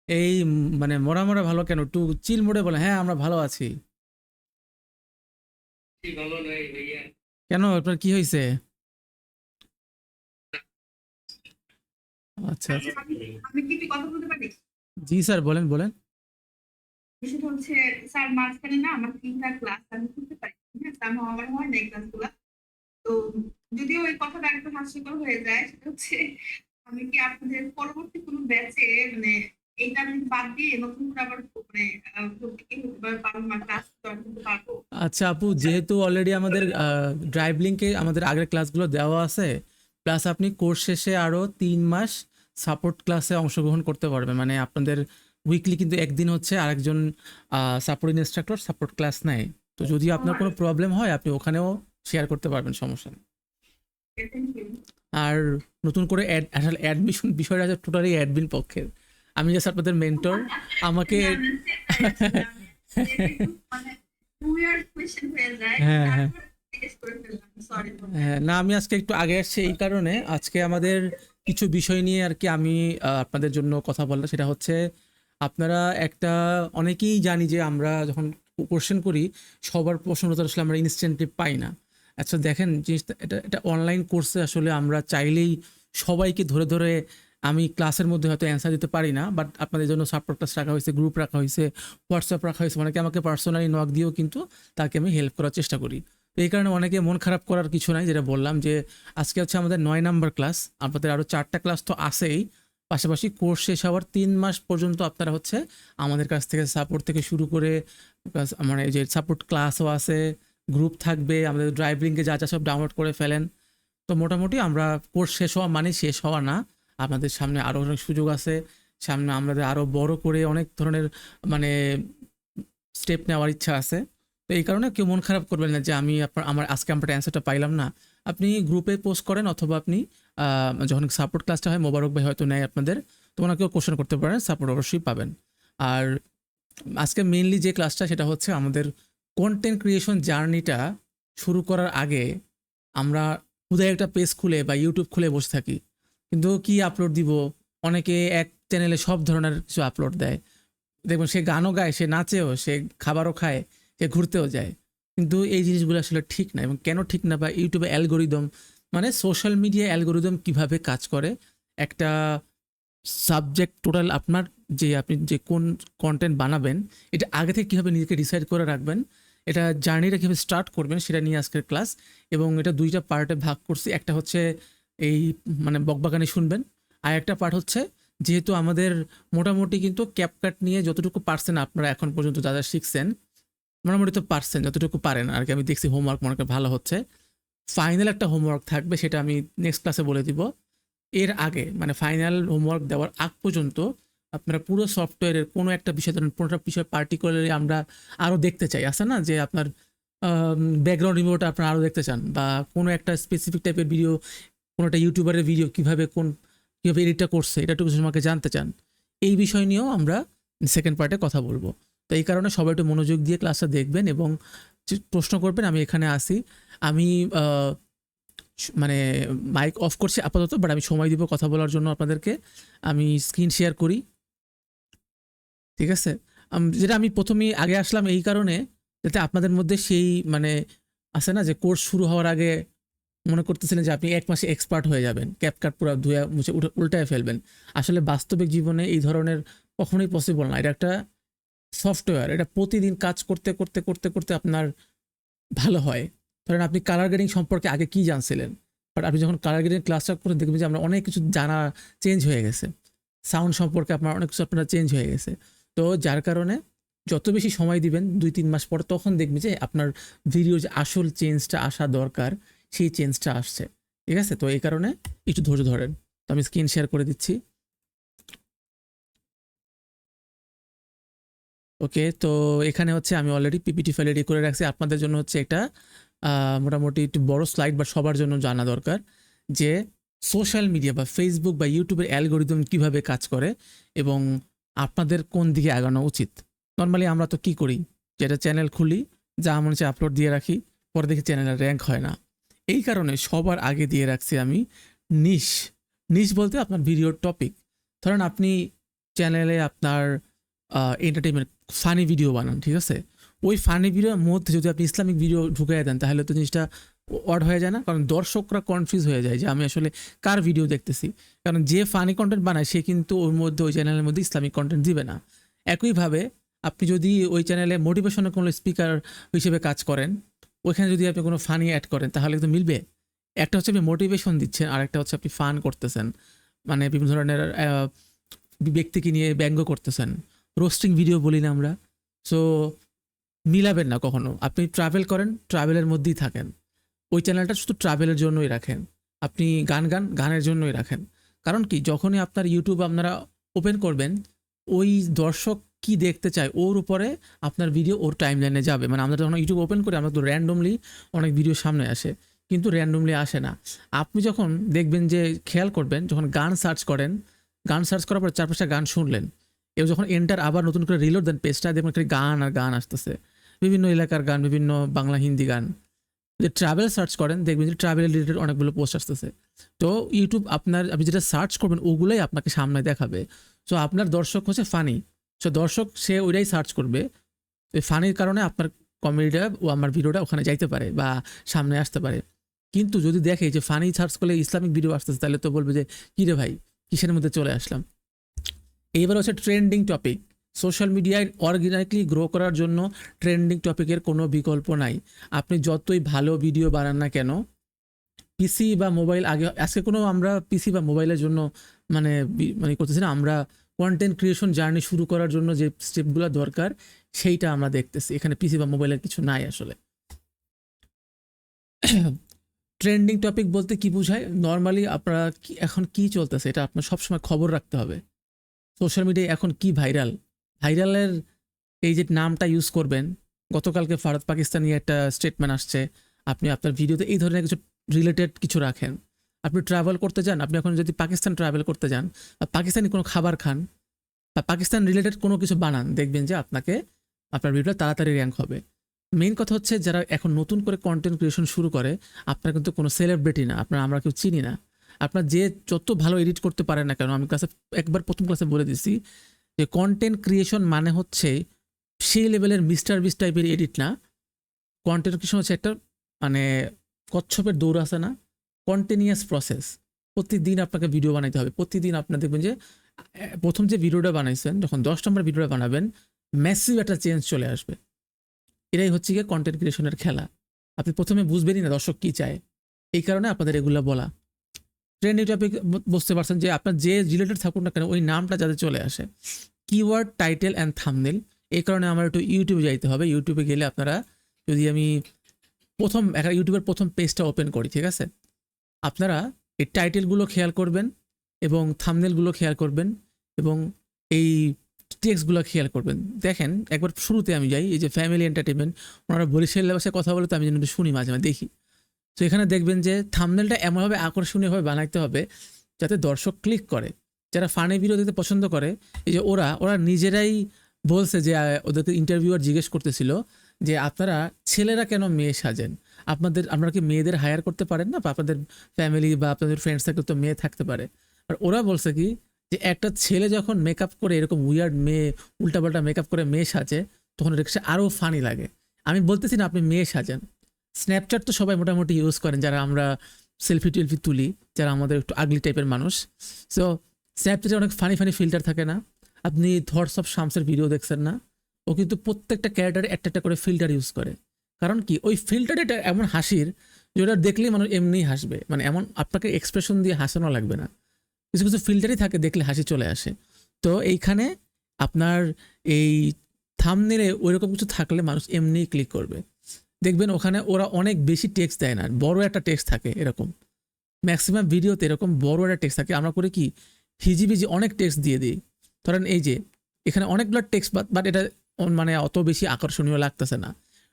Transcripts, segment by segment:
এই মানে মোরা মোরা ভালো কেন, একটু চিল মোডে বলে হ্যাঁ আমরা ভালো আছি। ভালো নাই ভাইয়া। কেন, আপনার কি হয়েছে? আচ্ছা আচ্ছা, আচ্ছা। আমি আমি কি একটু কথা বলতে পারি? জি স্যার, বলেন বলেন। বিষয়টা হচ্ছে, স্যার মাঝখানে না আমার 3টা ক্লাস আমি করতে পারি। হ্যাঁ, তা আমার হয় না এই ক্লাসগুলা। তো যদিও এই কথাটা একটু হাস্যকর হয়ে যায়, সেটা হচ্ছে আমি কি আপনাদের পরবর্তী কোনো ব্যাচে মানে এইটা আমি বাদ দিয়ে নতুন করে আবার মানে ভর্তি হতে পারবো, আমার ক্লাস জয়েন করতে পারবো? আচ্ছা আপু, যেহেতু অলরেডি আমাদের ড্রাইভ লিঙ্কে আমাদের আগের ক্লাসগুলো দেওয়া আছে, প্লাস আপনি কোর্স শেষে আরও 3 মাস সাপোর্ট ক্লাসে অংশগ্রহণ করতে পারবেন। মানে আপনাদের উইকলি কিন্তু একদিন হচ্ছে আরেকজন সাপোর্ট ইনস্ট্রাক্টর সাপোর্ট ক্লাস নেয়। তো যদি আপনার কোনো প্রবলেম হয় আপনি ওখানেও শেয়ার করতে পারবেন, সমস্যা নেই। Thank you. আর নতুন করে আসলে অ্যাডমিশন বিষয়টা আছে টোটালি অ্যাডমিন পক্ষের। আমি জাস্ট আপনাদের মেন্টর। আমাকে না, না, স্যার, আসলে আমি একটু মানে weird question হয়ে যায়, হ্যাঁ হ্যাঁ তারপর জিজ্ঞেস করে ফেললাম, সরি। হ্যাঁ, না আমি আজকে একটু আগে আসছি এই কারণে, আজকে আমাদের কিছু বিষয় নিয়ে আর কি আমি আপনাদের জন্য কথা বললাম। সেটা হচ্ছে আপনারা একটা, অনেকেই জানি যে আমরা যখন কোশ্চেন করি সবার প্রশ্নের উত্তর আসলে আমরা ইনস্ট্যান্টলি পাই না। আচ্ছা দেখেন জিনিসটা, এটা এটা অনলাইন কোর্সে আসলে আমরা চাইলেই সবাইকে ধরে ধরে, আমি ক্লাসের মধ্যে হয়তো অ্যান্সার দিতে পারি না, বাট আপনাদের জন্য সাপোর্ট ক্লাস রাখা হয়েছে, গ্রুপ রাখা হয়েছে, হোয়াটসঅ্যাপ রাখা হয়েছে, অনেকে আমাকে পার্সোনালি নক দিয়েও কিন্তু তাকে আমি হেল্প করার চেষ্টা করি। তো এই কারণে অনেকে মন খারাপ করার কিছু নাই, যেটা বললাম যে আজকে হচ্ছে আমাদের 9 নাম্বার ক্লাস, আপনাদের আরও 4টা ক্লাস তো আছেই, পাশাপাশি কোর্স শেষ হওয়ার 3 মাস পর্যন্ত আপনারা হচ্ছে আমাদের কাছ থেকে সাপোর্ট থেকে শুরু করে মানে যে সাপোর্ট ক্লাসও আছে, গ্রুপ থাকবে, আমাদের ড্রাইভ লিঙ্কে যা যা সব ডাউনলোড করে ফেলেন। তো মোটামুটি আমরা কোর্স শেষ হওয়া মানে শেষ হওয়া না, আপনাদের সামনে আরও অনেক সুযোগ আছে, সামনে আমাদের আরও বড় করে অনেক ধরনের মানে স্টেপ নেওয়ার ইচ্ছা আছে। তো এই কারণে কেউ মন খারাপ করবেন না যে আমি আমার আজকে আমরা অ্যান্সারটা পাইলাম না। আপনি গ্রুপে পোস্ট করেন অথবা আপনি যখন সাপোর্ট ক্লাসটা হয় মোবারক ভাই হয়তো নেয় আপনাদের, তো ওনাকেও কোশ্চেন করতে পারেন, সাপোর্ট অবশ্যই পাবেন। আর আজকে মেইনলি যে ক্লাসটা সেটা হচ্ছে আমাদের কন্টেন্ট ক্রিয়েশন জার্নিটা শুরু করার আগে আমরা হুদাই একটা পেজ খুলে বা ইউটিউব খুলে বসে থাকি, কিন্তু কি আপলোড দিব, অনেকে এক চ্যানেলে সব ধরনের কিছু আপলোড দেয়, দেখবেন সে গানও গায়, সে নাচেও, সে খাবারও খায়, সে ঘুরতেও যায়। কিন্তু এই জিনিসগুলো আসলে ঠিক না। এবং কেন ঠিক না, বা ইউটিউবে অ্যালগোরিদম মানে সোশ্যাল মিডিয়া অ্যালগোরিদম কিভাবে কাজ করে, একটা সাবজেক্ট টোটাল আপনার, যে আপনি যে কোন কন্টেন্ট বানাবেন এটা আগে থেকে কীভাবে নিজেকে ডিসাইড করে রাখবেন, এটা জার্নিটা কীভাবে স্টার্ট করবেন সেটা নিয়ে আজকের ক্লাস। এবং এটা 2টা পার্টে ভাগ করছি, একটা হচ্ছে এই মানে বকবাগানি শুনবেন, আর একটা পার্ট হচ্ছে যেহেতু আমাদের মোটামুটি কিন্তু ক্যাপকাট নিয়ে যতটুকু পারছেন আপনারা এখন পর্যন্ত যা যা শিখছেন, মোটামুটি তো পারছেন যতটুকু পারেন আর কি, আমি দেখছি হোমওয়ার্ক মনে করি ভালো হচ্ছে। ফাইনাল একটা হোমওয়ার্ক থাকবে, সেটা আমি নেক্সট ক্লাসে বলে দিব। এর আগে মানে ফাইনাল হোমওয়ার্ক দেওয়ার আগ পর্যন্ত আপনারা পুরো সফটওয়্যারের কোনো একটা বিষয়, ধরেন কোনোটা বিষয় পার্টিকুলারলি আমরা আরও দেখতে চাই, আছে না যে আপনার ব্যাকগ্রাউন্ড রিভিউটা আপনারা আরও দেখতে চান, বা কোনো একটা স্পেসিফিক টাইপের ভিডিও, কোনো একটা ইউটিউবারের ভিডিও কীভাবে কীভাবে এডিটটা করছে এটা একটু আমাকে জানতে চান, এই বিষয় নিয়েও আমরা সেকেন্ড পার্টে কথা বলবো। তো এই কারণে সবাই একটু মনোযোগ দিয়ে ক্লাসটা দেখবেন এবং প্রশ্ন করবেন। আমি এখানে আসি, আমি মানে মাইক অফ করছি আপাতত, বাট আমি সময় দিব কথা বলার জন্য আপনাদেরকে। আমি স্ক্রিন শেয়ার করি, ঠিক আছে? যেটা আমি প্রথমেই আগে আসলাম এই কারণে, যাতে আপনাদের মধ্যে সেই মানে আছে না যে কোর্স শুরু হওয়ার আগে মনে করতেছিলেন যে আপনি 1 মাসে এক্সপার্ট হয়ে যাবেন, ক্যাপকাট পুরো ধুয়ে মুছে উল্টায় ফেলবেন। আসলে বাস্তবিক জীবনে এই ধরনের কখনোই পসিবল না। এটা একটা সফটওয়্যার, এটা প্রতিদিন কাজ করতে করতে করতে করতে আপনার ভালো হয়। ধরেন আপনি কালার গ্রেডিং সম্পর্কে আগে কি জানছিলেন, বাট আপনি যখন কালার গ্রেডিং ক্লাসটা করে দেখবেন যে আমরা অনেক কিছু জানা চেঞ্জ হয়ে গেছে, সাউন্ড সম্পর্কে আপনার অনেক কিছু আপনার চেঞ্জ হয়ে গেছে। তো যার কারণে যত বেশি সময় দিবেন 2-3 মাস পর, তখন দেখবেন যে আপনার ভিডিওর যে আসল চেঞ্জটা আসা দরকার সেই চেঞ্জটা আসছে, ঠিক আছে? তো এই কারণে একটু ধৈর্য ধরেন। তো আমি স্ক্রিন শেয়ার করে দিচ্ছি। ওকে, তো এখানে হচ্ছে আমি অলরেডি পিপিটি ফাইল রেডি করে রাখছি আপনাদের জন্য। হচ্ছে একটা মোটামুটি একটু বড় স্লাইড, বা সবার জন্য জানা দরকার যে সোশ্যাল মিডিয়া বা ফেসবুক বা ইউটিউবের অ্যালগোরিদম কিভাবে কাজ করে এবং আপনাদের কোন দিকে আগানো উচিত। নর্মালি আমরা তো কি করি, যেটা চ্যানেল খুলি, যা মনে হচ্ছে আপলোড দিয়ে রাখি, পরে দেখি চ্যানেলের র্যাঙ্ক হয় না। এই কারণে সবার আগে দিয়ে রাখছি আমি নিশ। নিশ বলতে আপনার ভিডিওর টপিক। ধরেন আপনি চ্যানেলে আপনার এন্টারটেনমেন্ট ফানি ভিডিও বানান, ঠিক আছে, ওই ফানি ভিডিওর মধ্যে যদি আপনি ইসলামিক ভিডিও ঢুকিয়ে দেন তাহলে তো জিনিসটা অড হয়ে যায় না? কারণ দর্শকরা কনফিউজ হয়ে যায় যে আমি আসলে কার ভিডিও দেখতেছি। কারণ যে ফানি কন্টেন্ট বানায় সে কিন্তু ওর মধ্যে ওই চ্যানেলের মধ্যে ইসলামিক কন্টেন্ট দিবে না। একইভাবে আপনি যদি ওই চ্যানেলে মোটিভেশনাল কোনো স্পিকার হিসেবে কাজ করেন, ওইখানে যদি আপনি কোনো ফানি অ্যাড করেন তাহলে তো মিলবে। একটা হচ্ছে আপনি মোটিভেশন দিচ্ছেন, আর একটা হচ্ছে আপনি ফান করতেছেন, মানে বিভিন্ন ধরনের ব্যক্তিকে নিয়ে ব্যঙ্গ করতেছেন, রোস্টিং ভিডিও বলি না আমরা। সো মিলাবেন না কখনো। আপনি ট্রাভেল করেন, ট্রাভেলের মধ্যেই থাকেন, ওই চ্যানেলটা শুধু ট্রাভেলের জন্যই রাখেন। আপনি গানের জন্যই রাখেন। কারণ কি, যখনই আপনার ইউটিউব আপনারা ওপেন করবেন, ওই দর্শক কি দেখতে চায় ওর উপরে আপনার ভিডিও ওর টাইমলাইনে যাবে। মানে আমরা যখন ইউটিউব ওপেন করি আমরা তো র্যান্ডমলি অনেক ভিডিও সামনে আসে, কিন্তু র্যান্ডমলি আসে না। আপনি যখন দেখবেন যে, খেয়াল করবেন যখন গান সার্চ করেন, গান সার্চ করার পর 4-5টা গান শুনলেন, এবার যখন এন্টার আবার নতুন করে রিলোড দেন পেজটা, দেখবেন খালি গান আর গান আসতেছে, বিভিন্ন এলাকার গান, বিভিন্ন বাংলা হিন্দি গান। যে ট্রাভেল সার্চ করেন দেখবেন যে ট্রাভেল রিলেটেড অনেকগুলো পোস্ট আসতেছে। তো ইউটিউব আপনি যেটা সার্চ করবেন ওগুলোই আপনাকে সামনে দেখাবে। সো আপনার দর্শক হচ্ছে ফানি, সো দর্শক সে ওইটাই সার্চ করবে। তো ফানির কারণে আপনার কমেডিটা ও আমার ভিডিওটা ওখানে যাইতে পারে বা সামনে আসতে পারে। কিন্তু যদি দেখে যে ফানি সার্চ করলে ইসলামিক ভিডিও আসতেছে, তাহলে তো বলবে যে কী রে ভাই, কিসের মধ্যে চলে আসলাম। এইবার হচ্ছে ট্রেন্ডিং টপিক। সোশ্যাল মিডিয়ায় অর্গানিকলি গ্রো করার জন্য ট্রেন্ডিং টপিকের কোনো বিকল্প নাই। আপনি যতই ভালো ভিডিও বানান না কেন, পিসি বা মোবাইল, আজকে কোনো আমরা পিসি বা মোবাইলের জন্য মানে করতেছি না, আমরা কন্টেন্ট ক্রিয়েশন জার্নি শুরু করার জন্য যে স্টেপগুলো দরকার সেইটা আমরা দেখতেছি। এখানে পিসি বা মোবাইলের কিছু নাই আসলে। ট্রেন্ডিং টপিক বলতে কি বোঝায়? নর্মালি আপনারা এখন কি চলতেছে এটা আপনার সবসময় খবর রাখতে হবে। সোশ্যাল মিডিয়ায় এখন কি ভাইরালের এই যে নামটা ইউজ করবেন। গতকালকে ভারত পাকিস্তান নিয়ে একটা স্টেটমেন্ট আসছে, আপনি আপনার ভিডিওতে এই ধরনের কিছু রিলেটেড কিছু রাখেন। আপনি ট্রাভেল করতে যান, আপনি এখন যদি পাকিস্তান ট্রাভেল করতে যান বা পাকিস্তানি কোনো খাবার খান বা পাকিস্তান রিলেটেড কোনো কিছু বানান, দেখবেন যে আপনার ভিডিওটা তাড়াতাড়ি র্যাঙ্ক হবে। মেইন কথা হচ্ছে, যারা এখন নতুন করে কন্টেন্ট ক্রিয়েশন শুরু করে, আপনার কিন্তু কোনো সেলিব্রিটি না, আমরা কেউ চিনি না। আপনার যে যত ভালো এডিট করতে পারেন না কেন, আমি প্রথম ক্লাসে বলে দিছি যে কন্টেন্ট ক্রিয়েশন মানে হচ্ছে সেই লেভেলের মিস্টার বিস্ট টাইপের এডিট না। কন্টেন্ট ক্রিয়েশন হচ্ছে একটা মানে কচ্ছপের দৌড় আছে না, কন্টিনিউয়াস প্রসেস। প্রতিদিন আপনাকে ভিডিও বানাইতে হবে। প্রতিদিন আপনার দেখবেন যে প্রথম যে ভিডিওটা বানাইছেন, যখন 10 নম্বর ভিডিওটা বানাবেন, ম্যাসিভ একটা চেঞ্জ চলে আসবে। এটাই হচ্ছে গিয়ে কন্টেন্ট ক্রিয়েশনের খেলা। আপনি প্রথমে বুঝবেনই না দর্শক কী চায়, এই কারণে আপনাদের এগুলো বলা। ট্রেন্ডিং টপিক বুঝতে পারছেন যে আপনার যে রিলেটেড থাকুন না কেন, ওই নামটা যাতে চলে আসে। Keyword, title and thumbnail. এই কারণে আমার একটু ইউটিউবে যাইতে হবে। ইউটিউবে গেলে আপনারা, যদি আমি ইউটিউবের প্রথম পেজটা ওপেন করি, ঠিক আছে, আপনারা এই টাইটেলগুলো খেয়াল করবেন এবং থাম্বনেলগুলো খেয়াল করবেন এবং এই টেক্সটগুলো খেয়াল করবেন। দেখেন, একবার শুরুতে আমি যাই, এই যে ফ্যামিলি এন্টারটেনমেন্ট, ওনারা বরিশাল ভাষায় কথা বলে, তো আমি যেন শুনি, মাঝে মাঝে দেখি। তো এখানে দেখবেন যে থাম্বনেলটা এমনভাবে আকর্ষণীয়ভাবে বানাইতে হবে যাতে দর্শক ক্লিক করে। যারা ফানি ভিডিও দেখতে পছন্দ করে, এই যে ওরা নিজেরাই বলছে যে, ওদেরকে ইন্টারভিউয়ার জিজ্ঞেস করতেছিল যে আপনারা ছেলেরা কেন মেয়ে সাজেন, আপনারা কি মেয়েদের হায়ার করতে পারেন না, বা আপনাদের ফ্যামিলি বা আপনাদের ফ্রেন্ডস থাকলে তো মেয়ে থাকতে পারে। আর ওরা বলছে কি, যে একটা ছেলে যখন মেকআপ করে এরকম উইয়ার্ড উল্টাপাল্টা মেকআপ করে মেয়ে সাজে, তখন এটা আরও ফানি লাগে। আমি বলতেছি না আপনি মেয়ে সাজেন। স্ন্যাপচ্যাট তো সবাই মোটামুটি ইউজ করেন, যারা আমরা সেলফি টেলফি তুলি, যারা আমাদের একটু আগলি টাইপের মানুষ। সো স্ন্যাপচ্যাটে অনেক ফানি ফিল্টার থাকে না? আপনি থটস অফ শামসের ভিডিও দেখছেন না? ও কিন্তু প্রত্যেকটা ক্যারেক্টারে একটা করে ফিল্টার ইউজ করে। কারণ কি, ওই ফিল্টারটা এমন হাসির যে ওটা দেখলেই মানুষ এমনিই হাসবে। মানে এমন আপনাকে এক্সপ্রেশন দিয়ে হাসানো লাগবে না, কিছু কিছু ফিল্টারই থাকে, দেখলে হাসি চলে আসে। তো এইখানে আপনার এই থাম্বনেলে ওইরকম কিছু থাকলে মানুষ এমনিই ক্লিক করবে। দেখবেন ওখানে ওরা অনেক বেশি টেক্সট দেয় না, বড় একটা টেক্সট থাকে। এরকম ম্যাক্সিমাম ভিডিওতে এরকম বড় একটা টেক্সট থাকে। আমরা করে কি, হিজিবিজি অনেক টেক্সট দিয়ে দিই। ধরেন এই যে এখানে অনেকগুলো টেক্সট, বাট এটা মানে অত বেশি আকর্ষণীয় লাগতেছে না।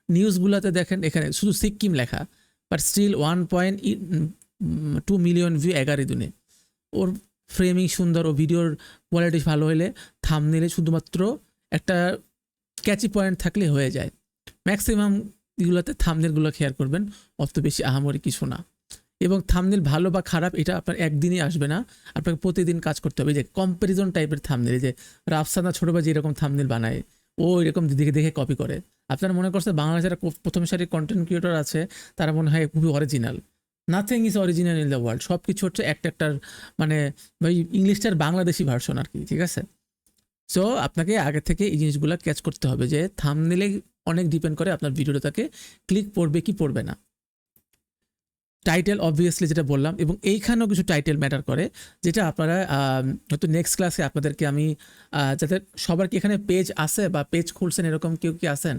নিউজগুলোতে দেখেন এখানে শুধু সিকিম লেখা, বাট স্টিল 1.2 মিলিয়ন ভিউ 11 দিনে। ওর ফ্রেমিং সুন্দর, ও ভিডিওর কোয়ালিটি ভালো হলে থাম্বনেলে শুধুমাত্র একটা ক্যাচি পয়েন্ট থাকলে হয়ে যায়। ম্যাক্সিমাম এগুলোতে থাম্বনেলগুলো খেয়াল করবেন, অত বেশি আহামরি কিছু না। এবং থাম্বনেল ভালো বা খারাপ এটা আপনার একদিনই আসবে না, আপনাকে প্রতিদিন কাজ করতে হবে। এই যে কম্প্যারিজন টাইপের থাম্বনেল, যে রাফসানা ছোট ভাই যেরকম থাম্বনেল বানায়, ও এরকম দেখে দেখে কপি করে। আপনারা মনে করছে বাংলাদেশের যারা প্রথম সারির কন্টেন্ট ক্রিয়েটর আছে তারা মনে হয় খুবই original. Nothing is original in the world, সব কিছু হচ্ছে একটার মানে ওই ইংলিশটার বাংলাদেশি ভার্সন আর কি, ঠিক আছে? সো আপনাকে আগে থেকে এই জিনিসগুলো ক্যাচ করতে হবে যে থাম্বনেলে অনেক ডিপেন্ড করে আপনার ভিডিওটাকে ক্লিক পড়বে কি পড়বে না। টাইটেল অবভিয়াসলি যেটা বললাম, এবং এইখানেও কিছু টাইটেল ম্যাটার করে, যেটা আপনারা হয়তো নেক্সট ক্লাসে আপনাদেরকে আমি যাতে সবার কি এখানে পেজ আছে বা পেজ খুলছেন এরকম কেউ কি আছেন,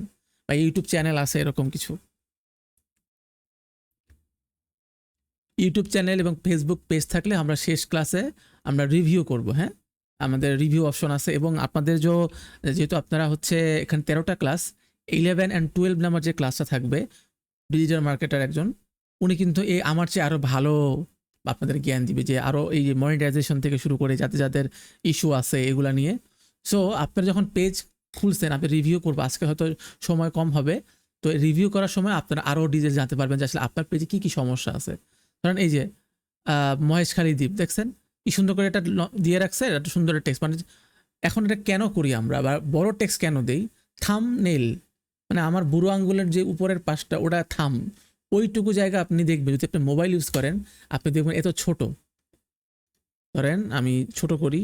বা ইউটিউব চ্যানেল আছে এরকম কিছু? ইউটিউব চ্যানেল এবং ফেসবুক পেজ থাকলে আমরা শেষ ক্লাসে আমরা রিভিউ করব। হ্যাঁ, আমাদের রিভিউ অপশন আছে, এবং আপনাদের যেহেতু আপনারা হচ্ছে এখানে 13টা ক্লাস, 11 অ্যান্ড 12 নাম্বার যে ক্লাসটা থাকবে, ডিজিটাল মার্কেটার একজন উনি কিন্তু আমার চেয়ে আরও ভালো আপনাদের জ্ঞান দিবে, যে আরও এই যে মনিটাইজেশন থেকে শুরু করে যাতে যাদের ইস্যু আছে এগুলা নিয়ে। সো আপনারা যখন পেজ খুলছেন, আপনি রিভিউ করবো, আজকে হয়তো সময় কম হবে, তো রিভিউ করার সময় আপনারা আরও ডিটেলস জানতে পারবেন যে আসলে আপনার পেজে কী কী সমস্যা আছে। কারণ এই যে মহেশখালী দ্বীপ দেখছেন কি সুন্দর করে এটা দিয়ে রাখছে, একটা সুন্দর টেক্সট, মানে এখন এটা কেন করি আমরা, বা বড় টেক্সট কেন দেই? থাম্বনেল মানে আমার বুড়ো আঙ্গুলের যে উপরের পাশটা ওটা ওইটুকু জায়গা আপনি দেখবেন, যদি আপনি মোবাইল ইউজ করেন আপনি দেখবেন এত ছোট। ধরেন আমি ছোট করি,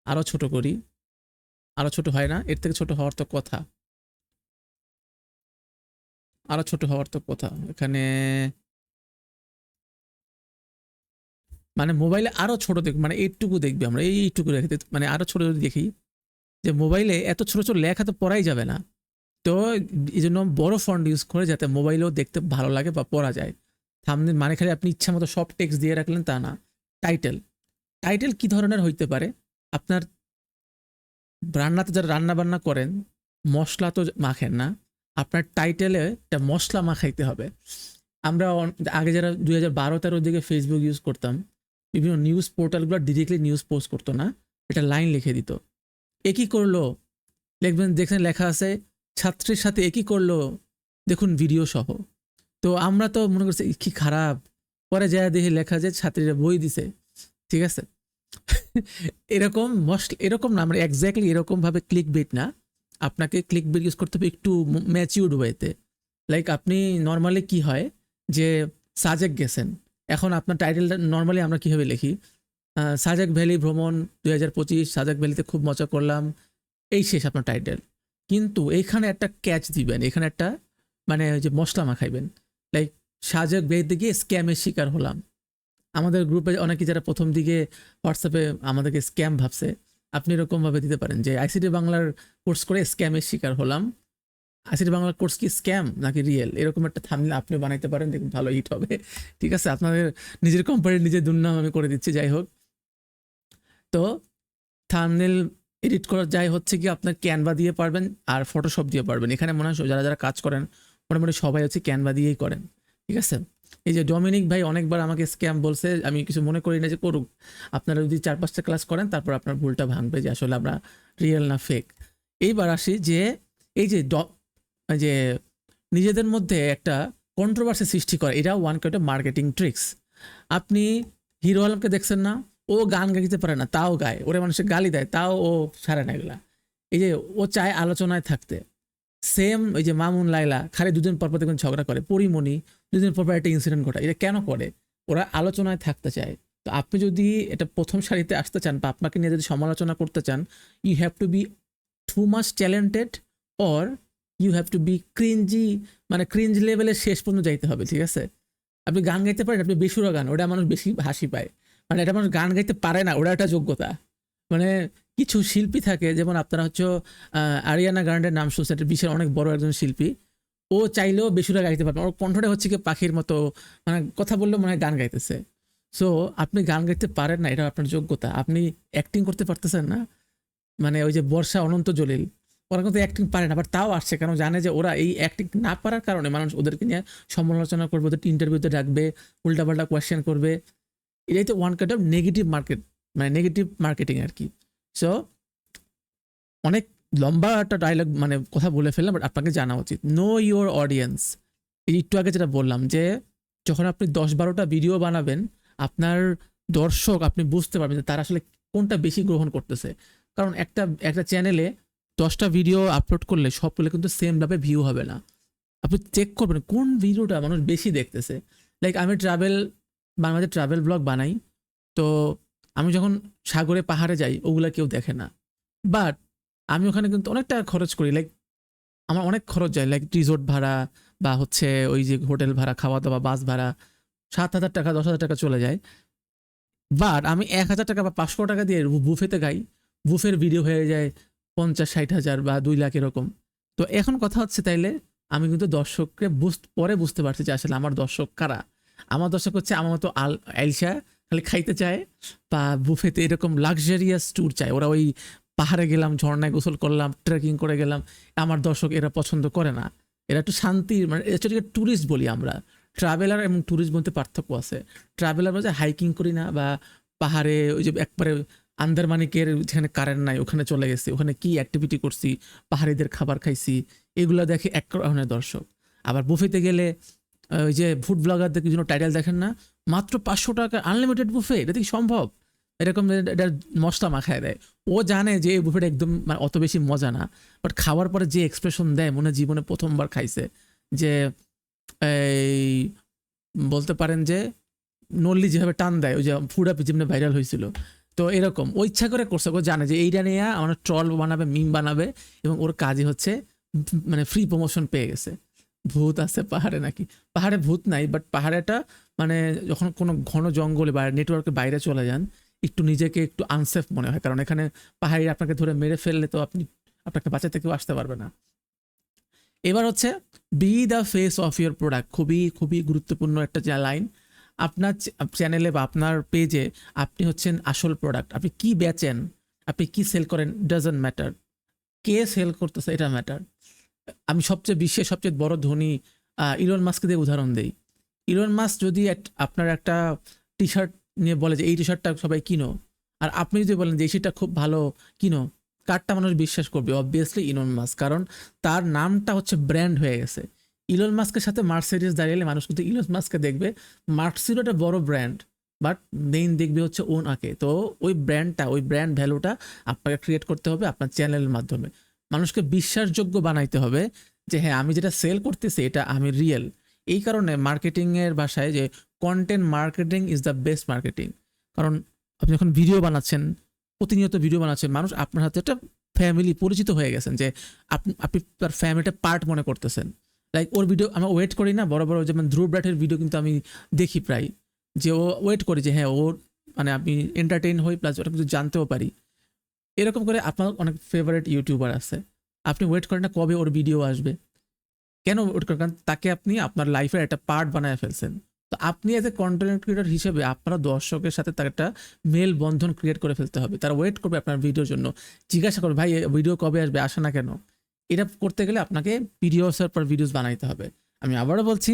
আরও ছোট করি, আরও ছোট হয় না? এর থেকে ছোট হওয়ার তো কথা, আরও ছোট হওয়ার তো কথা। এখানে মানে মোবাইলে আরও ছোট দেখব, মানে এইটুকু দেখবে, আমরা এইটুকু রেখে মানে আরও ছোট যদি দেখি, যে মোবাইলে এত ছোট ছোট লেখা তো পড়াই যাবে না, তো এই জন্য বড় ফন্ট ইউজ করে যাতে মোবাইলেও দেখতে ভালো লাগে বা পড়া যায়। থাম্বনেল মানে খালি আপনি ইচ্ছা মতো সব টেক্সট দিয়ে রাখলেন তা না। টাইটেল, টাইটেল কি ধরনের হইতে পারে? আপনার রান্নাতে যারা রান্না বান্না করেন, মশলা তো মাখেন না, আপনার টাইটেলে একটা মশলা মাখাইতে হবে। আমরা আগে যারা 2012-13 দিকে ফেসবুক ইউজ করতাম, বিভিন্ন নিউজ পোর্টালগুলো ডিরেক্টলি নিউজ পোস্ট করতো না, এটা লাইন লিখে দিত। একই করলো, দেখবেন দেখেন লেখা আছে ছাত্রীর সাথে একই করলো, দেখুন ভিডিও সহ। তো আমরা তো মনে করছি কি খারাপ, পরে যা দেখে লেখা যে ছাত্রীরা বই দিছে, ঠিক আছে? এরকম এরকম না, আমরা এক্স্যাক্টলি এরকম ভাবে ক্লিক বেট না, আপনাকে ক্লিক বেট ইউজ করতে হবে একটু ম্যাচিউরড ওয়েতে। লাইক আপনি নর্মালি কি হয় যে সাজেক গেছেন, এখন আপনার টাইটেলটা নর্মালি আমরা কীভাবে লিখি, সাজেক ভ্যালি ভ্রমণ 2025, সাজেক ভ্যালিতে খুব মজা করলাম, এই শেষ আপনার টাইটেল। কিন্তু এইখানে একটা ক্যাচ দিবেন, এখানে একটা মানে ওই যে মশলা মাখাইবেন, লাইক সাজেক ভ্যালিতে গিয়ে স্ক্যামের শিকার হলাম। আমাদের গ্রুপে অনেকে যারা প্রথম দিকে হোয়াটসঅ্যাপে আমাদেরকে স্ক্যাম ভাবছে, আপনি এরকমভাবে দিতে পারেন যে আইসিটি বাংলার কোর্স করে স্ক্যামের শিকার হলাম, আইসিটি বাংলার কোর্স কি স্ক্যাম নাকি রিয়েল, এরকম একটা থাম্বনেল আপনি বানাইতে পারেন, দেখুন ভালো হিট হবে, ঠিক আছে? আপনাদের নিজের কোম্পানির নিজের দুর্নাম আমি করে দিচ্ছি। যাই হোক, তো থাম্বনেল এডিট করা যায় হচ্ছে কি আপনার ক্যানভা দিয়ে পারবেন আর ফটোশপ দিয়ে পারবেন। এখানে মনে হয় যারা যারা কাজ করেন মোটামুটি সবাই হচ্ছে ক্যানভা দিয়েই করেন, ঠিক আছে? এই যে ডমিনিক ভাই অনেকবার আমাকে স্ক্যাম বলছে, আমি কিছু মনে করি না যে করুক। আপনারা যদি 4-5টা ক্লাস করেন তারপর আপনার ভুলটা ভাঙবে যে আসলে আমরা রিয়েল না ফেক। এইবার আসি যে এই যে নিজেদের মধ্যে একটা কন্ট্রোভার্সি সৃষ্টি করে, এটা one kind of marketing tricks. আপনি হিরো আলমকে দেখছেন না, ও গান গাইতে পারে না তাও গায়, ওরে মানুষের গালি দেয় তাও ও ছাড়ে না এগুলা। এই যে ও চায় আলোচনায় থাকতে। সেম ওই যে মামুন লাইলা খালি দুদিন পর পর দেখবেন ঝগড়া করে, পরিমণি দুদিন পর পর একটা ইনসিডেন্ট ঘটায়, এটা কেন করে? ওরা আলোচনায় থাকতে চায়। তো আপনি যদি এটা প্রথম সারিতে আসতে চান বা আপনাকে নিয়ে যদি সমালোচনা করতে চান, you have to be too much talented or you have to be cringy, মানে ক্রিঞ্জ লেভেলের শেষ পর্যন্ত যাইতে হবে, ঠিক আছে? আপনি গান গাইতে পারেন, আপনি বেসুরা গান, ওটা মানুষ বেশি হাসি পায়, মানে এটা মানুষ গান গাইতে পারে না, ওটা একটা যোগ্যতা। মানে কিছু শিল্পী থাকে, যেমন আপনারা হচ্ছে আরিয়ানা গ্রান্ডের নাম শুনছেন, এটা বিশ্বের অনেক বড় একজন শিল্পী, ও চাইলেও বেসুরা গাইতে পারবে, ওর কণ্ঠটা হচ্ছে কি পাখির মতো, মানে কথা বললেও মনে হয় গান গাইতেছে। সো আপনি গান গাইতে পারেন না, এটা আপনার যোগ্যতা। আপনি অ্যাক্টিং করতে পারতেছেন না, মানে ওই যে বর্ষা, অনন্ত জলিল, ওরা কিন্তু অ্যাক্টিং পারে না, বাট তাও আসছে কারণ জানে যে ওরা এই অ্যাক্টিং না পারার কারণে মানুষ ওদেরকে নিয়ে সমালোচনা করবে, ওদের ইন্টারভিউতে ডাকবে, উল্টাপাল্টা কোয়েশ্চেন করবে। এটাই তো one kind of negative market, মানে নেগেটিভ মার্কেটিং আর কি। সো অনেক লম্বা একটা ডায়লগ মানে কথা বলে ফেললাম, বাট আপনাকে জানা উচিত নো ইউর অডিয়েন্স। এই একটু আগে যেটা বললাম যে যখন আপনি 10-12টা ভিডিও বানাবেন, আপনার দর্শক আপনি বুঝতে পারবেন যে তারা আসলে কোনটা বেশি গ্রহণ করতেছে। কারণ একটা চ্যানেলে 10টা ভিডিও আপলোড করলে সবগুলো কিন্তু সেমভাবে ভিউ হবে না। আপনি চেক করবেন কোন ভিডিওটা মানুষ বেশি দেখতেছে। লাইক আমি বাংলাদেশ ট্রাভেল ব্লগ বানাই, তো আমি যখন সাগরে পাহাড়ে যাই ওগুলা কেউ দেখে না, বাট আমি ওখানে কিন্তু অনেক টাকা খরচ করি। লাইক আমার অনেক খরচ যায়, লাইক রিসোর্ট ভাড়া বা হচ্ছে ওই যে হোটেল ভাড়া, খাওয়া দাওয়া, বাস ভাড়া 7,000 টাকা 10,000 টাকা চলে যায়। বাট আমি 1,000 টাকা বা 500 টাকা দিয়ে বুফেতে গাই, বুফের ভিডিও হয়ে যায় 50-60 হাজার বা 2 লাখ এরকম। তো এখন কথা হচ্ছে তাইলে আমি কিন্তু দর্শককে পরে বুঝতে পারছি যে আসলে আমার দর্শক কারা। আমার দর্শক হচ্ছে আমার মতো আইলসা খালি খাইতে চায় বা বুফেতে এরকম লাক্সারিয়াস ট্যুর চায়। ওরা ওই পাহাড়ে গেলাম, ঝর্ণায় গোসল করলাম, ট্রেকিং করে গেলাম, আমার দর্শক এরা পছন্দ করে না। এরা একটু শান্তির, মানে এটা ট্যুরিস্ট বলি আমরা। ট্রাভেলার এবং ট্যুরিস্ট বলতে পার্থক্য আছে। ট্রাভেলার বলতে হাইকিং করি না বা পাহাড়ে ওই যে একবারে আন্দারমানিকের যেখানে কারেন্ট নাই ওখানে চলে গেছি, ওখানে কি অ্যাক্টিভিটি করছি, পাহাড়িদের খাবার খাইছি, এগুলো দেখে এক ধরনের দর্শক। আবার বুফেতে গেলে ওই যে ফুড ব্লগারদের জন্য টাইটেল দেখেন না, মাত্র 500 টাকা আনলিমিটেড বুফে, এটা কি সম্ভব? এরকম এটা মশলা মাখায় দেয়। ও জানে যে এই বুফেটা একদম মানে অত বেশি মজা না, বাট খাওয়ার পরে যে এক্সপ্রেশন দেয় মনে জীবনে প্রথমবার খাইছে, যে এই বলতে পারেন যে নল্লি যেভাবে টান দেয় ওই যে ফুড আপ যেমনি ভাইরাল হয়েছিল, তো এরকম ও ইচ্ছা করে করছে। ও জানে যে এইটা নিয়ে আমার ট্রল বানাবে, মিম বানাবে, এবং ওর কাজই হচ্ছে মানে ফ্রি প্রমোশন পেয়ে গেছে। ভূত আছে পাহাড়ে নাকি? পাহাড়ে ভূত নাই, বাট পাহাড়েটা মানে যখন কোনো ঘন জঙ্গলে বা নেটওয়ার্কের বাইরে চলে যান একটু নিজেকে একটু আনসেফ মনে হয়, কারণ এখানে পাহাড়ি আপনাকে ধরে মেরে ফেললে তো আপনাকে বাঁচাতে কেউ আসতে পারবে না। এবার হচ্ছে B the face of your product, খুবই খুবই গুরুত্বপূর্ণ একটা লাইন। আপনার চ্যানেলে বা আপনার পেজে আপনি হচ্ছেন আসল প্রোডাক্ট। আপনি কি বেচেন, আপনি কি সেল করেন, ডাজন্ট ম্যাটার। কে সেল করতেছে এটা ম্যাটার। আমি বিশ্বের সবচেয়ে বড় ধনী ইলন মাস্ককে দিয়ে উদাহরণ দেই। ইলন মাস্ক যদি আপনার একটা টি শার্ট নিয়ে বলে যে এই টি শার্টটা সবাই কিনো, আর আপনি যদি বলেন যে এই শার্টটা খুব ভালো, কিনো, কারটা মানুষ বিশ্বাস করবে? অবভিয়াসলি ইলন মাস্ক, কারণ তার নামটা হচ্ছে ব্র্যান্ড হয়ে গেছে। ইলন মাস্কের সাথে মার্সিডিজ দাঁড়িয়ে মানুষ কিন্তু ইলন মাস্ককে দেখবে। মার্সিডিজ একটা বড় ব্র্যান্ড, বাট মেইন দেখবে হচ্ছে ওনাকে। তো ওই ব্র্যান্ড ভ্যালুটা আপনাকে ক্রিয়েট করতে হবে আপনার চ্যানেলের মাধ্যমে। মানুষকে বিশ্বাসযোগ্য বানাইতে হবে যে হ্যাঁ আমি যেটা সেল করতেছি এটা আমি রিয়েল। এই কারণে মার্কেটিংয়ের ভাষায় যে content marketing is the best marketing. কারণ আপনি যখন ভিডিও বানাচ্ছেন, প্রতিনিয়ত ভিডিও বানাচ্ছেন, মানুষ আপনার হাতে একটা ফ্যামিলি পরিচিত হয়ে গেছেন, যে আপনি তার ফ্যামিলিটা পার্ট মনে করতেছেন। লাইক ওর ভিডিও আমরা ওয়েট করি না, বড় বড় যেমন ধ্রুব রাঠের ভিডিও কিন্তু আমি দেখি প্রায়, যে ও ওয়েট করি যে হ্যাঁ ওর মানে আমি এন্টারটেইন হই, প্লাস ওটা কিন্তু জানতেও পারি। এরকম করে আপনার অনেক ফেভারিট ইউটিউবার আছে, আপনি ওয়েট করেন না কবে ওর ভিডিও আসবে। কেন ওয়েট করেন? কারণ তাকে আপনি আপনার লাইফের একটা পার্ট বানায় ফেলছেন। তো আপনি এজ এ কন্টেন্ট ক্রিয়েটর হিসেবে আপনারা দর্শকের সাথে তার একটা মেল বন্ধন ক্রিয়েট করে ফেলতে হবে। তারা ওয়েট করবে আপনার ভিডিওর জন্য, জিজ্ঞাসা করবে ভাই ভিডিও কবে আসবে, আসে না কেন। এটা করতে গেলে আপনাকে ভিডিওসের পর ভিডিওস বানাইতে হবে। আমি আবারও বলছি,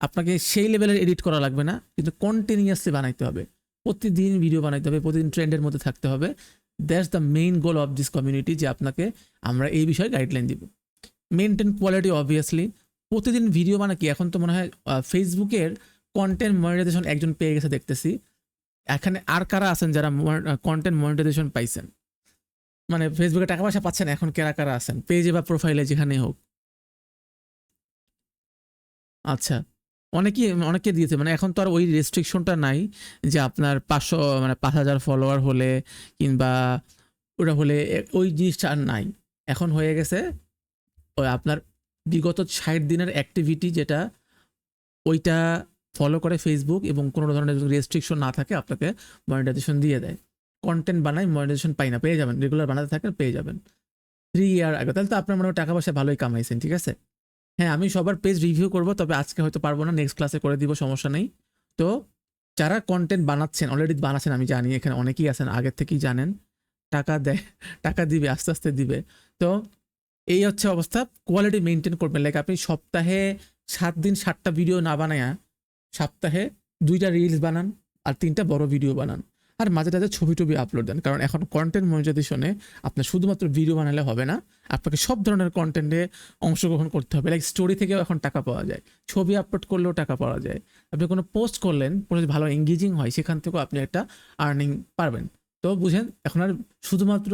আপনাকে সেই লেভেলের এডিট করা লাগবে না, কিন্তু কন্টিনিউয়াসলি বানাইতে হবে। প্রতিদিন ভিডিও বানাইতে হবে, প্রতিদিন ট্রেন্ডের মধ্যে থাকতে হবে। That's the main goal of this community, যে আপনাকে আমরা এই বিষয়ে গাইডলাইন দিব। মেনটেন কোয়ালিটি, অবভিয়াসলি প্রতিদিন ভিডিও মানে কি, এখন তো মনে হয় ফেসবুকের কন্টেন্ট মনিটাইজেশন একজন পেয়ে গেছে দেখতেছি। এখানে আর কারা আছেন যারা কন্টেন্ট মনিটাইজেশন পাইছেন, মানে ফেসবুকে টাকা পয়সা পাচ্ছেন, এখন কারা কারা আছেন পেজে বা প্রোফাইলে যেখানেই হোক? আচ্ছা, অনেকে দিয়েছে, মানে এখন তো আর ওই রেস্ট্রিকশনটা নাই যে আপনার 500 মানে 5,000 ফলোয়ার হলে কিংবা ওটা হলে ওই জিনিসটা আর নাই। এখন হয়ে গেছে ওই আপনার বিগত 60 দিনের অ্যাক্টিভিটি যেটা, ওইটা ফলো করে ফেসবুক, এবং কোনো ধরনের রেস্ট্রিকশন না থাকে আপনাকে মনিটাইজেশন দিয়ে দেয়। কন্টেন্ট বানাই মনিটাইজেশন পাই না, পেয়ে যাবেন, রেগুলার বানাতে থাকেন পেয়ে যাবেন। 3 ইয়ার আগে তাহলে তো আপনার মনে হয় টাকা পয়সা ভালোই কামাইছেন, ঠিক আছে। হ্যাঁ, আমি সবার পেজ রিভিউ করব, তবে আজকে হয়তো পারবো না, নেক্সট ক্লাসে করে দিব, সমস্যা নেই। তো যারা কন্টেন্ট বানাচ্ছেন, অলরেডি বানাচ্ছেন, আমি জানি এখানে অনেকেই আছেন আগের থেকেই জানেন, টাকা দেয়, টাকা দিবে, আস্তে আস্তে দিবে। তো এই হচ্ছে অবস্থা, কোয়ালিটি মেনটেন করবেন। লাইক আপনি সপ্তাহে 7 দিন 7টা ভিডিও না বানায়া সপ্তাহে 2টা রিলস বানান আর 3টা বড় ভিডিও বানান। আর মাঝে মাঝে ছবি টবি আপলোড দেন, কারণ এখন কন্টেন্ট মনিটাইজেশনে আপনার শুধুমাত্র ভিডিও বানালে হবে না, আপনাকে সব ধরনের কন্টেন্টে অংশগ্রহণ করতে হবে। লাইক স্টোরি থেকেও এখন টাকা পাওয়া যায়, ছবি আপলোড করলেও টাকা পাওয়া যায়, আপনি কোনো পোস্ট করলেন, পোস্ট ভালো এঙ্গেজিং হয়, সেখান থেকেও আপনি একটা আর্নিং পারবেন। তো বুঝেন, এখন আর শুধুমাত্র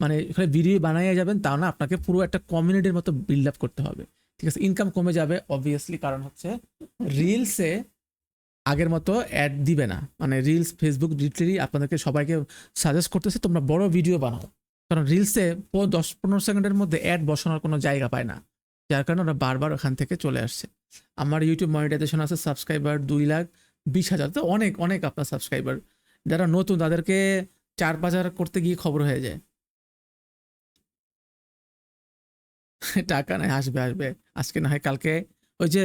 মানে এখানে ভিডিও বানাইয়া যাবেন তা না, আপনাকে পুরো একটা কমিউনিটির মতো বিল্ড আপ করতে হবে। ঠিক আছে, ইনকাম কমে যাবে অবভিয়াসলি, কারণ হচ্ছে রিলসে আগের মতো অ্যাড দিবে না। মানে রিলস, ফেসবুক লিটারেলি আপনাদেরকে সবাইকে সাজেস্ট করতেছে তোমরা বড় ভিডিও বানাও, কারণ রিলসে 10-15 সেকেন্ডের মধ্যে অ্যাড বসানোর কোনো জায়গা পায় না, যার কারণে ওরা বারবার ওখান থেকে চলে আসছে। আমার ইউটিউব মনিটাইজেশন আছে সাবস্ক্রাইবার 2,20,000, তো অনেক অনেক আপনার সাবস্ক্রাইবার। যারা নতুন তাদেরকে 4-5 হাজার করতে গিয়ে খবর হয়ে যায়। টাকা নাই, আসবে আসবে, আজকে না হয় কালকে। ওই যে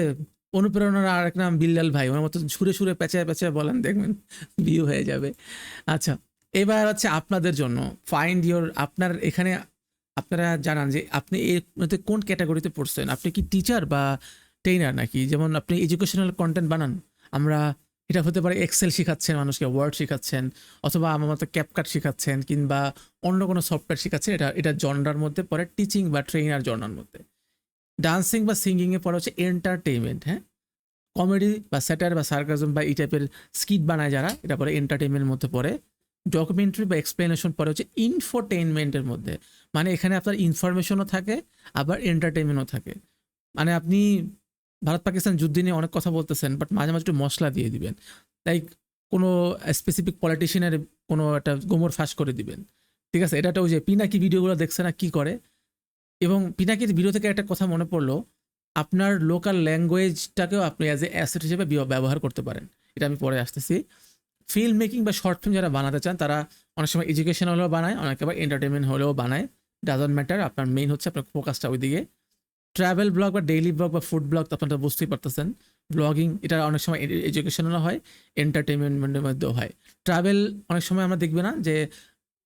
অনুপ্রেরণার আরেক নাম বিল্লাল ভাই, ওনার মতো সুরে সুরে পেঁচায় পেঁচায় বলেন, দেখবেন ভিউ হয়ে যাবে। আচ্ছা, এবার হচ্ছে আপনাদের জন্য ফাইন্ড ইওর, আপনার এখানে আপনারা জানান যে আপনি এর মধ্যে কোন ক্যাটাগরিতে পড়ছেন। আপনি কি টিচার বা ট্রেনার নাকি? যেমন আপনি এডুকেশনাল কন্টেন্ট বানান, আমরা এটা হতে পারে এক্সেল শেখাচ্ছেন মানুষকে, ওয়ার্ড শেখাচ্ছেন, অথবা আমার মতো ক্যাপকাট শেখাচ্ছেন, কিংবা অন্য কোনো সফটওয়্যার শেখাচ্ছেন, এটা জনরার মধ্যে পড়ে, টিচিং বা ট্রেনার জনরার মধ্যে। ডান্সিং বা সিঙ্গিংয়ে পড়ে হচ্ছে এন্টারটেইনমেন্ট, হ্যাঁ। কমেডি বা স্যাটার বা সার্কাজম বা এই টাইপের স্কিট বানায় যারা, এটা পরে এন্টারটেইনমেন্টের মধ্যে পড়ে। ডকুমেন্টারি বা এক্সপ্লেনেশন পড়ে হচ্ছে ইনফোটেইনমেন্টের মধ্যে, মানে এখানে আপনার ইনফরমেশনও থাকে আবার এন্টারটেইনমেন্টও থাকে। মানে আপনি ভারত পাকিস্তান যুদ্ধ নিয়ে অনেক কথা বলতেছেন, বাট মাঝে মাঝে একটু মশলা দিয়ে দিবেন, লাইক কোনো স্পেসিফিক পলিটিশিয়ানের কোনো একটা গোমর ফাঁস করে দিবেন। ঠিক আছে, এটা একটা ওই যে পিনাকি ভিডিওগুলো দেখছে না কি করে। এবং পিনাকির ভিডিও থেকে একটা কথা মনে পড়লো, আপনার লোকাল ল্যাঙ্গুয়েজটাকেও আপনি অ্যাজ এ অ্যাসেট হিসেবে ব্যবহার করতে পারেন। এটা আমি পরে আসতেছি। ফিল্ম মেকিং বা শর্ট ফিল্ম যারা বানাতে চান তারা অনেক সময় এডুকেশন হলেও বানায়, অনেকে আবার এন্টারটেনমেন্ট হলেও বানায়, ডাজন্ট ম্যাটার, আপনার মেইন হচ্ছে আপনার ফোকাসটা ওইদিকে। ট্রাভেল ব্লগ বা ডেইলি ব্লগ বা ফুড ব্লগ তো আপনারা বুঝতেই পারতেছেন। ব্লগিং এটা অনেক সময় এডুকেশনালও হয়, এন্টারটেনমেন্টের মধ্যেও হয়। ট্রাভেল অনেক সময় আমরা দেখবে না যে,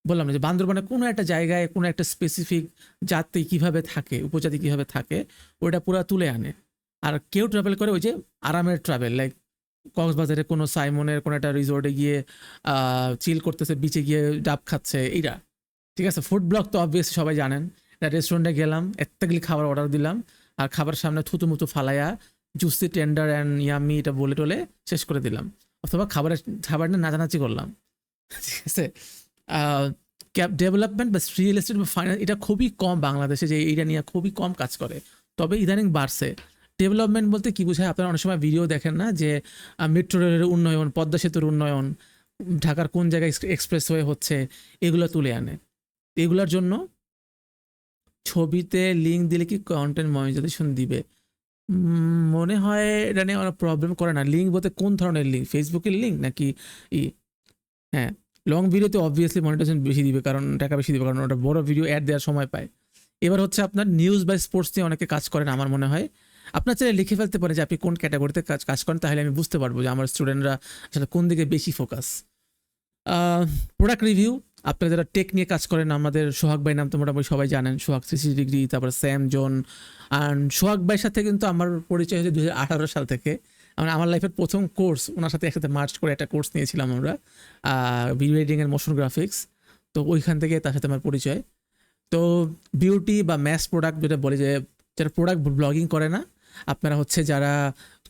বললাম না যে বান্দরবানে কোনো একটা জায়গায় কোনো একটা স্পেসিফিক জাতি কীভাবে থাকে, উপজাতি কীভাবে থাকে, ওটা পুরো তুলে আনে। আর কেউ ট্রাভেল করে ওই যে আরামের ট্রাভেল, লাইক কক্সবাজারে কোনো সাইমনের কোনো একটা রিসোর্টে গিয়ে চিল করতেছে, বিচে গিয়ে ডাব খাচ্ছে, এইটা। ঠিক আছে, ফুড ব্লগ তো অবভিয়াসলি সবাই জানেন, রেস্টুরেন্টে গেলাম, এত্তাগুলি খাবার অর্ডার দিলাম, আর খাবার সামনে থুতু মুতু ফালাইয়া জুসি টেন্ডার অ্যান্ড ইয়ামি এটা বলে টলে শেষ করে দিলাম, অথবা খাবার নিয়ে নাচানাচি করলাম। ঠিক আছে, ডেভেলপমেন্ট বা রিয়েল এস্টেট বা ফাইন্যান্স এটা খুবই কম বাংলাদেশে, যে এইটা নিয়ে খুবই কম কাজ করে, তবে ইদানিং বাড়ছে। ডেভেলপমেন্ট বলতে কি বোঝায়, আপনারা অনেক সময় ভিডিও দেখেন না যে মেট্রো রেলের উন্নয়ন, পদ্মা সেতুর উন্নয়ন, ঢাকার কোন জায়গায় এক্সপ্রেসওয়ে হচ্ছে, এগুলো তুলে আনে। এগুলোর জন্য ছবিতে লিঙ্ক দিলে কি কন্টেন্ট মনিটাইজেশন দিবে? মনে হয় এটা নিয়ে অনেক প্রবলেম করে না। লিঙ্ক বলতে কোন ধরনের লিঙ্ক, ফেসবুকের লিঙ্ক নাকি ই? হ্যাঁ, লং ভিডিওতে অবভিয়াসলি মনিটাইজেশন বেশি দিবে, কারণ টাকা বেশি দিবে, কারণ ওটা বড় ভিডিও অ্যাড দেওয়ার সময় পায়। এবার হচ্ছে আপনার নিউজ বা স্পোর্টস নিয়ে অনেকে কাজ করেন আমার মনে হয়, আপনার চাইলে লিখে ফেলতে পারে যে আপনি কোন ক্যাটাগরিতে কাজ করেন, তাহলে আমি বুঝতে পারবো যে আমার স্টুডেন্টরা আসলে কোন দিকে বেশি ফোকাস। প্রোডাক্ট রিভিউ, আপনারা যারা টেক নিয়ে কাজ করেন, আমাদের সোহাগ ভাই নাম তো মোটামুটি সবাই জানেন, সোহাগ 360 ডিগ্রি, তারপর স্যাম জন। অ্যান্ড সোহাগ ভাইয়ের সাথে কিন্তু আমার পরিচয় হয়েছে 2018 সাল থেকে। আমার লাইফের প্রথম কোর্স ওনার সাথে একসাথে মার্চ করে একটা কোর্স নিয়েছিলাম আমরা, ভিডিও এডিটিং এর মোশন গ্রাফিক্স। তো ওইখান থেকে তার সাথে আমার পরিচয়। তো বিউটি বা ম্যাস প্রোডাক্ট যেটা বলে, যে যারা প্রোডাক্ট ব্লগিং করে না, আপনারা হচ্ছে যারা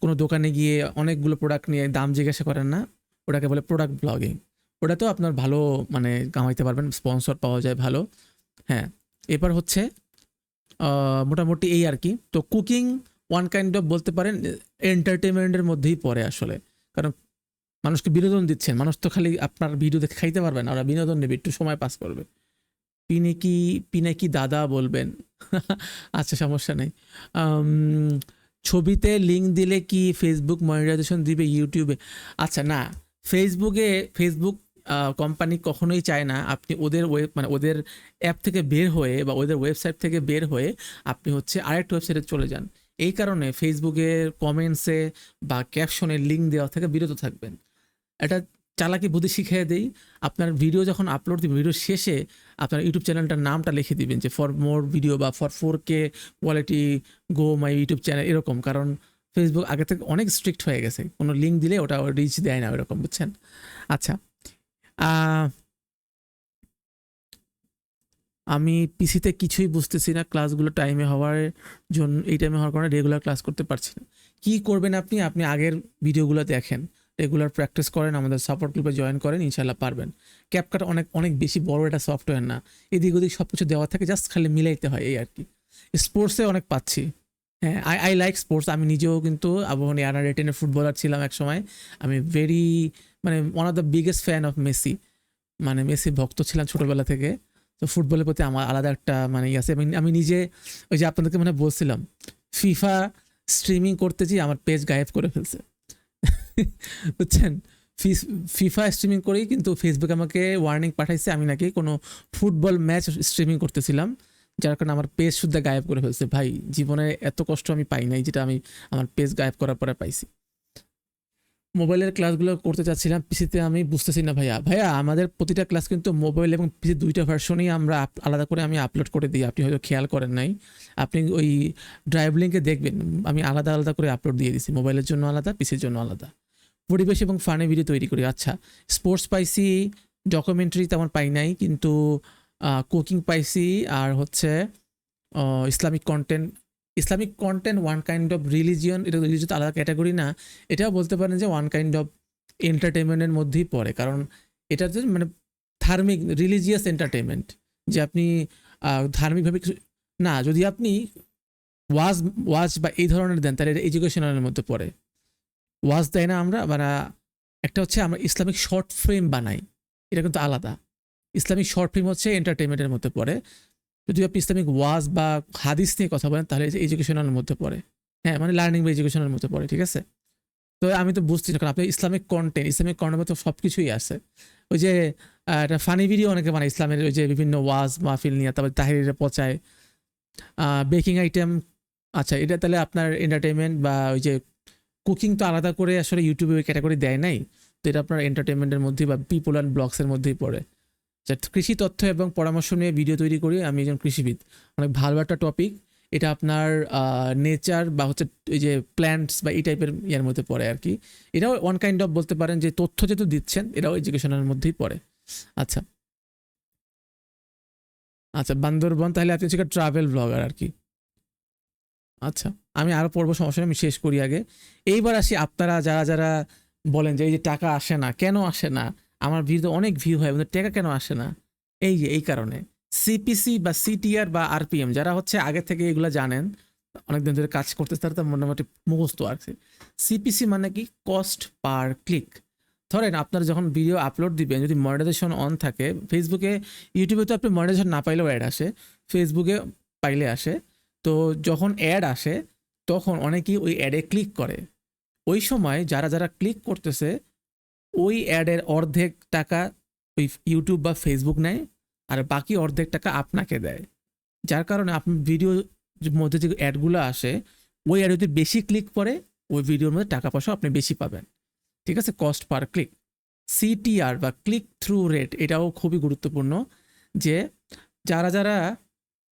কোনো দোকানে গিয়ে অনেকগুলো প্রোডাক্ট নিয়ে দাম জিজ্ঞাসা করেন না, ওটাকে বলে প্রোডাক্ট ব্লগিং। ওটাতেও আপনার ভালো মানে কামাইতে পারবেন, স্পন্সর পাওয়া যায় ভালো। হ্যাঁ, এবার হচ্ছে মোটামুটি এই আর কি। তো কুকিং ওয়ান কাইন্ড অফ বলতে পারেন এন্টারটেনমেন্টের মধ্যেই পড়ে আসলে, কারণ মানুষকে বিনোদন দিচ্ছেন। মানুষ তো খালি আপনার ভিডিও দেখে খাইতে পারবে না, ওরা বিনোদন নেবে, একটু সময় পাস করবে। পিনাকি দাদা বলবেন। আচ্ছা, সমস্যা নেই। ছবিতে লিঙ্ক দিলে কি ফেসবুক মনিটাইজেশন দিবে ইউটিউবে? আচ্ছা, না, ফেসবুক কোম্পানি কখনোই চায় না আপনি ওদের মানে ওদের অ্যাপ থেকে বের হয়ে বা ওদের ওয়েবসাইট থেকে বের হয়ে আপনি হচ্ছে আরেকটা ওয়েবসাইটে চলে যান। এই কারণে ফেসবুকের কমেন্টসে বা ক্যাপশনে লিঙ্ক দেওয়া থেকে বিরত থাকবেন। এটা চালাকি বুদ্ধি শিখিয়ে দেই, আপনার ভিডিও যখন আপলোড দিবেন, ভিডিও শেষে আপনার ইউটিউব চ্যানেলটার নামটা লিখে দিবেন, যে ফর মোর ভিডিও বা for 4K quality go my YouTube channel, এরকম। কারণ ফেসবুক আগে থেকে অনেক স্ট্রিক্ট হয়ে গেছে, কোনো লিঙ্ক দিলে ওটা রিচ দেয় না ওরকম, বুঝছেন? আচ্ছা, আহ, আমি পিসিতে কিছুই বুঝতেছি না, ক্লাসগুলো টাইমে হওয়ার জন্য, এই টাইমে হওয়ার কারণে রেগুলার ক্লাস করতে পারছি না। কি করবেন আপনি? আপনি আগের ভিডিওগুলো দেখেন, রেগুলার প্র্যাকটিস করেন, আমাদের সাপোর্ট গ্রুপে জয়েন করেন, ইনশাল্লাহ পারবেন। ক্যাপকাট অনেক অনেক বেশি বড় একটা সফটওয়্যার না, এদিক ওদিক সব কিছু দেওয়া থাকে, জাস্ট খালি মিলাইতে হয়, এই আর কি। স্পোর্টসে অনেক পাচ্ছি। হ্যাঁ, আই লাইক স্পোর্টস। আমি নিজেও কিন্তু আবহাওয়া আন্ডার 18-এর ফুটবলার ছিলাম এক সময়। আমি ভেরি, মানে one of the biggest fan of Messi, মানে মেসি ভক্ত ছিলাম ছোটবেলা থেকে। তো ফুটবলের প্রতি আমার আলাদা একটা মানে ইয়ে আছে। আমি নিজে ওই যে আপনাদেরকে মানে বলছিলাম, ফিফা স্ট্রিমিং করতেছি, আমার পেজ গায়েব করে ফেলছে। বুঝছেন? ফিফা স্ট্রিমিং করেই কিন্তু ফেসবুক আমাকে ওয়ার্নিং পাঠাইছে আমি নাকি কোনো ফুটবল ম্যাচ স্ট্রিমিং করতেছিলাম, যার কারণে আমার পেজ শুদ্ধ গায়েব করে ফেলছে। ভাই, জীবনে এত কষ্ট আমি পাই নাই যেটা আমি আমার পেজ গায়েব করার পরে পাইছি। মোবাইলের ক্লাসগুলো করতে চাচ্ছিলাম, পিসিতে আমি বুঝতেছি না ভাইয়া। ভাইয়া, আমাদের প্রতিটা ক্লাস কিন্তু মোবাইল এবং পিসি দুইটা ভার্সনেই আমরা আলাদা করে আমি আপলোড করে দিই, আপনি হয়তো খেয়াল করেন নাই। আপনি ওই ড্রাইভ লিঙ্কে দেখবেন আমি আলাদা আলাদা করে আপলোড দিয়ে দিছি, মোবাইলের জন্য আলাদা, পিসির জন্য আলাদা। পরিবেশ এবং ফানি ভিডিও তৈরি করি। আচ্ছা, স্পোর্টস পাইছি, ডকুমেন্টারি তেমন পাই নাই, কিন্তু কুকিং পাইছি, আর হচ্ছে Islamic content one kind of religion. এটা রিলিজিয়ন তো আলাদা ক্যাটাগরি না, এটাও বলতে পারেন যে ওয়ান কাইন্ড অফ এন্টারটেনমেন্টের মধ্যেই পড়ে, কারণ এটা যে মানে ধার্মিক, রিলিজিয়াস এন্টারটেনমেন্ট, যে আপনি ধার্মিকভাবে কিছু না, যদি আপনি ওয়াজ ওয়াজ বা এই ধরনের দেন তাহলে এটা এডুকেশনালের মধ্যে পড়ে। ওয়াজ দেয় না আমরা, মানে একটা হচ্ছে আমরা ইসলামিক শর্ট ফিল্ম বানাই, এটা কিন্তু আলাদা। ইসলামিক শর্ট ফিল্ম হচ্ছে এন্টারটেনমেন্টের মধ্যে পড়ে। যদি আপনি ইসলামিক ওয়াজ বা হাদিস নিয়ে কথা বলেন তাহলে এডুকেশনাল মধ্যে পড়ে। হ্যাঁ, মানে লার্নিং বা এডুকেশনের মধ্যে পড়ে, ঠিক আছে? তো আমি তো বুঝছি না, কারণ আপনি ইসলামিক কন্টেন্ট তো সব কিছুই আছে। ওই যে একটা ফানি ভিডিও অনেকে মানে ইসলামের ওই যে বিভিন্ন ওয়াজ মাহফিল নিয়ে, তারপর তাহিরিরা পচায়, বেকিং আইটেম। আচ্ছা, এটা তাহলে আপনার এন্টারটেনমেন্ট বা ওই যে কুকিং তো আলাদা করে আসলে ইউটিউবে ওই ক্যাটাগরি দেয় নাই, তো এটা আপনার এন্টারটেনমেন্টের মধ্যেই বা পিপল অ্যান্ড ব্লগসের মধ্যেই পড়ে। কৃষি তথ্য এবং পরামর্শ নিয়ে ভিডিও তৈরি করি, আমি একজন কৃষিবিদ। অনেক ভালো একটা টপিক এটা, আপনার নেচার বা হচ্ছে এই যে প্ল্যান্টস বা এই টাইপের ইয়ার মধ্যে পড়ে আর কি। এটাও ওয়ান কাইন্ড অফ বলতে পারেন যে তথ্য যেহেতু দিচ্ছেন, এটাও এডুকেশনের মধ্যেই পড়ে। আচ্ছা আচ্ছা, বান্দরবন, তাহলে আপনি হচ্ছে ট্রাভেল ব্লগার আর কি। আচ্ছা, আমি আরও পড়বো, সমস্যা নেই, আমি শেষ করি আগে। এইবার আসি, আপনারা যারা যারা বলেন যে এই যে টাকা আসে না, কেন আসে না? আমার ভিডিওতে অনেক ভিউ হয়, কিন্তু টাকা কেন আসে না? এই যে এই কারণে সিপিসি বা সিটিআর বা আরপিএম, যারা হচ্ছে আগে থেকে এগুলো জানেন, অনেকদিন ধরে কাজ করতে, তারা তো মোটামুটি মুখস্থ আছে। সিপিসি মানে কি? Cost per click. ধরেন আপনারা যখন ভিডিও আপলোড দিবেন, যদি মনিটাইজেশন অন থাকে, ফেসবুকে, ইউটিউবে তো আপনি মনিটাইজেশন না পাইলেও অ্যাড আসে, ফেসবুকে পাইলে আসে। তো যখন অ্যাড আসে তখন অনেকেই ওই অ্যাডে ক্লিক করে। ওই সময় যারা যারা ক্লিক করতেছে, ওই অ্যাডের অর্ধেক টাকা ওই ইউটিউব বা ফেসবুক নেয়, আর বাকি অর্ধেক টাকা আপনাকে দেয়। যার কারণে আপনি ভিডিওর মধ্যে যে অ্যাডগুলো আসে, ওই অ্যাড যদি বেশি ক্লিক করে, ওই ভিডিওর মধ্যে টাকা পয়সা আপনি বেশি পাবেন, ঠিক আছে? Cost per click. সিটিআর বা ক্লিক থ্রু রেট, এটাও খুবই গুরুত্বপূর্ণ, যে যারা যারা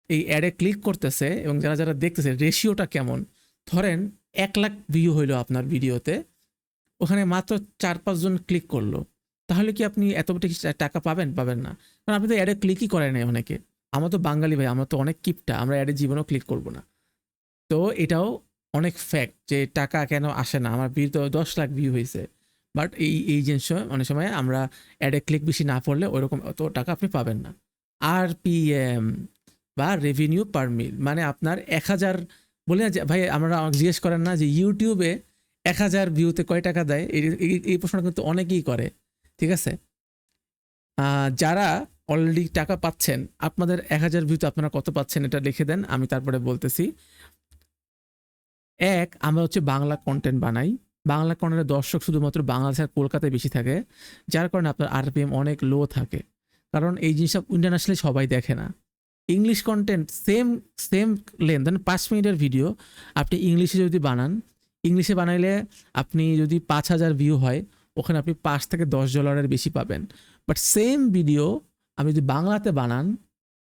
এই অ্যাডে ক্লিক করতেছে এবং যারা যারা দেখতেছে, রেশিওটা কেমন। ধরেন 1 লাখ ভিউ হইলো আপনার ভিডিওতে, ওখানে মাত্র 4-5 জন ক্লিক করলো, তাহলে কি আপনি এত বেশি টাকা পাবেন? পাবেন না, কারণ আপনি তো অ্যাডে ক্লিকই করেন নাই অনেকে। আমরা তো বাঙালি ভাই, আমরা তো অনেক কিপটা, আমরা অ্যাডে জীবনেও ক্লিক করবো না। তো এটাও অনেক ফ্যাক্ট যে টাকা কেন আসে না। আমার ভিডিও 10 লাখ ভিউ হয়েছে, বাট এই জিনিস অনেক সময় আমরা অ্যাডে ক্লিক বেশি না পড়লে ওইরকম অত টাকা আপনি পাবেন না। আরপিএম বা রেভিনিউ পার মিল, মানে আপনার 1000, বলি না যে ভাই, আমরা জিজ্ঞেস করেন না যে ইউটিউবে 1000 ভিউতে কয় টাকা দেয়? এই প্রশ্নটা কিন্তু অনেকেই করে, ঠিক আছে? যারা অলরেডি টাকা পাচ্ছেন, আপনাদের 1000 ভিউতে আপনারা কত পাচ্ছেন এটা লিখে দেন, আমি তারপরে বলতেছি। আমরা হচ্ছে বাংলা কন্টেন্ট বানাই। বাংলা কন্টেন্টের দর্শক শুধুমাত্র বাংলাদেশ আর কলকাতায় বেশি থাকে, যার কারণে আপনার আরপিএম অনেক লো থাকে, কারণ এই জিনিসটা ইন্টারন্যাশনালি সবাই দেখে না। English content same same length, মানে 5 মিনিটের ভিডিও আপনি ইংলিশে যদি বানান, ইংলিশে বানাইলে আপনি যদি 5000 ভিউ হয়, ওখানে আপনি $5 থেকে $10 বেশি পাবেন। বাট সেম ভিডিও আপনি যদি বাংলাতে বানান,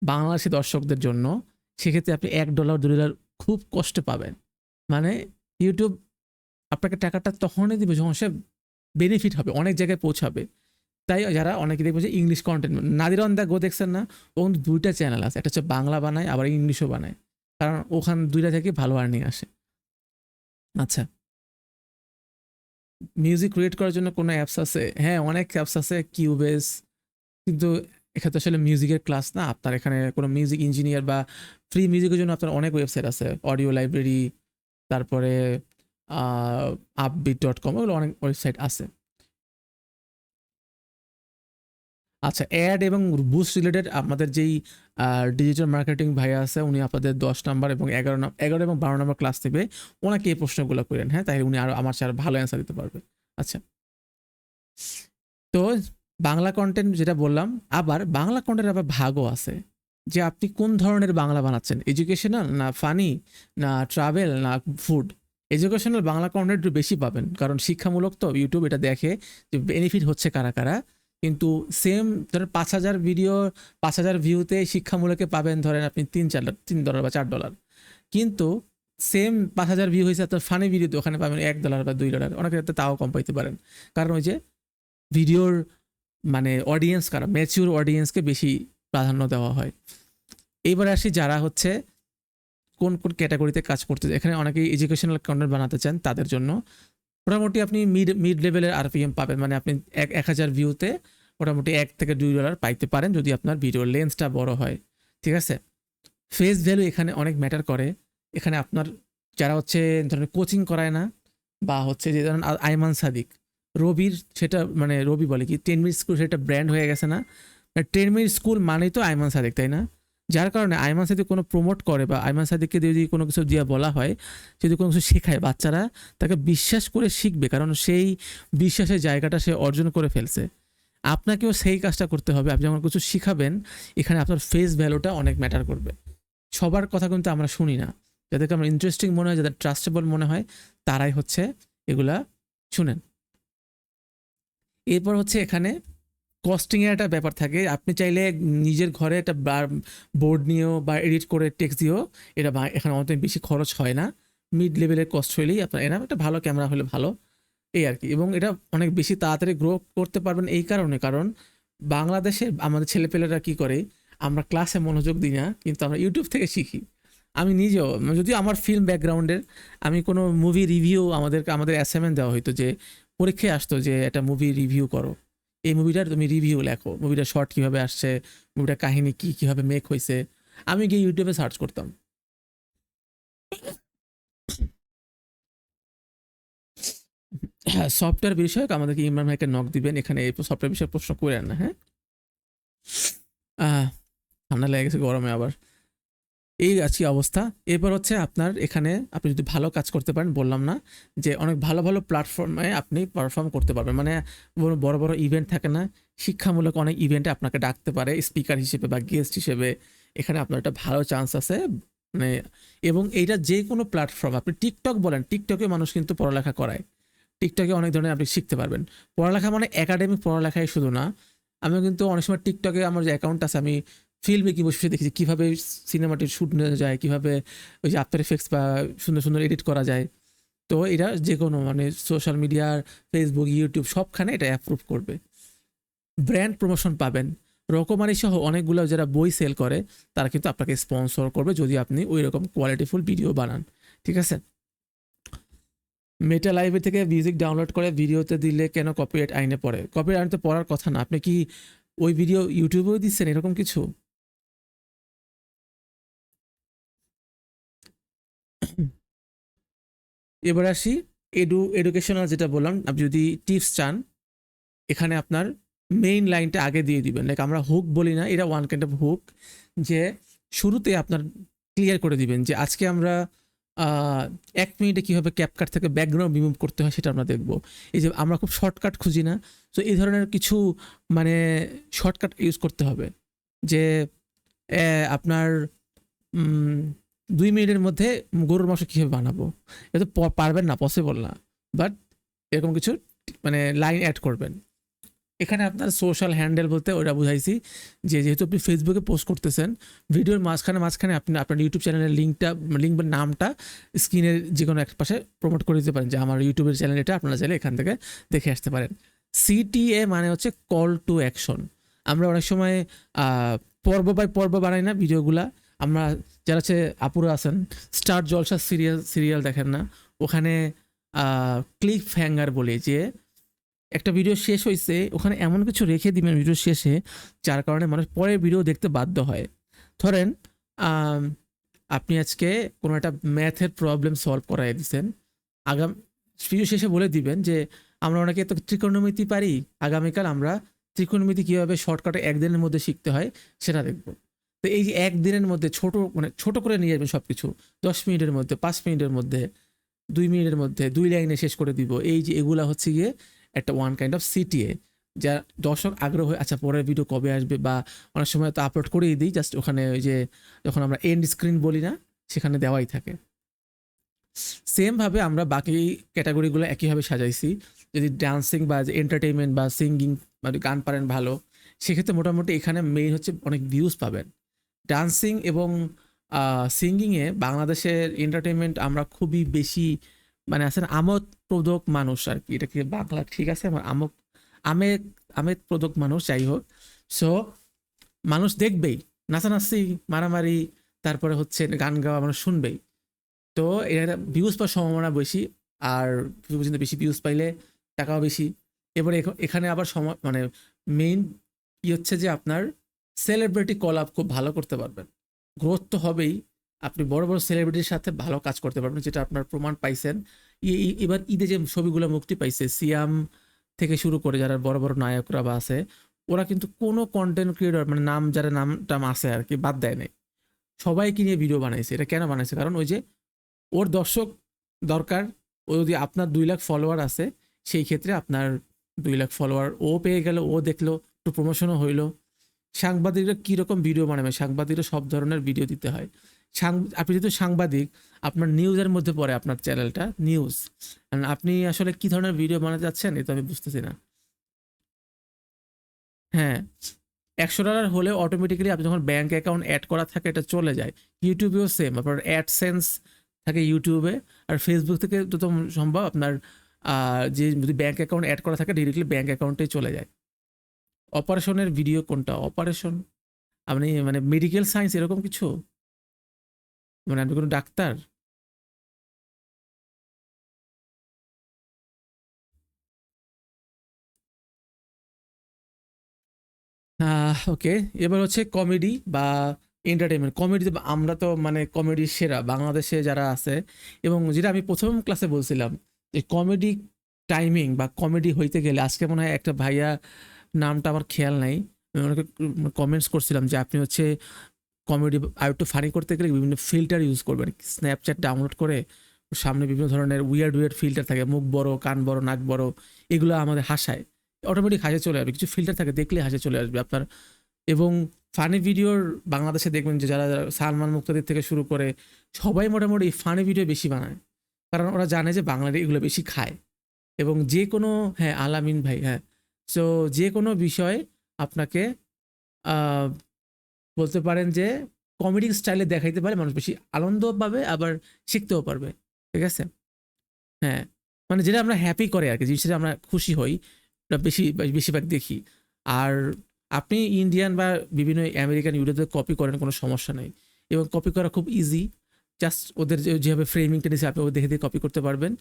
বাংলাদেশি দর্শকদের জন্য, সেক্ষেত্রে আপনি $1-2 খুব কষ্টে পাবেন। মানে ইউটিউব আপনাকে টাকাটা তখনই দিবে যখন সে বেনিফিট হবে, অনেক জায়গায় পৌঁছাবে। তাই যারা অনেকে দেখবে যে English content, Nadir on the go দেখছেন না, ও কিন্তু 2টা চ্যানেল আছে, একটা হচ্ছে বাংলা বানায় আবার ইংলিশও বানায়, কারণ ওখান 2টা থেকে ভালো আর্নিং আসে। আচ্ছা, মিউজিক ক্রিয়েট করার জন্য কোনো অ্যাপস আছে? হ্যাঁ, অনেক অ্যাপস আছে, কিউবেস, কিন্তু এখানে তো আসলে মিউজিকের ক্লাস না, আপনার এখানে কোনো মিউজিক ইঞ্জিনিয়ার বা ফ্রি মিউজিকের জন্য আপনার অনেক ওয়েবসাইট আছে, অডিও লাইব্রেরি, তারপরে upbeat.com, ওগুলো অনেক ওয়েবসাইট আছে। আচ্ছা, অ্যাড এবং বুস্ট রিলেটেড আমাদের যেই ডিজিটাল মার্কেটিং ভাইয়া আছে, উনি আপনাদের 10 নাম্বার এবং 11 এবং 12 নাম্বার ক্লাস নেবে, ওনাকে এই প্রশ্নগুলো করেন, হ্যাঁ, তাই উনি আরও আমার চেয়ে আরো ভালো অ্যান্সার দিতে পারবে। আচ্ছা, তো বাংলা কন্টেন্ট যেটা বললাম, আবার বাংলা কন্টেন্ট আবার ভাগও আছে, যে আপনি কোন ধরনের বাংলা বানাচ্ছেন, এডুকেশনাল না ফানি না ট্রাভেল না ফুড। এডুকেশনাল বাংলা কন্টেন্ট একটু বেশি পাবেন, কারণ শিক্ষামূলক তো ইউটিউব এটা দেখে যে বেনিফিট হচ্ছে কারা কারা। কিন্তু সেম ধরেন 5,000 ভিডিও 5,000 ভিউতে শিক্ষামূলকে পাবেন ধরেন আপনি $3 বা $4, কিন্তু সেম 5,000 ভিউ হয়েছে আপনার ফানি ভিডিওতে, ওখানে পাবেন $1 বা $2, অনেক ক্ষেত্রে তাও কম পাইতে পারেন, কারণ ওই যে ভিডিওর মানে অডিয়েন্স কারা, ম্যাচিউর অডিয়েন্সকে বেশি প্রাধান্য দেওয়া হয়। এইবার আসি যারা হচ্ছে কোন কোন ক্যাটাগরিতে কাজ করতে, এখানে অনেকেই এডুকেশনাল কন্টেন্ট বানাতে চান, তাদের জন্য মোটামুটি আপনি মিড লেভেলের আরপিএম পাবেন, মানে আপনি 1,000 ভিউতে মোটামুটি $1 থেকে $2 পাইতে পারেন যদি আপনার ভিডিওর লেন্সটা বড় হয়, ঠিক আছে। ফেস ভ্যালু এখানে অনেক ম্যাটার করে। এখানে আপনার যারা হচ্ছে ধরেন কোচিং করায় না, বা হচ্ছে যে ধরেন আইমান সাদিক, রবির সেটা মানে রবি বলে কি 10 মিনিট স্কুল, সেটা ব্র্যান্ড হয়ে গেছে না, 10 মিনিট স্কুল মানেই তো আইমান সাদিক, তাই না? যার কারণে আইমান সাদিক কোনো প্রমোট করে বা আইমান সাদিককে যদি কোনো কিছু দিয়ে বলা হয়, যদি কোনো কিছু শেখায়, বাচ্চারা তাকে বিশ্বাস করে শিখবে, কারণ সেই বিশ্বাসের জায়গাটা সে অর্জন করে ফেলছে। আপনাকেও সেই কাজটা করতে হবে। আপনি যখন কিছু শিখাবেন, এখানে আপনার ফেস ভ্যালুটা অনেক ম্যাটার করবে। সবার কথা কিন্তু আমরা শুনি না, যাদেরকে আমার ইন্টারেস্টিং মনে হয়, যাদের ট্রাস্টেবল মনে হয়, তারাই হচ্ছে এগুলা শুনেন। এরপর হচ্ছে এখানে কস্টিংয়ের একটা ব্যাপার থাকে। আপনি চাইলে নিজের ঘরে একটা বোর্ড নিয়েও বা এডিট করে টেক্সট দিয়েও এটা এখানে অনেক বেশি খরচ হয় না, মিড লেভেলের কস্ট হলেই আপনার এরা একটা ভালো ক্যামেরা হলে ভালো, এই আর কি। এবং এটা অনেক বেশি তাড়াতাড়ি গ্রো করতে পারবেন এই কারণে, কারণ বাংলাদেশে আমাদের ছেলেপেলেরা কি করে, আমরা ক্লাসে মনোযোগ দিই না, কিন্তু আমরা ইউটিউব থেকে শিখি। আমি নিজেও, যদিও আমার ফিল্ম ব্যাকগ্রাউন্ডের, আমি কোনো মুভি রিভিউ আমাদের অ্যাসাইনমেন্ট দেওয়া হইতো, যে পরীক্ষায় আসতো যে একটা মুভি রিভিউ করো, এই মুভিটার তুমি রিভিউ লেখো, মুভিটা শর্ট কীভাবে আসছে, মুভিটার কাহিনী কী, কীভাবে মেক হয়েছে, আমি গিয়ে ইউটিউবে সার্চ করতাম। হ্যাঁ, সফটওয়্যার বিষয়ক আমাদেরকে ইমরান ভাইকে নক দিবেন, এখানে এই সফটওয়্যার বিষয়ে প্রশ্ন করেন না, হ্যাঁ। ঠান্ডা লেগে গেছে গরমে আবার, এই আজকে অবস্থা। এরপর হচ্ছে আপনার এখানে আপনি যদি ভালো কাজ করতে পারেন, বললাম না যে অনেক ভালো ভালো প্ল্যাটফর্মে আপনি পারফর্ম করতে পারবেন, মানে বড় বড় ইভেন্ট থাকে না, শিক্ষামূলক অনেক ইভেন্টে আপনাকে ডাকতে পারে স্পিকার হিসেবে বা গেস্ট হিসেবে, এখানে আপনার একটা ভালো চান্স আছে, মানে। এবং এইটা যে কোনো প্ল্যাটফর্ম, আপনি টিকটক বলেন, টিকটকে মানুষ কিন্তু পড়ালেখা করায়, টিকটকে অনেক ধরনের আপনি শিখতে পারবেন। পড়ালেখা মানে একাডেমিক পড়ালেখাই শুধু না, আমি কিন্তু অনেক সময় টিকটকে আমার যে অ্যাকাউন্ট আছে, আমি ফিল্মে কি বসে দেখেছি কীভাবে সিনেমাটির শ্যুট নেওয়া যায়, কীভাবে ওই যে আফটার এফেক্টস বা সুন্দর সুন্দর এডিট করা যায়। তো এটা যে কোনো মানে সোশ্যাল মিডিয়ার ফেসবুক, ইউটিউব সবখানে এটা অ্যাপ্রুভ করবে। ব্র্যান্ড প্রমোশন পাবেন, রকমারি সহ অনেকগুলো যারা বই সেল করে, তারা কিন্তু আপনাকে স্পন্সর করবে যদি আপনি ওই রকম কোয়ালিটিফুল ভিডিও বানান, ঠিক আছে। মেটা লাইব্রেরি থেকে মিউজিক ডাউনলোড করে ভিডিওতে দিলে কেন কপিরাইট আইনে পড়ে? কপিরাইট আইনে তো পড়ার কথা না, আপনি কি ওই ভিডিও ইউটিউবেও দিচ্ছেন এরকম কিছু? এবার আসি এডুকেশনাল যেটা বললাম, আপনি যদি টিপস চান, এখানে আপনার মেইন লাইনটা আগে দিয়ে দিবেন, লাইক আমরা হুক বলি না, এটা ওয়ান কাইন্ড অফ হুক, যে শুরুতে আপনার ক্লিয়ার করে দিবেন যে আজকে আমরা 1 মিনিটে কীভাবে ক্যাপকাট থেকে ব্যাকগ্রাউন্ড রিমুভ করতে হয় সেটা আমরা দেখব। এই যে আমরা খুব শর্টকাট খুঁজি না, তো এই ধরনের কিছু মানে শর্টকাট ইউজ করতে হবে, যে আপনার 2 মিনিটের মধ্যে গরুর মাংস কীভাবে বানাবো, এটা তো পারবেন না, পসিবল না, বাট এরকম কিছু মানে লাইন অ্যাড করবেন। এখানে আপনার সোশ্যাল হ্যান্ডেল বলতে ওটা বুঝাইছি, যে যেহেতু আপনি ফেসবুকে পোস্ট করতেছেন, ভিডিওর মাঝখানে আপনি আপনার ইউটিউব চ্যানেলের লিঙ্ক বা নামটা স্ক্রিনের যে কোনো এক পাশে প্রমোট করে দিতে পারেন, যে আমার ইউটিউবের চ্যানেল এটা, আপনারা চাইলে এখান থেকে দেখে আসতে পারেন। CTA মানে হচ্ছে কল টু অ্যাকশন। আমরা অনেক সময় পর্ব বাই পর্ব বানাই না ভিডিওগুলা। আমরা যারা হচ্ছে আপুরা আছেন স্টার জলসা সিরিয়াল দেখেন না, ওখানে ক্লিক হ্যাঙ্গার বলে যে একটা ভিডিও শেষ হয়েছে ওখানে এমন কিছু রেখে দিবেন ভিডিও শেষে যার কারণে মানুষ পরে ভিডিও দেখতে বাধ্য হয়। ধরেন আম, আপনি আজকে কোনো একটা ম্যাথের প্রবলেম সলভ করাই দিচ্ছেন, আগাম ভিডিও শেষে বলে দিবেন যে আমরা অনেকে তো ত্রিকোণমিতি পারি, আগামীকাল আমরা ত্রিকোণমিতি কীভাবে শর্টকাটে একদিনের মধ্যে শিখতে হয় সেটা দেখব। তো এই যে একদিনের মধ্যে ছোট করে নিয়ে যাবেন সব কিছু, 10 মিনিটের মধ্যে, 5 মিনিটের মধ্যে, 2 মিনিটের মধ্যে 2 লাইনে শেষ করে দিব, এই যে এগুলা হচ্ছে গিয়ে একটা ওয়ান কাইন্ড অফ CTA, যা দর্শক আগ্রহ হয় আচ্ছা পরের ভিডিও কবে আসবে, বা অনেক সময় তো আপলোড করেই দিই, জাস্ট ওখানে ওই যে যখন আমরা এন্ড স্ক্রিন বলি না সেখানে দেওয়াই থাকে। সেমভাবে আমরা বাকি ক্যাটাগরিগুলো একইভাবে সাজাইছি। যদি ডান্সিং বা এন্টারটেইনমেন্ট বা সিঙ্গিং মানে গান পারেন ভালো, সেক্ষেত্রে মোটামুটি এখানে মেইন হচ্ছে অনেক ভিউজ পাবেন। ডান্সিং এবং সিঙ্গিংয়ে বাংলাদেশের এন্টারটেইনমেন্ট আমরা খুবই বেশি মানে আছেন আমোদপ্রদক মানুষ আর কি, এটাকে বাংলা ঠিক আছে আমার আমেদ আমেদপ্রদক মানুষ, যাই হোক। সো মানুষ দেখবেই, নাচানাচি মারামারি তারপরে হচ্ছে গান গাওয়া মানুষ শুনবেই। তো এর ভিউজ পাওয়ার সম্ভাবনা বেশি, আর বেশি ভিউজ পাইলে টাকাও বেশি। এবারে এখানে আবার মানে মেইন কি হচ্ছে যে আপনার সেলিব্রিটি কলাপ খুব ভালো করতে পারবেন, গ্রোথ তো হবেই, আপনি বড় বড় সেলিব্রিটির সাথে ভালো কাজ করতে পারবেন, যেটা আপনার প্রমাণ পাইছেন। এবার ঈদে যে ছবিগুলো মুক্তি পাইছে, সিয়াম থেকে শুরু করে যারা বড় বড় নায়করা বা আছে, ওরা কিন্তু কোনো কন্টেন্ট ক্রিয়েটর মানে নাম যারা নাম টাম আছে আর কি বাদ দেয় নাই, সবাইকে নিয়ে ভিডিও বানাইছে। এটা কেন বানাইছে? কারণ ওই যে ওর দর্শক দরকার, ও যদি আপনার 2 লাখ ফলোয়ার আছে সেই ক্ষেত্রে আপনার 2 লাখ ফলোয়ার ও পেয়ে গেল, ও দেখলো, একটু প্রমোশনও হইলো। সাংবাদিকরা কীরকম ভিডিও বানাবে? সাংবাদিকরা সব ধরনের ভিডিও দিতে হয়। আপনি যেহেতু সাংবাদিক, আপনার নিউজের মধ্যে পড়ে আপনার চ্যানেলটা নিউজ, আপনি আসলে কি ধরনের ভিডিও বানাতে যাচ্ছেন এটা আমি বুঝতেছি না। হ্যাঁ, $100 হলেও অটোমেটিক্যালি আপনি যখন ব্যাঙ্ক অ্যাকাউন্ট অ্যাড করা থাকে এটা চলে যায়। ইউটিউবেও সেম, আপনার অ্যাডসেন্স থাকে ইউটিউবে, আর ফেসবুক থেকে যত সম্ভব আপনার যে যদি ব্যাঙ্ক অ্যাকাউন্ট অ্যাড করা থাকে ডিরেক্টলি ব্যাঙ্ক অ্যাকাউন্টেই চলে যায়। অপারেশনের ভিডিও কোনটা? অপারেশন আপনি মানে মেডিকেল সায়েন্স এরকম কিছু, মানে আপনি কোনো ডাক্তার? ওকে, এবার হচ্ছে কমেডি বা এন্টারটেনমেন্ট। কমেডি আমরা তো মানে কমেডির সেরা বাংলাদেশে যারা আছে, এবং যেটা আমি প্রথম ক্লাসে বলছিলাম যে কমেডি টাইমিং বা কমেডি হইতে গেলে, আজকে মনে হয় একটা ভাইয়া নামটা আমার খেয়াল নাই, আমি ওনাকে কমেন্টস করছিলাম যে আপনি হচ্ছে কমেডি আর একটু ফানি করতে গেলে বিভিন্ন ফিল্টার ইউজ করবেন। স্ন্যাপচ্যাট ডাউনলোড করে ওর সামনে বিভিন্ন ধরনের উইয়ার্ড ফিল্টার থাকে, মুখ বড়, কান বড়, নাক বড়, এগুলো আমাদের হাসায়, অটোমেটিক হাসে চলে আসবে। কিছু ফিল্টার থাকে দেখলে হাসে চলে আসবে আপনার। এবং ফানি ভিডিওর বাংলাদেশে দেখবেন যে যারা যারা সালমান মুক্তাদির থেকে শুরু করে সবাই মোটামুটি ফানি ভিডিও বেশি বানায়, কারণ ওরা জানে যে বাংলার এগুলো বেশি খায়। এবং যে কোনো, হ্যাঁ আলামিন ভাই, হ্যাঁ, সো যে কোনো বিষয় আপনাকে আহ, বলতে পারেন যে কমেডি স্টাইলে দেখাইতে পারে, মানুষ বেশি আনন্দ পাবে আবার শিখতেও পারবে। ঠিক আছে? হ্যাঁ, মানে যেটা আমরা হ্যাপি করে আর কি, জিনিসটা আমরা খুশি হই, ওটা বেশিরভাগ দেখি। আর আপনি ইন্ডিয়ান বা বিভিন্ন আমেরিকান ইউটিউবে কপি করেন, কোনো সমস্যা নেই, এবং কপি করা খুব ইজি। জাস্ট ওদের যেভাবে ফ্রেমিংটা নিয়েছে আপনি ওদের দেখে দেখে কপি করতে পারবেন।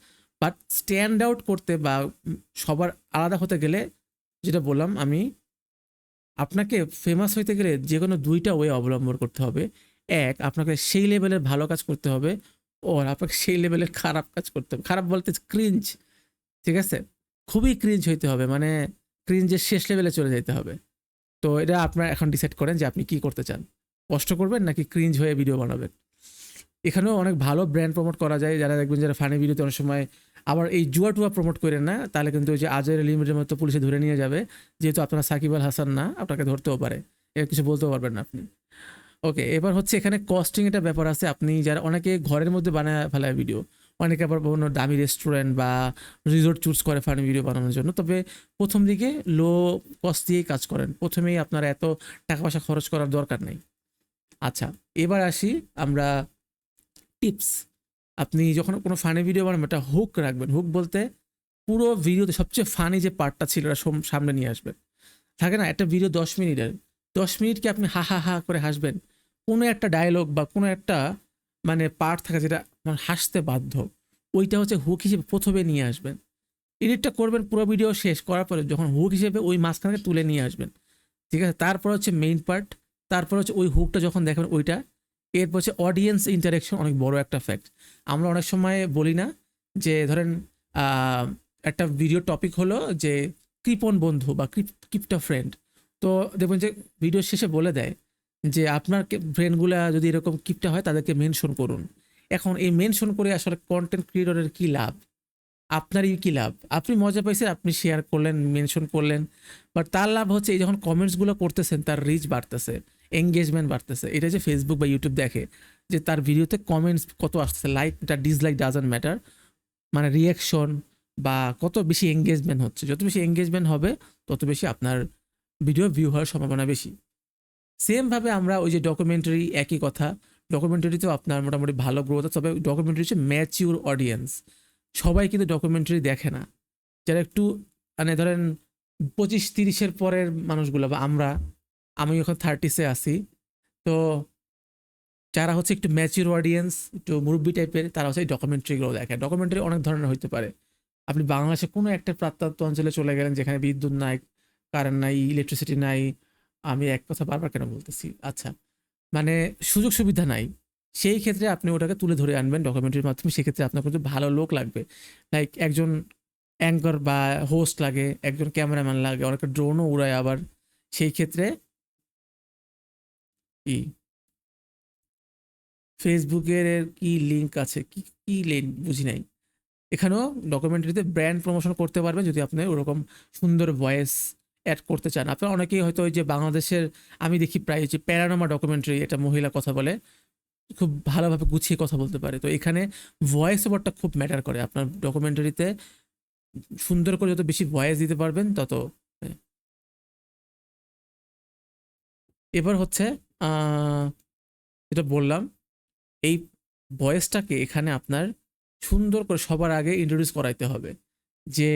বাট স্ট্যান্ড আউট করতে বা সবার আলাদা হতে গেলে, যেটা বললাম আমি, আপনাকে ফেমাস হইতে গেলে যে কোনো 2টা ওয়ে অবলম্বন করতে হবে। এক, আপনাকে সেই লেভেলের ভালো কাজ করতে হবে, ও আপনাকে সেই লেভেলের খারাপ কাজ করতে হবে। খারাপ বলতে ক্রিঞ্জ, ঠিক আছে? খুবই ক্রিঞ্জ হইতে হবে, মানে ক্রিঞ্জের শেষ লেভেলে চলে যেতে হবে। তো এটা আপনার এখন ডিসাইড করেন যে আপনি কি করতে চান, কষ্ট করবেন নাকি ক্রিঞ্জ হয়ে ভিডিও বানাবেন। এখানেও অনেক ভালো ব্র্যান্ড প্রমোট করা যায়, যারা দেখবেন যারা ফানি ভিডিওতে অনেক সময় আবার এই জুয়া টুয়া প্রমোট করেন না, তাহলে কিন্তু ওই যে আজয়ের লিমিটের মতো পুলিশে ধরে নিয়ে যাবে, যেহেতু আপনারা সাকিব আল হাসান না, আপনাকে ধরতেও পারে, এর কিছু বলতেও পারবেন না আপনি। ওকে, এবার হচ্ছে এখানে কস্টিং একটা ব্যাপার আছে। আপনি যারা অনেকে ঘরের মধ্যে বানায় ফেলায় ভিডিও, অনেকে আবার বিভিন্ন দামি রেস্টুরেন্ট বা রিসোর্ট চুজ করে ফানি ভিডিও বানানোর জন্য, তবে প্রথম দিকে লো কস্ট দিয়েই কাজ করেন, প্রথমেই আপনারা এত টাকা পয়সা খরচ করার দরকার নেই। আচ্ছা, এবার আসি আমরা টিপস। আপনি যখন কোনো ফানি ভিডিও বানাবেন একটা হুক রাখবেন। হুক বলতে পুরো ভিডিওতে সবচেয়ে ফানি যে পার্টটা ছিল ওটা সামনে নিয়ে আসবেন। থাকে না একটা ভিডিও 10 মিনিটের, 10 মিনিট কি আপনি হা হা হা করে হাসবেন? কোনো একটা ডায়লগ বা কোনো একটা মানে পার্ট থাকে যেটা মানে হাসতে বাধ্য, ওইটা হচ্ছে হুক হিসেবে প্রথমে নিয়ে আসবেন। এডিটটা করবেন পুরো ভিডিও শেষ করার পরে যখন হুক হিসেবে ওই মাঝখানে তুলে নিয়ে আসবেন, ঠিক আছে? তারপর হচ্ছে মেইন পার্ট, তারপর হচ্ছে ওই হুকটা যখন দেখবেন ওইটা, এরপর হচ্ছে অডিয়েন্স ইন্টারেকশন অনেক বড় একটা ফ্যাক্ট। আমরা অনেক সময় বলি না যে ধরেন আহ, একটা ভিডিও টপিক হলো যে কৃপণ বন্ধু বা কিপটা ফ্রেন্ড, তো দেখবেন যে ভিডিও শেষে বলে দেয় যে আপনার ফ্রেন্ডগুলা যদি এরকম কিপটা হয় তাদেরকে মেনশন করুন। এখন এই মেনশন করে আসলে কন্টেন্ট ক্রিয়েটরের কি লাভ? আপনারই কি লাভ? আপনি মজা পাইছেন, আপনি শেয়ার করলেন, মেনশন করলেন, বাট তার লাভ হচ্ছে এই যখন কমেন্টসগুলো করতেছেন তার রিচ বাড়তেছে, এঙ্গেজমেন্ট বাড়তেছে। এটা যে ফেসবুক বা ইউটিউব দেখে যে তার ভিডিওতে কমেন্টস কত আসতেছে, লাইক এটা ডিসলাইক ডাজন্ট ম্যাটার, মানে রিয়াকশন বা কত বেশি এঙ্গেজমেন্ট হচ্ছে। যত বেশি এঙ্গেজমেন্ট হবে তত বেশি আপনার ভিডিও ভিউ হওয়ার সম্ভাবনা বেশি। সেমভাবে আমরা ওই যে ডকুমেন্টারি, একই কথা, ডকুমেন্টারিতেও আপনার মোটামুটি ভালো গ্রোথ আছে, তবে ডকুমেন্টারি হচ্ছে ম্যাচিউর অডিয়েন্স। সবাই কিন্তু ডকুমেন্টারি দেখে না, যারা একটু মানে ধরেন 25-30-এর পরের মানুষগুলো বা আমি এখন 30-এ আছি, তো যারা হচ্ছে একটু ম্যাচিউর অডিয়েন্স, একটু মুরব্বি টাইপের, তারা হচ্ছে এই ডকুমেন্টারিগুলো দেখে। ডকুমেন্টারি অনেক ধরনের হইতে পারে। আপনি বাংলাদেশে কোনো একটা প্রত্যন্ত অঞ্চলে চলে গেলেন যেখানে বিদ্যুৎ নাই, কারেন্ট নাই, ইলেকট্রিসিটি নাই, আমি এক কথা বারবার কেন বলতেছি, আচ্ছা, মানে সুযোগ সুবিধা নাই, সেই ক্ষেত্রে আপনি ওটাকে তুলে ধরে আনবেন ডকুমেন্টারির মাধ্যমে। সেক্ষেত্রে আপনার কিন্তু ভালো লোক লাগবে, লাইক একজন অ্যাঙ্কর বা হোস্ট লাগে, একজন ক্যামেরাম্যান লাগে, অনেকে ড্রোনও উড়ায় আবার। সেই ক্ষেত্রে কি ফেসবুকের কি লিঙ্ক আছে, কি কি লিঙ্ক বুঝি নাই। এখানেও ডকুমেন্টারিতে ব্র্যান্ড প্রমোশন করতে পারবেন যদি আপনি ওরকম সুন্দর ভয়েস অ্যাড করতে চান। আপনারা অনেকেই হয়তো ওই যে বাংলাদেশের, আমি দেখি প্রায় যে প্যারানোমা ডকুমেন্টারি, এটা মহিলা কথা বলে, খুব ভালোভাবে গুছিয়ে কথা বলতে পারে। তো এখানে ভয়েস ওভারটা খুব ম্যাটার করে আপনার ডকুমেন্টারিতে। সুন্দর করে যত বেশি ভয়েস দিতে পারবেন তত। হ্যাঁ। এবার হচ্ছে আহ, যেটা বললাম, এই ভয়েসটাকে এখানে আপনার সুন্দর করে সবার আগে ইন্ট্রোডিউস করাইতে হবে যে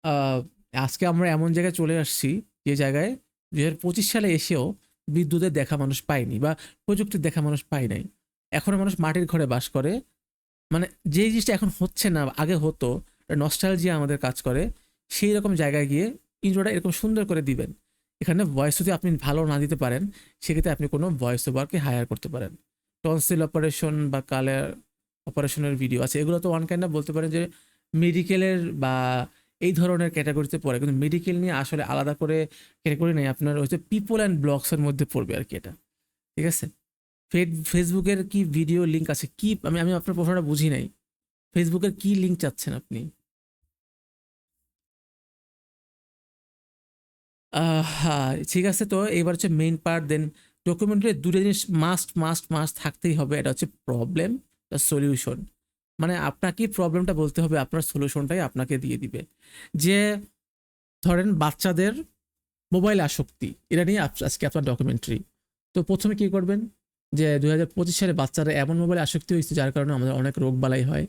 আহ, আজকে আমরা এমন জায়গায় চলে আসছি যে জায়গায় 2025 সালে এসেও বিদ্যুতের দেখা মানুষ পায়নি বা প্রযুক্তির দেখা মানুষ পায় নাই। এখনো মানুষ মাটির ঘরে বাস করে। মানে যে জিনিসটা এখন হচ্ছে না আগে হতো, নস্টালজিয়া আমাদের কাজ করে, সেই রকম জায়গায় গিয়ে ইন্ট্রোটা এরকম সুন্দর করে দিবেন। এখানে ভয়েস যদি আপনি ভালো না দিতে পারেন, সেক্ষেত্রে আপনি কোনো ভয়েস ওভারকে হায়ার করতে পারেন। টনসিল অপারেশন বা কালার অপারেশনের ভিডিও আছে, এগুলো তো ওয়ান কাইন্ড অফ বলতে পারেন যে মেডিকেলের বা এই ধরনের ক্যাটাগরিতে পড়ে, কিন্তু মেডিকেল নিয়ে আসলে আলাদা করে ক্যাটাগরি নেই, আপনার হচ্ছে পিপল অ্যান্ড ব্লগসের মধ্যে পড়বে আর কি এটা, ঠিক আছে? ফেসবুকের কি ভিডিও লিঙ্ক আছে কি, আমি আমি আপনার প্রশ্নটা বুঝি নাই। ফেসবুকের কি লিঙ্ক চাচ্ছেন আপনি? হ্যাঁ, ঠিক আছে। তো এবার হচ্ছে মেইন পার্ট, দেন ডকুমেন্টারি দুটো জিনিস মাস্ট মাস্ট মাস্ট থাকতেই হবে। এটা হচ্ছে প্রবলেম, সলিউশন। মানে আপনাকে প্রবলেমটা বলতে হবে, আপনার সলিউশনটাই আপনাকে দিয়ে দিবে। যে ধরেন বাচ্চাদের মোবাইল আসক্তি, এটা নিয়ে আজকে আপনার ডকুমেন্টারি। তো প্রথমে কি করবেন, যে 2025 সালে বাচ্চারা এমন মোবাইল আসক্তি হয়েছে যার কারণে আমাদের অনেক রোগ বালাই হয়।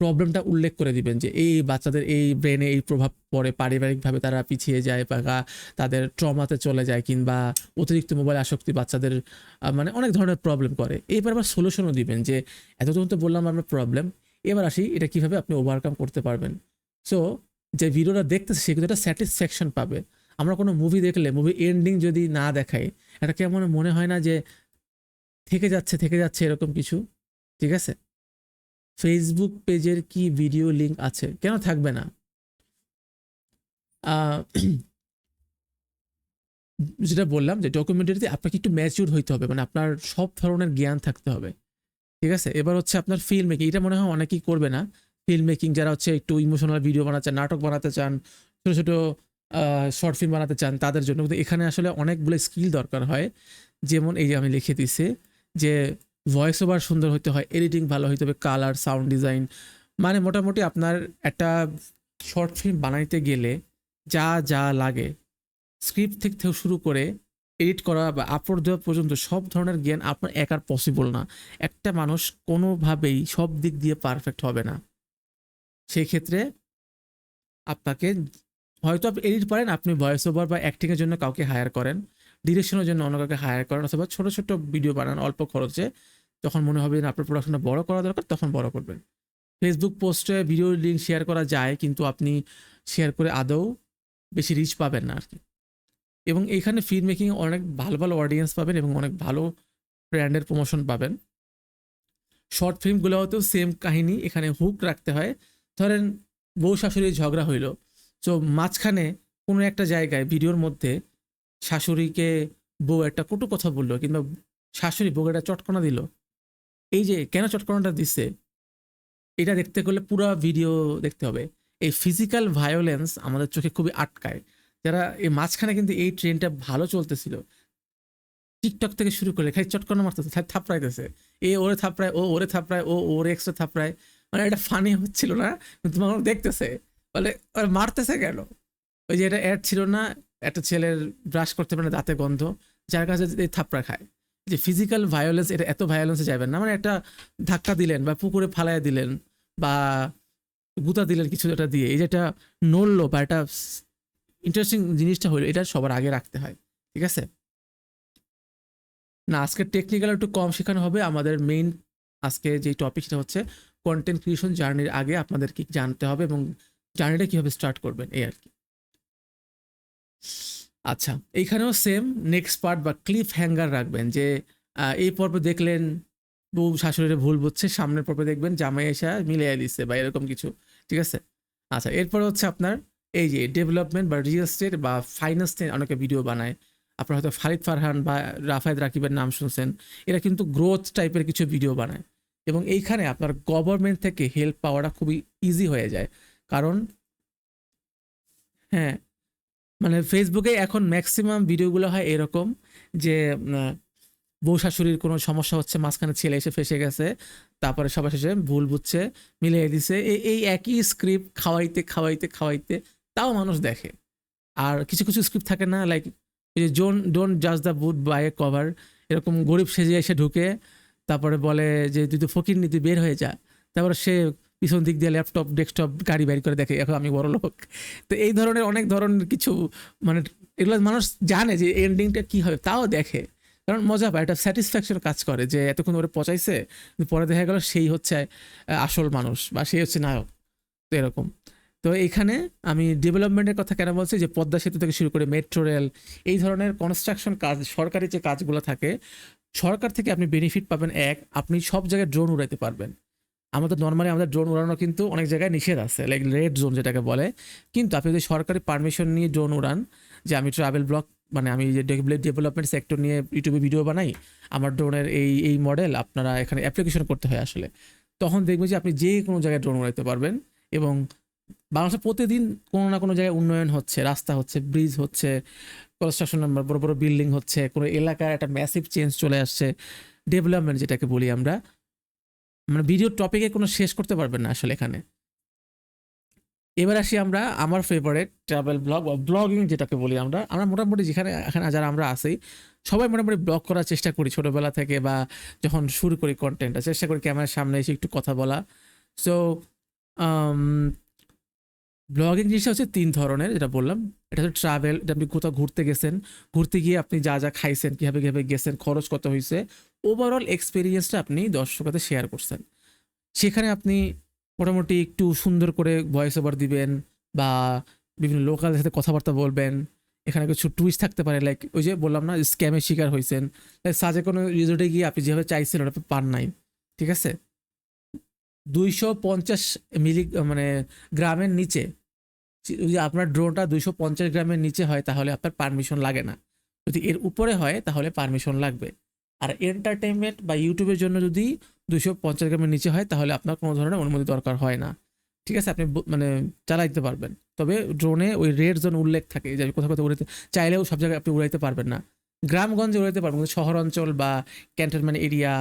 প্রবলেমটা উল্লেখ করে দিবেন যে এই বাচ্চাদের এই ব্রেনে এই প্রভাব পড়ে, পারিবারিকভাবে তারা পিছিয়ে যায় বা তাদের ট্রমাতে চলে যায়, কিংবা অতিরিক্ত মোবাইল আসক্তি বাচ্চাদের মানে অনেক ধরনের প্রবলেম করে। এইবার আবার সলিউশনও দিবেন যে এতক্ষণ তো বললাম আমরা প্রবলেম, এবার আসি এটা কিভাবে আপনি ওভারকাম করতে পারবেন। সো যে ভিডিওটা দেখতেছে সে কিন্তু একটা স্যাটিসফ্যাকশন পাবে। আমরা কোনো মুভি দেখলে মুভি এন্ডিং যদি না দেখাই, এটা কেমন মনে হয় না যে থেকে যাচ্ছে এরকম কিছু, ঠিক আছে? ফেসবুক পেজের কি ভিডিও লিঙ্ক আছে, কেন থাকবে না? আহ, যেটা বললাম যে ডকুমেন্টারিতে আপনাকে একটু ম্যাচিউর হইতে হবে, মানে আপনার সব ধরনের জ্ঞান থাকতে হবে, ঠিক আছে? এবার হচ্ছে আপনার ফিল্ম মেকিং, এটা মনে হয় অনেকেই করবে না। ফিল্ম মেকিং যারা হচ্ছে একটু ইমোশনাল ভিডিও বানাতে চান, নাটক বানাতে চান, ছোটো ছোটো শর্ট ফিল্ম বানাতে চান, তাদের জন্য কিন্তু এখানে আসলে অনেকগুলো স্কিল দরকার হয়। যেমন এই যে আমি লিখে দিছি যে ভয়েস ওভার সুন্দর হইতে হয়, এডিটিং ভালো হইতে হবে, কালার, সাউন্ড ডিজাইন, মানে মোটামুটি আপনার একটা শর্ট ফিল্ম বানাইতে গেলে যা যা লাগে, স্ক্রিপ্ট থেকে শুরু করে এডিট করা বা আপলোড দেওয়া পর্যন্ত সব ধরনের জ্ঞান আপনার একার পসিবল না। একটা মানুষ কোনোভাবেই সব দিক দিয়ে পারফেক্ট হবে না। সেই ক্ষেত্রে আপনাকে হয়তো আপনি এডিট পারেন, আপনি ভয়েস ওভার বা অ্যাক্টিংয়ের জন্য কাউকে হায়ার করেন, ডিরেকশনের জন্য অন্য কাউকে হায়ার করেন, অথবা ছোট ছোট ভিডিও বানান অল্প খরচে। যখন মনে হবে যে আপনার প্রোডাকশনটা বড় করা দরকার, তখন বড় করবেন। ফেসবুক পোস্টে ভিডিও লিঙ্ক শেয়ার করা যায়, কিন্তু আপনি শেয়ার করে আদৌ বেশি রিচ পাবেন না আর কি। এবং এইখানে ফিল্ম মেকিং অনেক ভালো ভালো অডিয়েন্স পাবেন এবং অনেক ভালো ব্র্যান্ডের প্রমোশন পাবেন। শর্ট ফিল্মগুলোতেও সেম কাহিনী, এখানে হুক রাখতে হয়। ধরেন বউ শাশুড়ির ঝগড়া হইলো, তো মাঝখানে কোনো একটা জায়গায় ভিডিওর মধ্যে শাশুড়িকে বউ একটা কটু কথা বললো, কিংবা শাশুড়ি বউকে একটা চটকনা দিল, এই যে কেন চটকনাটা দিচ্ছে, এটা দেখতে গেলে পুরো ভিডিও দেখতে হবে। এই ফিজিক্যাল ভায়োলেন্স আমাদের চোখে খুবই আটকায়। যারা এই মাঝখানে কিন্তু এই ট্রেনটা ভালো চলতেছিল, টিকটক থেকে শুরু করে খালি চটকনা মারতেছে, থাপড়াইতেছে, এ ওরে থাপড়ায়, ও ওরে থাপড়ায়, ও ওরে এক্সট্রা থাপড়ায়, মানে এটা ফানি হচ্ছিল না, কিন্তু মানুষ দেখতেছে, বলে ওরা মারতেছে কেন? ওই যে এটা অ্যাড ছিল না, একটা ছেলের ব্রাশ করতে পারে না, দাঁতে গন্ধ, যার কাছে এই থাপড়া খায়। যে ফিজিক্যাল ভায়োলেন্স, এটা এত ভায়োলেন্সে যাবেন না, মানে একটা ধাক্কা দিলেন বা পুকুরে ফালাইয়া দিলেন বা গুতা দিলেন কিছু একটা দিয়ে, এই যেটা নড়লো বা একটা ইন্টারেস্টিং জিনিসটা হলো, এটা সবার আগে রাখতে হয়, ঠিক আছে? না, আজকে টেকনিক্যাল একটু কম শেখানো হবে। আমাদের মেইন আজকে যে টপিক সেটা হচ্ছে কন্টেন্ট ক্রিয়েশন জার্নির আগে আপনাদের কি জানতে হবে এবং জার্নিটা কিভাবে স্টার্ট করবেন, এই আর কি। আচ্ছা, এইখানেও সেম নেক্সট পার্ট বা ক্লিফ হ্যাঙ্গার রাখবেন, যে এই পর্বে দেখলেন বউ শাশুড়ির ভুল বুঝছে, সামনের পর্বে দেখবেন জামাই এসে মিলিয়ে দিচ্ছে বা এরকম কিছু, ঠিক আছে? আচ্ছা, এরপর হচ্ছে আপনার এই যে ডেভেলপমেন্ট বা রিয়েল এস্টেট বা ফাইন্যান্স নিয়ে অনেকে ভিডিও বানায়। আপনার হয়তো ফারিদ ফারহান বা রাফায়েদ রাকিবের নাম শুনছেন, এরা কিন্তু গ্রোথ টাইপের কিছু ভিডিও বানায়, এবং এইখানে আপনার গভর্নমেন্ট থেকে হেল্প পাওয়াটা খুবই ইজি হয়ে যায়। কারণ হ্যাঁ, মানে ফেসবুকে এখন ম্যাক্সিমাম ভিডিওগুলো হয় এরকম, যে বউ শাশুড়ির কোনো সমস্যা হচ্ছে, মাঝখানে ছেলে এসে ফেসে গেছে, তারপরে সবার শেষে ভুল বুঝছে, মিলিয়ে দিছে, এই একই স্ক্রিপ্ট খাওয়াইতে খাওয়াইতে খাওয়াইতে তাও মানুষ দেখে। আর কিছু কিছু স্ক্রিপ্ট থাকে না, লাইক এই যে ডোন্ট জাজ the book by a cover, এরকম গরিব সেজে এসে ঢুকে, তারপরে বলে যে তুই তো ফকির নি, তুই বের হয়ে যা, তারপরে সে পিছন দিক দিয়ে ল্যাপটপ ডেস্কটপ গাড়ি বাইর করে দেখে এখন আমি বড় লোক। তো এই ধরনের অনেক ধরনের কিছু, মানে এগুলো মানুষ জানে যে এন্ডিংটা কি হবে, তাও দেখে, কারণ মজা পায়, একটা স্যাটিসফ্যাকশন কাজ করে যে এতক্ষণ ওরে পচাইছে, কিন্তু পরে দেখা গেল সেই হচ্ছে আসল মানুষ বা সেই হচ্ছে নায়ক। তো এরকম। তো এখানে আমি ডেভেলপমেন্টের কথা কেন বলছি, যে পদ্মা সেতু থেকে শুরু করে মেট্রো রেল, এই ধরনের কনস্ট্রাকশন কাজ, সরকারি যে কাজগুলো থাকে, সরকার থেকে আপনি বেনিফিট পাবেন। আপনি সব জায়গায় ড্রোন উড়াইতে পারবেন। আমাদের নর্মালি আমাদের ড্রোন উড়ানো কিন্তু অনেক জায়গায় নিষেধ আছে, লাইক রেড জোন যেটাকে বলে। কিন্তু আপনি যদি সরকারি পারমিশন নিয়ে ড্রোন উড়ান, যে আমি ট্রাভেল ব্লগ, মানে আমি যে ডেভেলপমেন্ট সেক্টর নিয়ে ইউটিউবে ভিডিও বানাই, আমার ড্রোনের এই মডেল আপনারা এখানে অ্যাপ্লিকেশন করতে হয় আসলে, তখন দেখবেন যে আপনি যে কোনো জায়গায় ড্রোন উড়াইতে পারবেন। এবং বাংলাদেশে প্রতিদিন কোনো না কোনো জায়গায় উন্নয়ন হচ্ছে, রাস্তা হচ্ছে, ব্রিজ হচ্ছে, কনস্ট্রাকশন, বড় বড় বিল্ডিং হচ্ছে, কোনো এলাকার একটা ম্যাসিভ চেঞ্জ চলে আসছে, ডেভেলপমেন্ট যেটাকে বলি আমরা। মানে ভিডিও টপিকে কোনো শেষ করতে পারবেন না আসলে এখানে। এবার আসি আমরা আমার ফেভারিট ট্রাভেল ব্লগ বা ব্লগিং যেটাকে বলি আমরা। আমরা মোটামুটি যেখানে এখানে যারা আমরা আছি, সবাই মোটামুটি ব্লগ করার চেষ্টা করি ছোটোবেলা থেকে, বা যখন শুরু করি কন্টেন্টটা চেষ্টা করি ক্যামেরার সামনে এসে একটু কথা বলা। সো ব্লগিং জিনিসটা হচ্ছে 3 ধরনের, যেটা বললাম। এটা হচ্ছে ট্রাভেল, এটা আপনি কোথাও ঘুরতে গেছেন, ঘুরতে গিয়ে আপনি যা যা খাইছেন, কীভাবে কীভাবে গেছেন, খরচ কত হয়েছে, ওভারঅল এক্সপিরিয়েন্সটা আপনি দর্শকের সাথে শেয়ার করছেন। সেখানে আপনি মোটামুটি একটু সুন্দর করে ভয়েস ওভার দিবেন, বা বিভিন্ন লোকালদের সাথে কথাবার্তা বলবেন। এখানে কিছু টুইস্ট থাকতে পারে, লাইক ওই যে বললাম না, স্ক্যামের শিকার হয়েছেন, সাজে কোনো রিসোর্টে গিয়ে আপনি যেভাবে চাইছেন ওটা পান নাই, ঠিক আছে? 250 মানে গ্রামের নিচে, যদি আপনার ড্রোনটা 250 গ্রামের নিচে হয় তাহলে আপনার পারমিশন লাগে না, যদি এর উপরে হয় তাহলে পারমিশন লাগবে। আর এন্টারটেনমেন্ট বা ইউটিউবের জন্য যদি 250 গ্রামের নিচে হয় তাহলে আপনার কোনো ধরনের অনুমতি দরকার হয় না, ঠিক আছে? আপনি মানে চালাইতে পারবেন। তবে ড্রোনে ওই রেড জোন উল্লেখ থাকে, যে কোথাও কোথাও উড়াইতে চাইলেও সব জায়গায় আপনি উড়াইতে পারবেন না। গ্রামগঞ্জে উড়াইতে পারবেন, কিন্তু শহর অঞ্চল বা ক্যান্টনমেন্ট এরিয়া,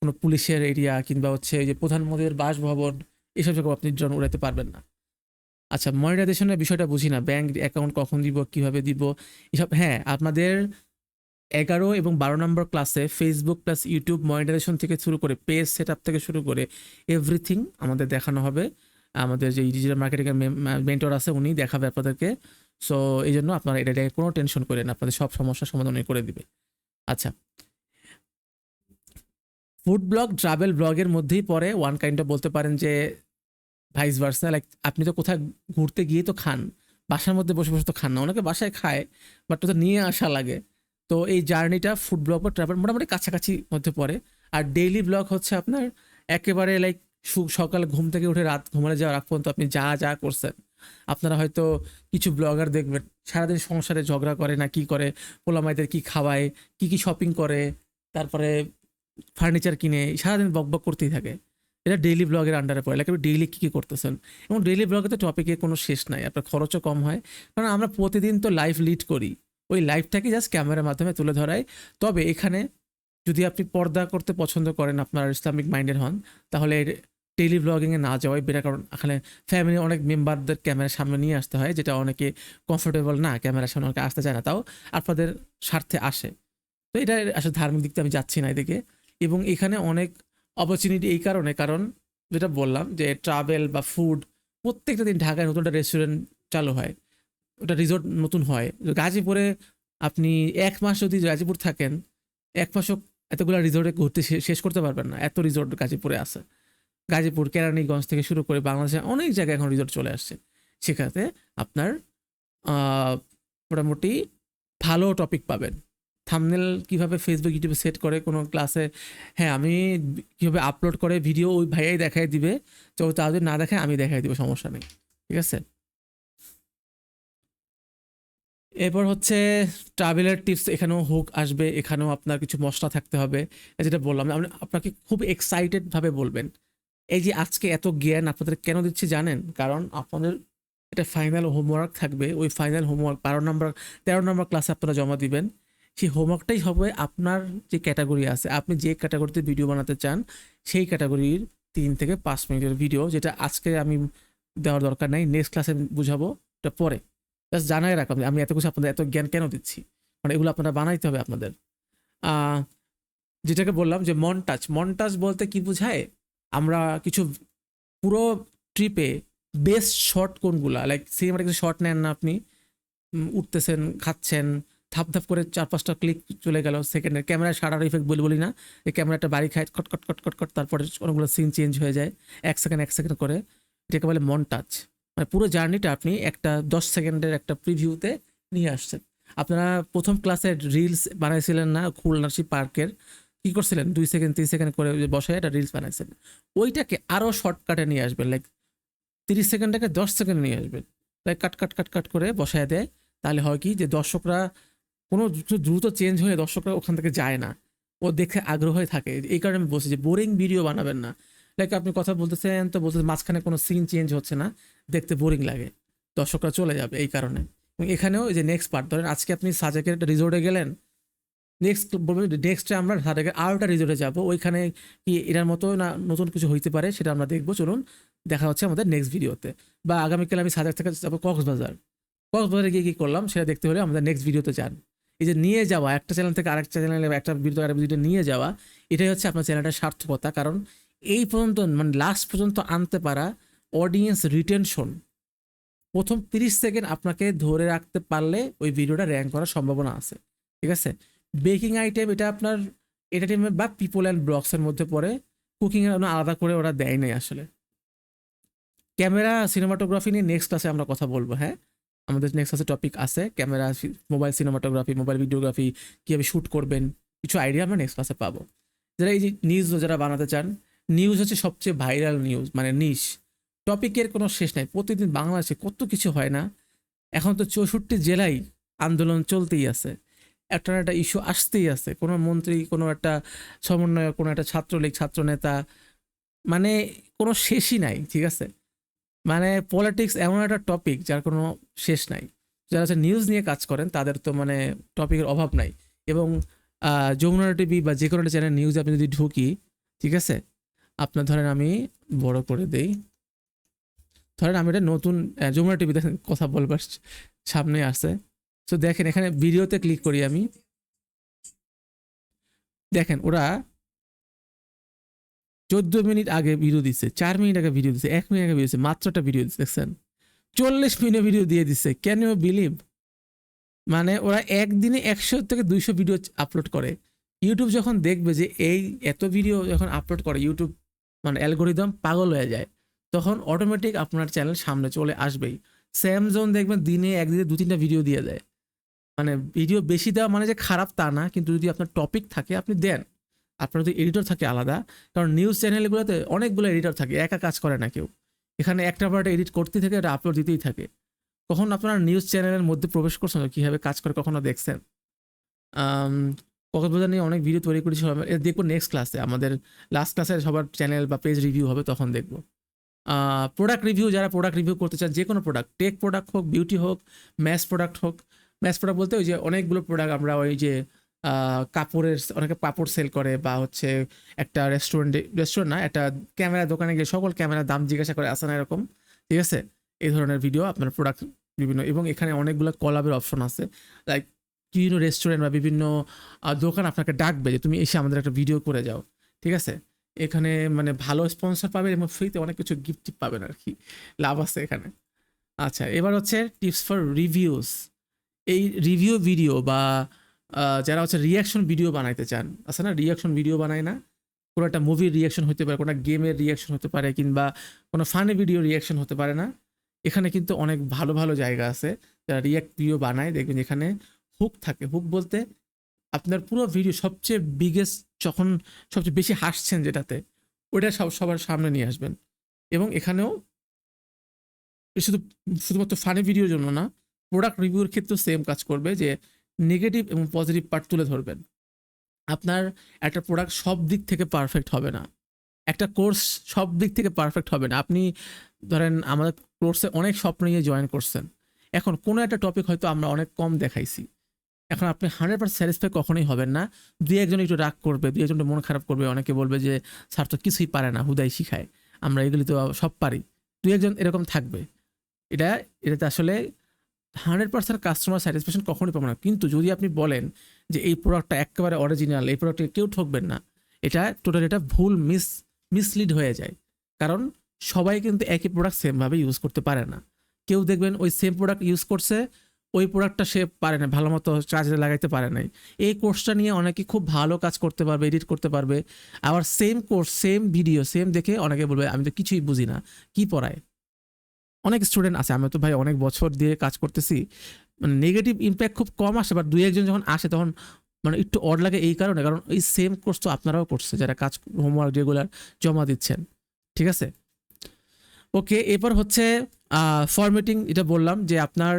কোনো পুলিশের এরিয়া, কিংবা হচ্ছে এই যে প্রধানমন্ত্রীর বাসভবন, এসব জায়গায় আপনি ড্রোন উড়াইতে পারবেন না। আচ্ছা, মনিটাইজেশনের বিষয়টা বুঝি না, ব্যাংক অ্যাকাউন্ট কখন দিব, কিভাবে দিব, এসব। হ্যাঁ, আপনাদের 11 এবং 12 নম্বর ক্লাসে ফেসবুক প্লাস ইউটিউব মনিটাইজেশন থেকে শুরু করে পেজ সেট আপ থেকে শুরু করে এভরিথিং আমাদের দেখানো হবে। আমাদের যে ডিজিটাল মার্কেটিংয়ের মেন্টর আছে উনি দেখাবে আপনাদেরকে। সো এই জন্য আপনারা এটা নিয়ে কোনো টেনশন করেন না, আপনাদের সব সমস্যার সমাধান উনি করে দিবে। আচ্ছা, ফুড ব্লগ ট্রাভেল ব্লগের মধ্যেই পড়ে ওয়ান কাইন্ড অফ, বলতে পারেন যে ভাইস ভার্সা। লাইক আপনি তো কোথাও ঘুরতে গিয়ে তো খান, বাসার মধ্যে বসে বসে তো খান না, অনেকে বাসায় খায় বাট তো নিয়ে আসা লাগে। তো এই জার্নিটা ফুড ব্লগ বা ট্রাভেল মোটামুটি কাছাকাছি মধ্যে পড়ে। আর ডেইলি ব্লগ হচ্ছে আপনার একেবারে লাইক সকাল ঘুম থেকে উঠে রাত ঘুমানো যাওয়ার আগ পর্যন্ত আপনি যা যা করছেন। আপনারা হয়তো কিছু ব্লগার দেখবেন সারাদিন সংসারে ঝগড়া করে না কি করে, পোলামাইদের কি খাওয়ায়, কি শপিং করে, তারপরে ফার্নিচার কিনে সারাদিন বকবক করতেই থাকে। এটা ডেইলি ব্লগের আন্ডারে পড়ে। লাইক আপনি ডেইলি কী কী করতেছেন, এবং ডেইলি ব্লগে তো টপিকে কোনো শেষ নাই, আপনার খরচও কম হয়। কারণ আমরা প্রতিদিন তো লাইভ লিড করি, ওই লাইভটাকে জাস্ট ক্যামেরার মাধ্যমে তুলে ধরাই। তবে এখানে যদি আপনি পর্দা করতে পছন্দ করেন, আপনার ইসলামিক মাইন্ডের হন, তাহলে ডেইলি ব্লগিংয়ে না যাওয়াই বেটার। কারণ এখানে ফ্যামিলির অনেক মেম্বারদের ক্যামেরার সামনে নিয়ে আসতে হয়, যেটা অনেকে কমফোর্টেবল না, ক্যামেরার সামনে অনেকে আসতে চায় না, তাও আপনাদের স্বার্থে আসে। তো এটা আসলে ধার্মিক দিকতে আমি যাচ্ছি না এদিকে। এবং এখানে অনেক অপরচুনিটি এই কারণে, কারণ যেটা বললাম যে ট্রাভেল বা ফুড, প্রত্যেকটা দিন ঢাকায় নতুন একটা রেস্টুরেন্ট চালু হয়, ওটা রিসোর্ট নতুন হয়। গাজীপুরে আপনি 1 মাস যদি গাজীপুর থাকেন, 1 মাসও এতগুলো রিসোর্টে ঘুরতে শেষ করতে পারবেন না, এত রিসোর্ট গাজীপুরে আছে। গাজীপুর, কেরানীগঞ্জ থেকে শুরু করে বাংলাদেশে অনেক জায়গায় এখন রিসোর্ট চলে আসছে। সেখানে আপনার মোটামুটি ভালো টপিক পাবেন। থাম্বনেল কিভাবে ফেসবুক ইউটিউবে সেট করে কোনো ক্লাসে, হ্যাঁ আমি কীভাবে আপলোড করে ভিডিও ওই ভাইয়াই দেখাই দিবে, তো তা যদি না দেখায় আমি দেখাই দিব, সমস্যা নেই, ঠিক আছে। এরপর হচ্ছে ট্রাভেলের টিপস, এখানেও হুক আসবে, এখানেও আপনার কিছু মশলা থাকতে হবে। যেটা বললাম আপনাকে খুব এক্সাইটেডভাবে বলবেন। এই যে আজকে এত জ্ঞান আপনাদের কেন দিচ্ছি জানেন? কারণ আপনাদের এটা ফাইনাল হোমওয়ার্ক থাকবে, ওই ফাইনাল হোমওয়ার্ক 13 নম্বর ক্লাসে আপনারা জমা দিবেন। সেই হোমওয়ার্কটাই হবে আপনার যে ক্যাটাগরি আছে, আপনি যে ক্যাটাগরিতে ভিডিও বানাতে চান সেই ক্যাটাগরির 3 থেকে 5 মিনিটের ভিডিও, যেটা আজকে আমি দেওয়ার দরকার নাই, নেক্সট ক্লাসে বুঝাবো, এটা পরে। জাস্ট জানাই রাখলাম আমি এত কিছু আপনাদের এত জ্ঞান কেন দিচ্ছি, মানে এগুলো আপনারা বানাইতে হবে আপনাদের। যেটাকে বললাম যে মনটাজ বলতে কি বোঝায়, আমরা কিছু পুরো ট্রিপে বেস্ট শট কোনগুলা, লাইক সিনেমাটা কিছু শট নেন না আপনি, উঠতেছেন, খাচ্ছেন, ধাপ ধাপ করে 4-5টা ক্লিক চলে গেল সেকেন্ডের, ক্যামেরায় শাটার ইফেক্ট বলি না, এই ক্যামেরাটা বাড়ি খায় কট কট কট কট কট, তারপরে অনেকগুলো সিন চেঞ্জ হয়ে যায় 1 সেকেন্ড করে, এটাকে বলে মনটাজ। মানে পুরো জার্নিটা আপনি একটা 10 সেকেন্ডের একটা প্রিভিউতে নিয়ে আসছেন। আপনারা প্রথম ক্লাসের রিলস বানাইছিলেন না খুলনাশি পার্কের, কী করছিলেন 2 সেকেন্ড 3 সেকেন্ড করে বসায় একটা রিলস বানাইছেন, ওইটাকে আরও শর্টকাটে নিয়ে আসবেন, লাইক 30 সেকেন্ডটাকে 10 সেকেন্ডে নিয়ে আসবেন, লাইক কাট কাট কাট কাট করে বসায় দেয়। তাহলে হয় কি যে দর্শকরা কোনো দ্রুত চেঞ্জ হয়ে দর্শকরা ওখান থেকে যায় না, ও দেখে আগ্রহ হয়ে থাকে। এই কারণে আমি বলছি যে বোরিং ভিডিও বানাবেন না। লাইক আপনি কথা বলতেছেন তো বলতেছেন, মাঝখানে কোনো সিন চেঞ্জ হচ্ছে না, দেখতে বোরিং লাগে, দর্শকরা চলে যাবে এই কারণে। এবং এখানেও যে নেক্সট পার্ট, ধরেন আজকে আপনি সাজেকের একটা রিসোর্টে গেলেন, নেক্সট বলবেন নেক্সটে আমরা সাজেকের আরও একটা রিসোর্টে যাবো, ওইখানে কি এটার মতো না নতুন কিছু হইতে পারে সেটা আমরা দেখবো, চলুন দেখা হচ্ছে আমাদের নেক্সট ভিডিওতে। বা আগামীকাল আমি সাজেক থেকে যাবো কক্সবাজারে গিয়ে কী করলাম সেটা দেখতে হলে আমাদের নেক্সট ভিডিওতে যান। এই যে নিয়ে যাওয়া, একটা চ্যানেল থেকে আরেকটা চ্যানেলে, একটা ভিডিও আরেকটা ভিডিও নিয়ে যাওয়া, এটাই হচ্ছে আপনার চ্যানেলটার সার্থকতা। কারণ এই পর্যন্ত মানে লাস্ট পর্যন্ত আনতে পারা অডিয়েন্স রিটেনশন, প্রথম 30 সেকেন্ড আপনাকে ধরে রাখতে পারলে ওই ভিডিওটা র্যাঙ্ক করার সম্ভাবনা আছে, ঠিক আছে। বেকিং আইটেম এটা আপনার এন্টারটেনমেন্ট বা পিপল অ্যান্ড ব্লগসের মধ্যে পড়ে, কুকিংয়ের আলাদা করে ওরা দেয় নাই আসলে। ক্যামেরা সিনেমাটোগ্রাফি নিয়ে নেক্সট ক্লাসে আমরা কথা বলবো, হ্যাঁ আমাদের নেক্সট ক্লাসে টপিক আছে camera, mobile cinematography, mobile videography, কীভাবে শ্যুট করবেন, কিছু আইডিয়া আমরা নেক্সট ক্লাসে পাবো। যারা এই যে নিউজ যারা বানাতে চান, নিউজ হচ্ছে সবচেয়ে ভাইরাল নিউজ, মানে নিশ টপিকের কোনো শেষ নাই। প্রতিদিন বাংলাদেশে কত কিছু হয় না, এখন তো 64 জেলায় আন্দোলন চলতেই আছে, একটা না একটা ইস্যু আসতেই আছে, কোনো মন্ত্রী, কোনো একটা সমন্বয়ক, কোনো একটা ছাত্রলীগ ছাত্রনেতা, মানে কোনো শেষই নাই, ঠিক আছে। মানে পলিটিক্স এমন একটা টপিক যার কোনো শেষ নাই। যারা হচ্ছে নিউজ নিয়ে কাজ করেন তাদের তো মানে টপিকের অভাব নাই। এবং যমুনা টিভি বা যে কোনো একটা চ্যানেল নিউজে আপনি যদি ঢুকি, ঠিক আছে, আপনার ধরেন আমি বড় করে দেই, ধরেন আমি এটা নতুন যমুনা টিভি দেখেন কথা বলবার সামনে আসছে, তো দেখেন এখানে ভিডিওতে ক্লিক করি আমি, দেখেন ওরা 14 মিনিট আগে ভিডিও দিচ্ছে, 4 মিনিট আগে ভিডিও দিচ্ছে, 1 মিনিট আগে ভিডিও দিচ্ছে, মাত্র একটা ভিডিও দিচ্ছে, দেখছেন? 40 মিনিট ভিডিও দিয়ে দিচ্ছে। Can you believe? মানে ওরা একদিনে 100 থেকে 200 ভিডিও আপলোড করে। ইউটিউব যখন দেখবে যে এই এত ভিডিও যখন আপলোড করে, ইউটিউব মানে অ্যালগোরিদম পাগল হয়ে যায়, তখন অটোমেটিক আপনার চ্যানেল সামনে চলে আসবেই। স্যামজন দেখবেন দিনে একদিনে 2-3টা ভিডিও দিয়ে দেয়। মানে ভিডিও বেশি দেওয়া মানে যে খারাপ তা না, কিন্তু যদি আপনার টপিক থাকে আপনি দেন। আপনার যদি এডিটর থাকে আলাদা, কারণ নিউজ চ্যানেলগুলোতে অনেকগুলো এডিটর থাকে, একা কাজ করে না কেউ। এখানে একটা পার্ট এডিট করতেই থাকে, এটা আপলোড দিতেই থাকে। কখন আপনারা নিউজ চ্যানেলের মধ্যে প্রবেশ করছেন, কীভাবে কাজ করে কখনো দেখছেন? আম, কক্সবাজার নিয়ে অনেক ভিডিও তৈরি করেছি, দেখবো নেক্সট ক্লাসে, আমাদের লাস্ট ক্লাসে সবার চ্যানেল বা পেজ রিভিউ হবে, তখন দেখবো। প্রোডাক্ট রিভিউ, যারা প্রোডাক্ট রিভিউ করতে চান, যে কোনো প্রোডাক্ট, টেক প্রোডাক্ট হোক, বিউটি হোক, ম্যাস প্রোডাক্ট হোক। ম্যাস প্রোডাক্ট বলতে ওই যে অনেকগুলো প্রোডাক্ট আমরা ওই যে কাপড়ের, অনেকে কাপড় সেল করে, বা হচ্ছে একটা রেস্টুরেন্ট না, একটা ক্যামেরা দোকানে গিয়ে সকল ক্যামেরার দাম জিজ্ঞাসা করে, আসে না এরকম? ঠিক আছে, এই ধরনের ভিডিও আপনার প্রোডাক্ট বিভিন্ন, এবং এখানে অনেকগুলো কলাবের অপশন আছে। লাইক বিভিন্ন রেস্টুরেন্ট বা বিভিন্ন দোকান আপনাকে ডাকবে যে তুমি এসে আমাদের একটা ভিডিও করে যাও। ঠিক আছে, এখানে মানে ভালো স্পন্সর পাবেন এবং ফ্রিতে অনেক কিছু গিফট পাবেন আর কি, লাভ আছে এখানে। আচ্ছা, এবার হচ্ছে টিপস ফর রিভিউস। এই রিভিউ ভিডিও বা যারা হচ্ছে রিয়াকশন ভিডিও বানাইতে চান, আছে না, রিয়াকশন ভিডিও বানায় না, কোনো একটা মুভির রিয়াকশন হতে পারে, কোনো গেমের রিয়াকশন হতে পারে, কিংবা কোনো ফানি ভিডিও রিয়াকশন হতে পারে না, এখানে কিন্তু অনেক ভালো ভালো জায়গা আছে যারা রিয়াক্ট ভিডিও বানায়। দেখবেন এখানে হুক থাকে। হুক বলতে আপনার পুরো ভিডিও সবচেয়ে বিগেস্ট, যখন সবচেয়ে বেশি হাসছেন যেটাতে, ওটা সবার সামনে নিয়ে আসবেন। এবং এখানেও শুধুমাত্র ফানি ভিডিওর জন্য না, প্রোডাক্ট রিভিউর ক্ষেত্রেও সেম কাজ করবে, যে নেগেটিভ এবং পজিটিভ পার্ট তুলে ধরবেন। আপনার একটা প্রোডাক্ট সব দিক থেকে পারফেক্ট হবে না, একটা কোর্স সব দিক থেকে পারফেক্ট হবে না। আপনি ধরেন আমাদের কোর্সে অনেক স্বপ্ন নিয়ে জয়েন করছেন, এখন কোনো একটা টপিক হয়তো আমরা অনেক কম দেখাইছি, এখন আপনি 100% স্যাটিসফাই কখনোই হবেন না। দুই একজন একটু রাগ করবে, দুই একজন মন খারাপ করবে, অনেকে বলবে যে স্যার তো কিছুই পারে না, হুদাই শিখায়, আমরা এগুলি তো সব পারি। দুই একজন এরকম থাকবে। এটাতে আসলে 100% কাস্টমার স্যাটিসফ্যাকশন কখনোই পাবো না। কিন্তু যদি আপনি বলেন যে এই প্রোডাক্টটা একেবারে অরিজিনাল, এই প্রোডাক্টে কেউ ঠকবেন না, এটা টোটাল এটা ভুল মিসলিড হয়ে যায়। কারণ সবাই কিন্তু একই প্রোডাক্ট সেমভাবে ইউজ করতে পারে না। কেউ দেখবেন ওই সেম প্রোডাক্ট ইউজ করছে, ওই প্রোডাক্টটা সে পারে না, ভালো মতো চার্জে লাগাইতে পারে নাই। এই কোর্সটা নিয়ে অনেকে খুব ভালো কাজ করতে পারবে, এডিট করতে পারবে। আবার same course, same video, same দেখে অনেকে বলবে আমি তো কিছুই বুঝি না, কি পড়ায়। অনেক স্টুডেন্ট আছে, আমি তো ভাই অনেক বছর দিয়ে কাজ করতেছি, মানে নেগেটিভ ইম্প্যাক্ট খুব কম আসে, বাট দুই একজন যখন আসে তখন মানে একটু অড লাগে। এই কারণে, কারণ এই সেম কোর্স তো আপনারাও করছে, যারা কাজ হোমওয়ার্ক রেগুলার জমা দিচ্ছেন। ঠিক আছে, ওকে। এরপর হচ্ছে ফরম্যাটিং। এটা বললাম যে আপনার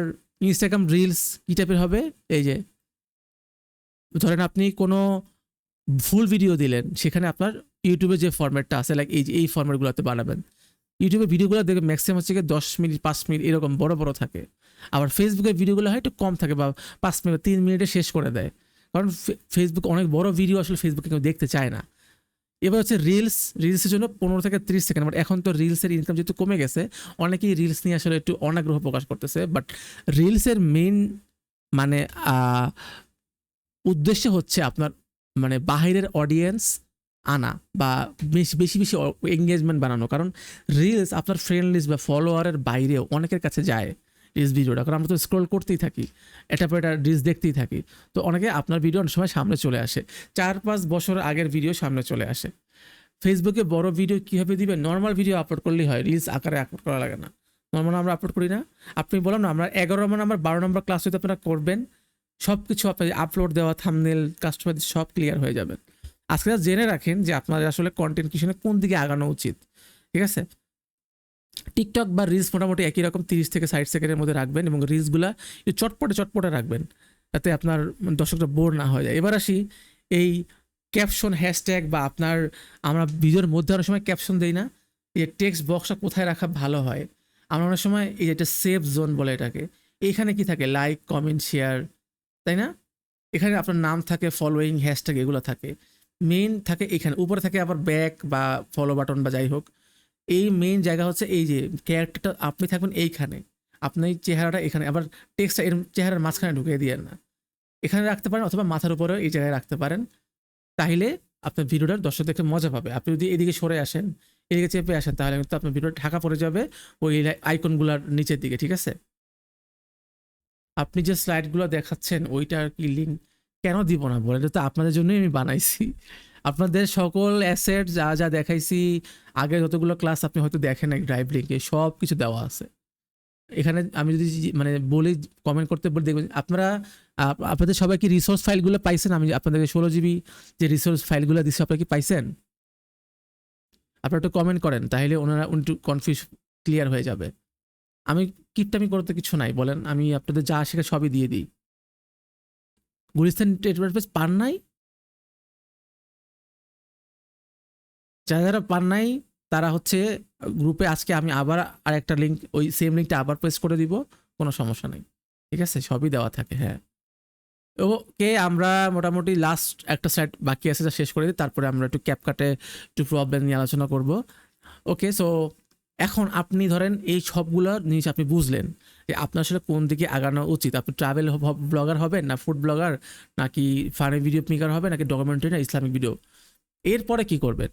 ইনস্টাগ্রাম রিলস কী টাইপের হবে। এই যে ধরেন আপনি কোনো ফুল ভিডিও দিলেন, সেখানে আপনার ইউটিউবে যে ফরম্যাটটা আছে, লাইক এই ফরম্যাটগুলোতে বানাবেন। ইউটিউবে ভিডিওগুলো দেখবেন ম্যাক্সিমাম হচ্ছে 10 মিনিট 5 মিনিট এরকম বড় বড় থাকে। আবার ফেসবুকের ভিডিওগুলো হয় একটু কম থাকে, বা 5 মিনিট 3 মিনিটে শেষ করে দেয়, কারণ ফেসবুক অনেক বড় ভিডিও আসলে ফেসবুকে কেউ দেখতে চায় না। এবার হচ্ছে রিলসের জন্য 15 থেকে 30 সেকেন্ড। বাট এখন তো রিলসের ইনকাম যেহেতু কমে গেছে, অনেকেই রিলস নিয়ে আসলে একটু অনাগ্রহ প্রকাশ করতেছে। বাট রিলসের মেইন মানে উদ্দেশ্য হচ্ছে আপনার মানে বাহিরের অডিয়েন্স আনা, বা বেশি বেশি বেশি এঙ্গেজমেন্ট বানানো। কারণ রিলস আপনার ফ্রেন্ড লিস্ট বা ফলোয়ারের বাইরেও অনেকের কাছে যায় রিলস ভিডিওটা, কারণ আমরা তো স্ক্রল করতেই থাকি, এটা পর এটা রিলস দেখতেই থাকি। তো অনেকে আপনার ভিডিও অনেক সময় সামনে চলে আসে, 4-5 বছর আগের ভিডিও সামনে চলে আসে। ফেসবুকে বড় ভিডিও কীভাবে দিবেন? নর্মাল ভিডিও আপলোড করলেই হয়, রিলস আকারে আপলোড করা লাগে না। নর্মাল আমরা আপলোড করি না। আপনি বললাম না, আমরা 11 নম্বর 12 নম্বর ক্লাস যদি আপনারা করবেন, সব কিছু আপনার আপলোড দেওয়া, থাম্বনেল, কাস্টমার সব ক্লিয়ার হয়ে যাবে। আজকে জেনে রাখেন যে আপনাদের আসলে কন্টেন্ট ক্রিয়েশনে কোন দিকে আগানো উচিত। ঠিক আছে, টিকটক বা রিলস মোটামুটি একই রকম 30 থেকে 60 সেকেন্ডের মধ্যে রাখবেন, এবং রিলসগুলা একটু চটপটে রাখবেন, যাতে আপনার দর্শকরা বোর না হয়ে যায়। এবার আসি এই ক্যাপশন, হ্যাশট্যাগ, বা আপনার আমরা ভিডিওর মধ্যে অনেক সময় ক্যাপশন দেই না, এই যে টেক্সট বক্সটা কোথায় রাখা ভালো হয়। আমরা অনেক সময় এই যেটা সেভ জোন বলে এটাকে, এইখানে কি থাকে, লাইক, কমেন্ট, শেয়ার, তাই না? এখানে আপনার নাম থাকে, ফলোয়িং, হ্যাশট্যাগ এগুলো থাকে। মেইন থাকে এখানে, উপরে থাকে আবার ব্যাক বা ফলো বাটন বা যাই হোক। এই মেইন জায়গা হচ্ছে এই যে ক্যারেক্টারটা, আপনি থাকবেন এইখানে, আপনার চেহারাটা এখানে, আবার টেক্সটটা এর চেহারার মাঝখানে ঢুকিয়ে দিয়েন না, এখানে রাখতে পারেন, অথবা মাথার উপরেও এই জায়গায় রাখতে পারেন। তাহলে আপনার ভিডিওটার দর্শক দেখে মজা পাবে। আপনি যদি এদিকে সরে আসেন, এদিকে চেপে আসেন, তাহলে কিন্তু আপনার ভিডিওটা ঢাকা পড়ে যাবে ওই আইকনগুলোর নিচের দিকে, ঠিক আছে? আপনি যে স্লাইডগুলো দেখাচ্ছেন ওইটার কি লিঙ্ক কেন দিব না বলেন? এটা তো আপনাদের জন্যই আমি বানাইছি। আপনাদের সকল অ্যাসেট যা যা দেখাইছি, আগের যতগুলো ক্লাস আপনি হয়তো দেখেন নাই, ড্রাইভ লিঙ্কে সব কিছু দেওয়া আছে। এখানে আমি যদি মানে বলি, কমেন্ট করতে বলি, দেখবেন আপনারা আপনাদের সবাই কি রিসোর্স ফাইলগুলো পাইছেন? আমি আপনাদেরকে 16 GB যে রিসোর্স ফাইলগুলো দিচ্ছি, আপনারা কি পাইছেন? আপনারা একটু কমেন্ট করেন, তাহলে ওনারা একটু কনফিউজ ক্লিয়ার হয়ে যাবে। আমি কিপটামি করতে কিছু নাই বলেন, আমি আপনাদের যা শেখা সবই দিয়ে দিই। গুলিস্তান টেটমেন্ট পেজ পান নাই? যারা যারা পান নাই তারা হচ্ছে গ্রুপে আজকে আমি আবার আরেকটা লিঙ্ক, ওই সেম লিঙ্কটা আবার পেস্ট করে দিব, কোনো সমস্যা নেই, ঠিক আছে? সবই দেওয়া থাকে। হ্যাঁ, ওকে, আমরা মোটামুটি লাস্ট একটা সাইড বাকি আছে, যা শেষ করে দিই, তারপরে আমরা একটু ক্যাপকাটে একটু প্রবলেম নিয়ে আলোচনা করব। ওকে, সো এখন আপনি ধরেন এই সবগুলো জিনিস আপনি বুঝলেন যে আপনার আসলে কোন দিকে আগানো উচিত। আপনি ট্রাভেল ব্লগার হবেন, না ফুড ব্লগার, নাকি ফানি ভিডিও মেকার হবে, নাকি ডকুমেন্টারি, না ইসলামিক ভিডিও। এরপরে কি করবেন?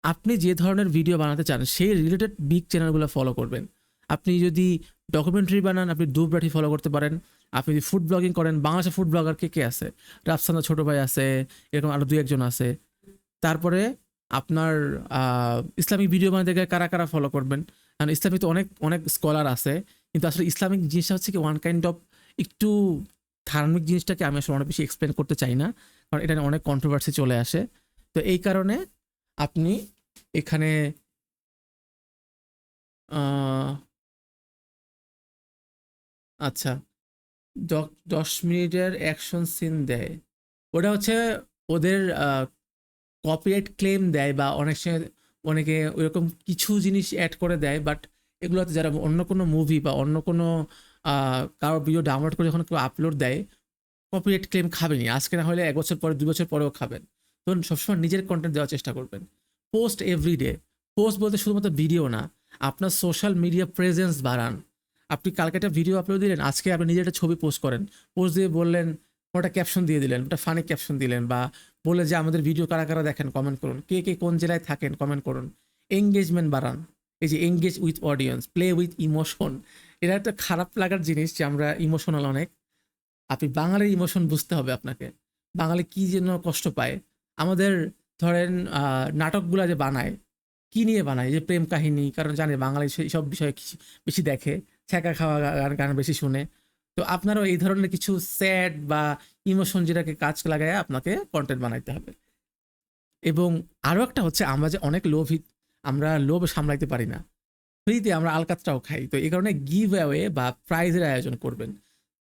আপনি যে ধরনের ভিডিও বানাতে চান সেই রিলেটেড বিগ চ্যানেলগুলো ফলো করবেন। আপনি যদি ডকুমেন্টারি বানান, আপনি দুবরাঠি ফলো করতে পারেন। আপনি যদি ফুড ব্লগিং করেন, বাংলাদেশের ফুড ব্লগার কে কে আছে? রাফসানা ছোট ভাই আছে, এরকম আরও 2-1 জন আছে। তারপরে আপনার ইসলামিক ভিডিও বানাতে গেলে কারা কারা ফলো করবেন? কারণ ইসলামিক তো অনেক অনেক স্কলার আছে, কিন্তু আসলে ইসলামিক জিনিসটা হচ্ছে কি ওয়ান কাইন্ড অফ একটু ধার্মিক জিনিসটাকে আমি আসলে অনেক বেশি এক্সপ্লেন করতে চাই না, কারণ এটা নিয়ে অনেক কন্ট্রোভার্সি চলে আসে। তো এই কারণে আপনি এখানে আচ্ছা, 10 মিনিটের অ্যাকশন সিন দেয়, ওটা হচ্ছে ওদের কপিরাইট ক্লেম দেয়, বা অনেক সময় অনেকে ওইরকম কিছু জিনিস অ্যাড করে দেয়। বাট এগুলোতে যারা অন্য কোনো মুভি বা অন্য কোনো কারো ভিডিও ডাউনলোড করে যখন কেউ আপলোড দেয়, কপিরাইট ক্লেম খাবেনি, আজকে না হলে 1 বছর পরে 2 বছর পরেও খাবেন। তখন সবসময় নিজের কন্টেন্ট দেওয়ার চেষ্টা করবেন। Post everyday. পোস্ট বলতে শুধুমাত্র ভিডিও না, আপনার সোশ্যাল মিডিয়া প্রেজেন্স বাড়ান। আপনি কালকে একটা ভিডিও আপলোড দিলেন, আজকে আপনি নিজের একটা ছবি পোস্ট করেন, পোস্ট দিয়ে বললেন, ওটা ক্যাপশন দিয়ে দিলেন, ওটা ফানি ক্যাপশন দিলেন, বা বলে যে আমাদের ভিডিও কারা কারা দেখেন কমেন্ট করুন, কে কে কোন জেলায় থাকেন কমেন্ট করুন। এঙ্গেজমেন্ট বাড়ান। এই যে engage with audience, play with emotion, এটা একটা খারাপ লাগার জিনিস যে আমরা ইমোশনাল অনেক। আপনি বাঙালির ইমোশন বুঝতে হবে আপনাকে, বাঙালি কী জন্য কষ্ট পায়। আমাদের ধরেন নাটকগুলো যে বানায়, কী নিয়ে বানায়? যে প্রেম কাহিনী, কারণ জানে বাঙালি সেই সব বিষয়ে বেশি দেখে, ছ্যাঁকা খাওয়া গান গান বেশি শুনে। তো আপনারও এই ধরনের কিছু স্যাড বা ইমোশন যেটাকে কাজ লাগায় আপনাকে কন্টেন্ট বানাইতে হবে। এবং আরও একটা হচ্ছে, আমরা যে অনেক লোভী, আমরা লোভ সামলাইতে পারি না, ফ্রিতে আমরা আলকাতরাও খাই। তো এই কারণে গিভ অ্যাওয়ে বা প্রাইজের আয়োজন করবেন।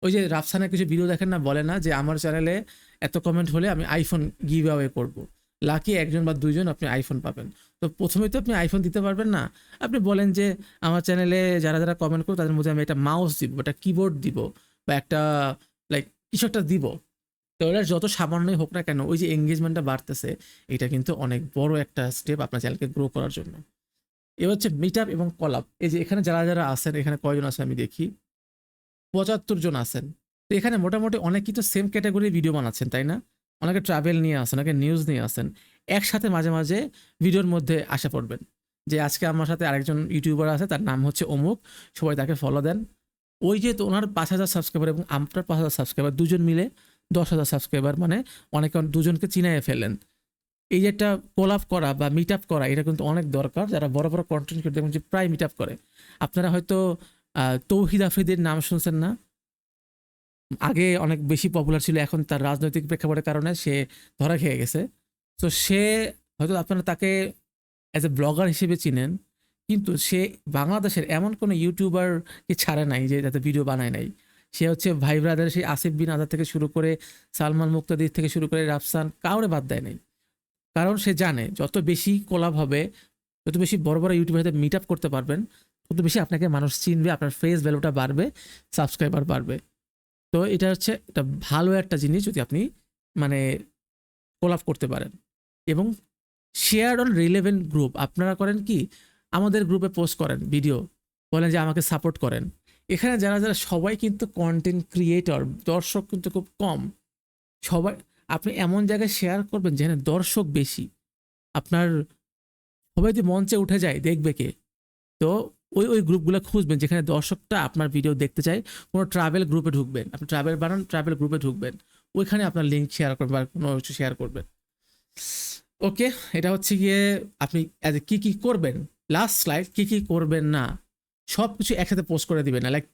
ওই যে রাফসানের কিছু ভিডিও দেখেন না, বলে না যে আমার চ্যানেলে এত কমেন্ট হলে আমি আইফোন গিভ অ্যাওয়ে করব, লাকি 1 জন বা 2 জন আপনি আইফোন পাবেন। তো প্রথমেই তো আপনি আইফোন দিতে পারবেন না। আপনি বলেন যে আমার চ্যানেলে যারা যারা কমেন্ট করবো তাদের মধ্যে আমি একটা মাউস দিব, একটা কিবোর্ড দিব, বা একটা লাইক কিছু একটা দিব। তো ওটা যত সামান্যই হোক না কেন, ওই যে এঙ্গেজমেন্টটা বাড়তেছে, এটা কিন্তু অনেক বড় একটা স্টেপ আপনার চ্যানেলকে গ্রো করার জন্য। এবার হচ্ছে মিট আপ এবং কলাপ। এই যে এখানে যারা যারা আছেন, এখানে কয়জন আছে আমি দেখি, 75 জন আছেন। তো এখানে মোটামুটি অনেকেই তো সেম ক্যাটাগরির ভিডিও বানাচ্ছেন, তাই না? অনেকে ট্রাভেল নিয়ে আসেন, অনেকে নিউজ নিয়ে আসেন। একসাথে মাঝে মাঝে ভিডিওর মধ্যে আসা পড়বেন যে আজকে আমার সাথে আরেকজন ইউটিউবার আছে, তার নাম হচ্ছে অমুক, সবাই তাকে ফলো দেন। ওই যে তো ওনার 5,000 সাবস্ক্রাইবার এবং আপনার 5,000 সাবস্ক্রাইবার, দুজন মিলে 10,000 সাবস্ক্রাইবার, মানে অনেকে দুজনকে চিনাইয়ে ফেলেন। এই যে একটা কোলাপ করা বা মিট আপ করা, এটা কিন্তু অনেক দরকার। যারা বড় বড় কন্টেন্ট ক্রিয়েটর দেখুন যে প্রায় মিট আপ করে। আপনারা হয়তো তৌহিদ আফ্রিদির নাম শুনছেন না? আগে অনেক বেশি পপুলার ছিল, এখন তার রাজনৈতিক প্রেক্ষাপটের কারণে সে ধরা খেয়ে গেছে। তো সে হয়তো আপনারা তাকে অ্যাজ এ ব্লগার হিসেবে চিনেন, কিন্তু সে বাংলাদেশের এমন কোনো ইউটিউবারকে ছাড়ে নাই যে যাতে ভিডিও বানায় নাই। সে হচ্ছে ভাই ব্রাদার, সেই আসিফ বিন আজাদ থেকে শুরু করে সালমান মুক্তাদির থেকে শুরু করে রাফসান, কাউরে বাদ দেয় নাই। কারণ সে জানে যত বেশি কোলাব হবে, যত বেশি বড় বড় ইউটিউবারদের মিট আপ করতে পারবেন, তত বেশি আপনাকে মানুষ চিনবে, আপনার ফেস ভ্যালুটা বাড়বে, সাবস্ক্রাইবার বাড়বে। তো এটা হচ্ছে একটা ভালো একটা জিনিস যদি আপনি মানে কোলাপ করতে পারেন। এবং শেয়ার অন রিলেভেন্ট গ্রুপ। আপনারা করেন কি, আমাদের গ্রুপে পোস্ট করেন ভিডিও, বলেন যে আমাকে সাপোর্ট করেন। এখানে যারা যারা সবাই কিন্তু কন্টেন্ট ক্রিয়েটর, দর্শক কিন্তু খুব কম। সবাই আপনি এমন জায়গায় শেয়ার করবেন যেখানে দর্শক বেশি, আপনার সবাই যদি মঞ্চে উঠে যায় দেখবে কে। তো ওই গ্রুপগুলো খুঁজবেন যেখানে দর্শকটা আপনার ভিডিও দেখতে চায়। কোনো ট্রাভেল গ্রুপে ঢুকবেন, আপনি ট্রাভেল বানান, ট্রাভেল গ্রুপে ঢুকবেন, ওইখানে আপনার লিঙ্ক শেয়ার করবেন বা কোনো কিছু শেয়ার করবেন। ওকে, এটা হচ্ছে গিয়ে আপনি কি কি করবেন, লাস্ট স্লাইড, কি কি করবেন না, সব কিছু একসাথে পোস্ট করে দিবেন না, লাইক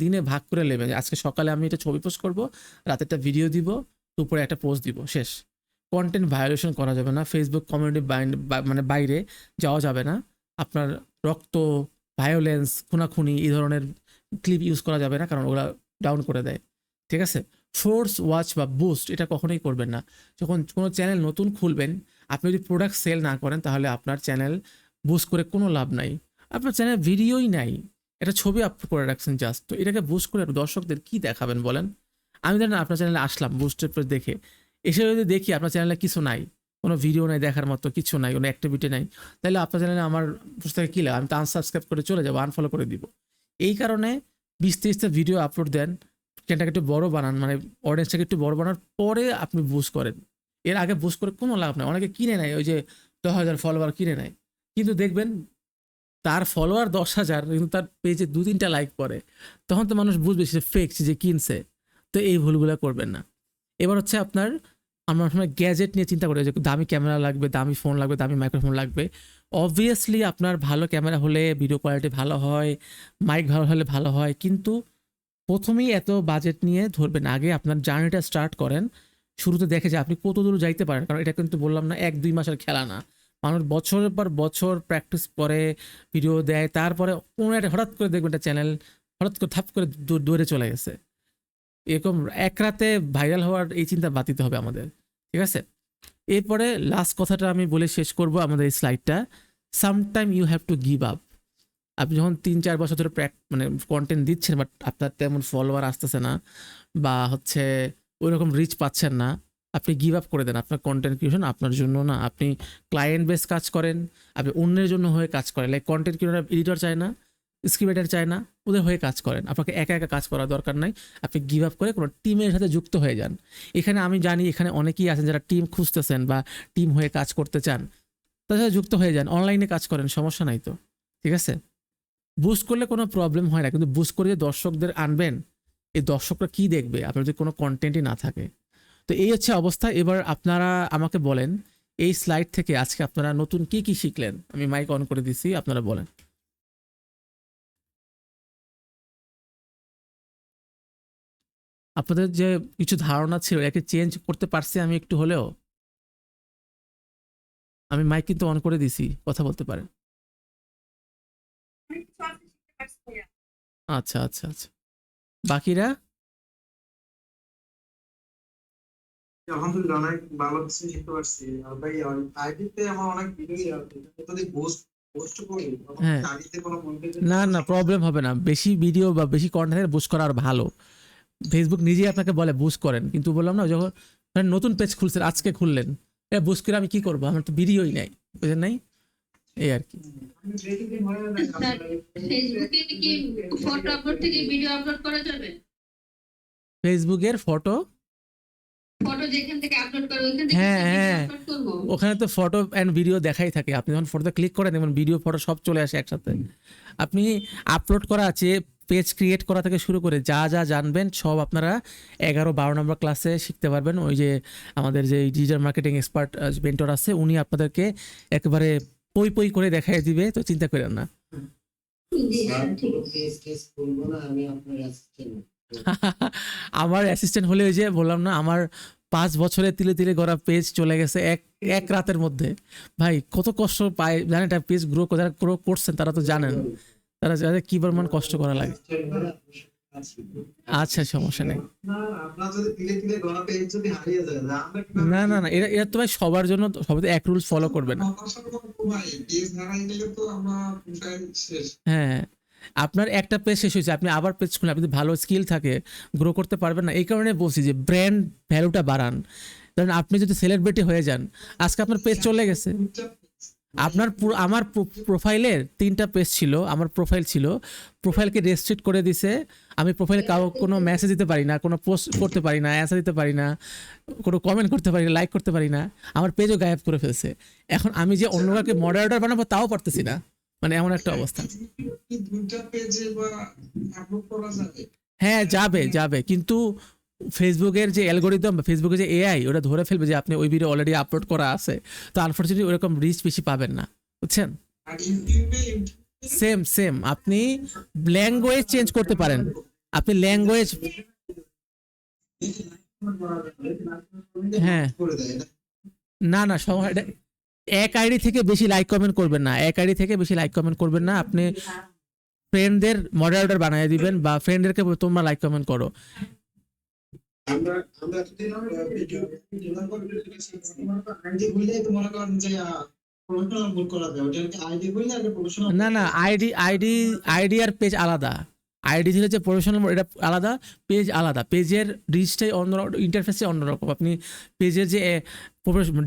দিনে ভাগ করে নেবেন। আজকে সকালে আমি এটা ছবি পোস্ট করব, রাতে একটা ভিডিও দিব, দুপুরে একটা পোস্ট দিব, শেষ। কন্টেন্ট ভায়োলেশন করা যাবে না, ফেসবুক কমিউনিটি মানে বাইরে যাওয়া যাবে না, আপনার রক্ত, ভায়োলেন্স, খুনাখুনি এই ধরনের ক্লিপ ইউজ করা যাবে না, কারণ ওগুলা ডাউন করে দেয়, ঠিক আছে। সোর্স ওয়াচ বা বুস্ট এটা কখনোই করবেন না। যখন কোনো চ্যানেল নতুন খুলবেন, আপনি যদি প্রোডাক্ট সেল না করেন তাহলে আপনার চ্যানেল বুস্ট করে কোনো লাভ নাই। আপনার চ্যানেল ভিডিওই নাই, এটা ছবি আপলোড করে রাখছেন জাস্ট, তো এটাকে বুস্ট করে দর্শকদের কি দেখাবেন বলেন। আমি জানি না, আপনার চ্যানেলে আসলাম বুস্টের পর দেখে, এসে যদি দেখি আপনার চ্যানেলে কিছু নাই, কোনো ভিডিও নাই দেখার মতো, কিছু নাই, কোনো অ্যাক্টিভিটি নাই, তাহলে আপনার চ্যানেলে আমার পুস্তকে কী লাগে, আমি তো আনসাবস্ক্রাইব করে চলে যাবো, আনফলো করে দিব। এই কারণে 20-30টা ভিডিও আপলোড দেন, চ্যানেলটাকে একটু বড় বানান, মানে অডিয়েন্সটাকে একটু বড় বানার পরে আপনি বুস্ট করেন। এর আগে বুস্ট করে কোনো লাভ নেই। অনেকে কিনে নেয়, ওই যে 10,000 ফলোয়ার কিনে নেয়, কিন্তু দেখবেন তার ফলোয়ার 10,000 কিন্তু তার পেজে 2-3টা লাইক পড়ে, তখন তো মানুষ বুঝবে সে ফেক, যে কিনছে। তো এই ভুলগুলো করবেন না। এবার হচ্ছে আপনার, আমরা সময় গ্যাজেট নিয়ে চিন্তা করি যে দামি ক্যামেরা লাগবে, দামি ফোন লাগবে, দামি মাইক্রোফোন লাগবে। অবভিয়াসলি আপনার ভালো ক্যামেরা হলে ভিডিও কোয়ালিটি ভালো হয়, মাইক ভালো হলে ভালো হয়, কিন্তু প্রথমেই এত বাজেট নিয়ে ধরবেন, আগে আপনার জার্নিটা স্টার্ট করেন। শুরুতে দেখে যে আপনি কত দূর যাইতে পারেন, কারণ এটা কিন্তু বললাম না 1-2 মাসের খেলা না। মানুষ বছরের পর বছর প্র্যাকটিস করে ভিডিও দেয়, তারপরে কোনো একটা হঠাৎ করে দেখবেন একটা চ্যানেল হঠাৎ করে থাপ করে দৌড়ে চলে গেছে। এরকম এক রাতে ভাইরাল হওয়ার এই চিন্তা বাদ দিতে হবে আমাদের, ঠিক আছে। এরপরে লাস্ট কথাটা আমি বলে শেষ করব আমাদের এই স্লাইডটা। Sometime you have to give up. আপনি যখন 3-4 বছর ধরে মানে কন্টেন্ট দিচ্ছেন, বাট আপনার তেমন ফলোয়ার আসতেছে না, বা হচ্ছে ওই রকম রিচ পাচ্ছেন না, আপনি গিভ আপ করে দেন। আপনার কন্টেন্ট ক্রিয়েশন আপনার জন্য না, আপনি ক্লায়েন্ট বেস কাজ করেন, আপনি অন্যের জন্য হয়ে কাজ করেন। লাইক কন্টেন্ট ক্রিয়েটর এডিটর চায় না, স্ক্রিপ্ট রাইটার চায় না, ওদের হয়ে কাজ করেন। আপনাকে একা একা কাজ করার দরকার নাই, আপনি গিভ আপ করে কোনো টিমের সাথে যুক্ত হয়ে যান। এখানে আমি জানি এখানে অনেকেই আছেন যারা টিম খুঁজতেছেন বা টিম হয়ে কাজ করতে চান, তাদের সাথে যুক্ত হয়ে যান, অনলাইনে কাজ করেন, সমস্যা নাই তো, ঠিক আছে। বুস্ট করলে কোনো প্রবলেম হয় না, কিন্তু বুস্ট করে যে দর্শকদের আনবেন, এই দর্শকরা কি দেখবে আপনার যদি কোনো কন্টেন্টই না থাকে। তো এই হচ্ছে অবস্থা। এবার আপনারা আমাকে বলেন, এই স্লাইড থেকে আজকে আপনারা নতুন কি কি শিখলেন। আমি মাইক অন করে দিছি, আপনারা বলেন। আপনাদের যে কিছু ধারণা ছিল একে চেঞ্জ করতে পারছি আমি একটু হলেও। আমি মাইক কিন্তু অন করে দিছি, কথা বলতে পারেন। অনেক কিছু আছে শিখতে পারছি ভাইয়া। আচ্ছা আচ্ছা আচ্ছা, বাকিরা? আলহামদুলিল্লাহ অনেক ভালো কিছু শিখতে পারছি। আর ভাই আইডিতে আমার অনেক ভিডিও আছে, যদি পোস্ট পোস্ট করি তখন হ্যাঁ, আইডিতে কোনো কন্টেন্ট না না প্রবলেম হবে না, বেশি ভিডিও বা বেশি কন্টেন্ট বুস্ট করা আর ভালো। ফেসবুক নিজেই আপনাকে বলে বুস্ট করেন, কিন্তু বললাম না, যখন ধরেন নতুন পেজ খুলছেন, আজকে খুললেন, এটা বুস্ট করে আমি কি করবো, আমার তো ভিডিওই নাই, বুঝলেন নাই, এই আর কি। আমি বেশি দিন হয়ে যায় স্যার, ফেসবুকে কি ফটো আপলোড থেকে ভিডিও আপলোড করা যাবে? ফেসবুকের ফটো, ফটো যেখান থেকে আপলোড করে ওইখান থেকে হ্যাঁ ভিডিও হ্যাঁ, আপলোড করব? ওখানে তো ফটো অ্যান্ড ভিডিও দেখাই থাকে। আপনি যখন ফটোতে ক্লিক করেন দেখবেন ভিডিও ফটো সব চলে আসে একসাথে। আপনি আপলোড করা আছে, পেজ ক্রিয়েট করা থেকে শুরু করে যা যা জানবেন সব আপনারা 11-12 নম্বর ক্লাসে শিখতে পারবেন। ওই যে আমাদের যে ডিজিটাল মার্কেটিং এক্সপার্ট মেন্টর আছে, উনি আপনাদেরকে একেবারে পই পই করে দেখাই দিবে, তো চিন্তা করেন না। জি স্যার, ঠিক আছে। পেজ টেস করবো না, আমি আপনার অ্যাসিস্ট্যান্ট। আমার অ্যাসিস্ট্যান্ট হলে ওই যে বললাম না, আমার 5 বছরে তিলে তিলে গড়া পেজ চলে গেছে এক রাতের মধ্যে। ভাই কত কষ্ট পায় জানেন, একটা পেজ যারা গ্রো করছেন তারা তো জানেন, তারা যাদের কি পরিমাণ কষ্ট করা লাগে। আচ্ছা, সমস্যা নেই। আপনার যদি ধীরে ধীরে গড়া পেজ যদি হারিয়ে যায়, আমরা কিভাবে না না না, এরা তো ভাই সবার জন্য, সবাই তো এক রুলস ফলো করবে না। ভাই পেজ হারাই গেলে তো আমরা পুরাই শেষ। হ্যাঁ, আপনার একটা পেজ শেষ হয়েছে, আপনি আবার পেজ খুলে, আপনি যদি ভালো স্কিল থাকে গ্রো করতে পারবেন না। এই কারণে বলছি যে ব্র্যান্ড ভ্যালুটা বাড়ান। ধরেন আপনি যদি সেলিব্রিটি হয়ে যান, আজকে আপনার পেজ চলে গেছে, আপনার আমার প্রোফাইলের 3টা পেজ ছিল, আমার প্রোফাইল ছিল, প্রোফাইলকে রেস্ট্রিক্ট করে দিছে। আমি প্রোফাইলে কোনো মেসেজ দিতে পারি না, কোনো পোস্ট করতে পারি না, অ্যান্সার দিতে পারি না, কোনো কমেন্ট করতে পারি না, লাইক করতে পারি না, আমার পেজও গায়েব করে ফেলছে। এখন আমি যে অন্য কাউকে মডারেটর বানাবো তাও পারতেছি না, মানে এমন একটা অবস্থা। কি দুইটা পেজে বা আপলোড করা যাবে? হ্যাঁ যাবে, কিন্তু ফেসবুকের যে অ্যালগোরিদম, ফেসবুকের যে এআই, ওটা ধরে ফেলবে যে আপনি ওই ভিডিও অলরেডি আপলোড করা আছে, তো আনফরচুনেটলি ওরকম রিচ বেশি পাবেন না, বুঝছেন? আর ইউটিউবে সেম আপনি ল্যাঙ্গুয়েজ চেঞ্জ করতে পারেন, আপনি ল্যাঙ্গুয়েজ, হ্যাঁ করে দেয় এটা। না এটা এক আইডি থেকে বেশি লাইক কমেন্ট করবেন না, এক আইডি থেকে বেশি লাইক কমেন্ট করবেন না। আপনি ফ্রেন্ডদের মডারেটর বানিয়ে দিবেন বা ফ্রেন্ডদেরকে তোমরা লাইক কমেন্ট করো। আমরা যদি ভিডিও আইডি খুললে তো মনে করেন যে প্রফেশনাল ভুল করা যায়, ওটা কি আইডি খুললে আগে প্রফেশনাল? না আইডি আর পেজ আলাদা। আইডি ছিল যে প্রফেশনাল, এটা আলাদা, পেজ আলাদা। পেজের রিচটাই অন্য, ইন্টারফেসে অন্যরকম। আপনি পেজের যে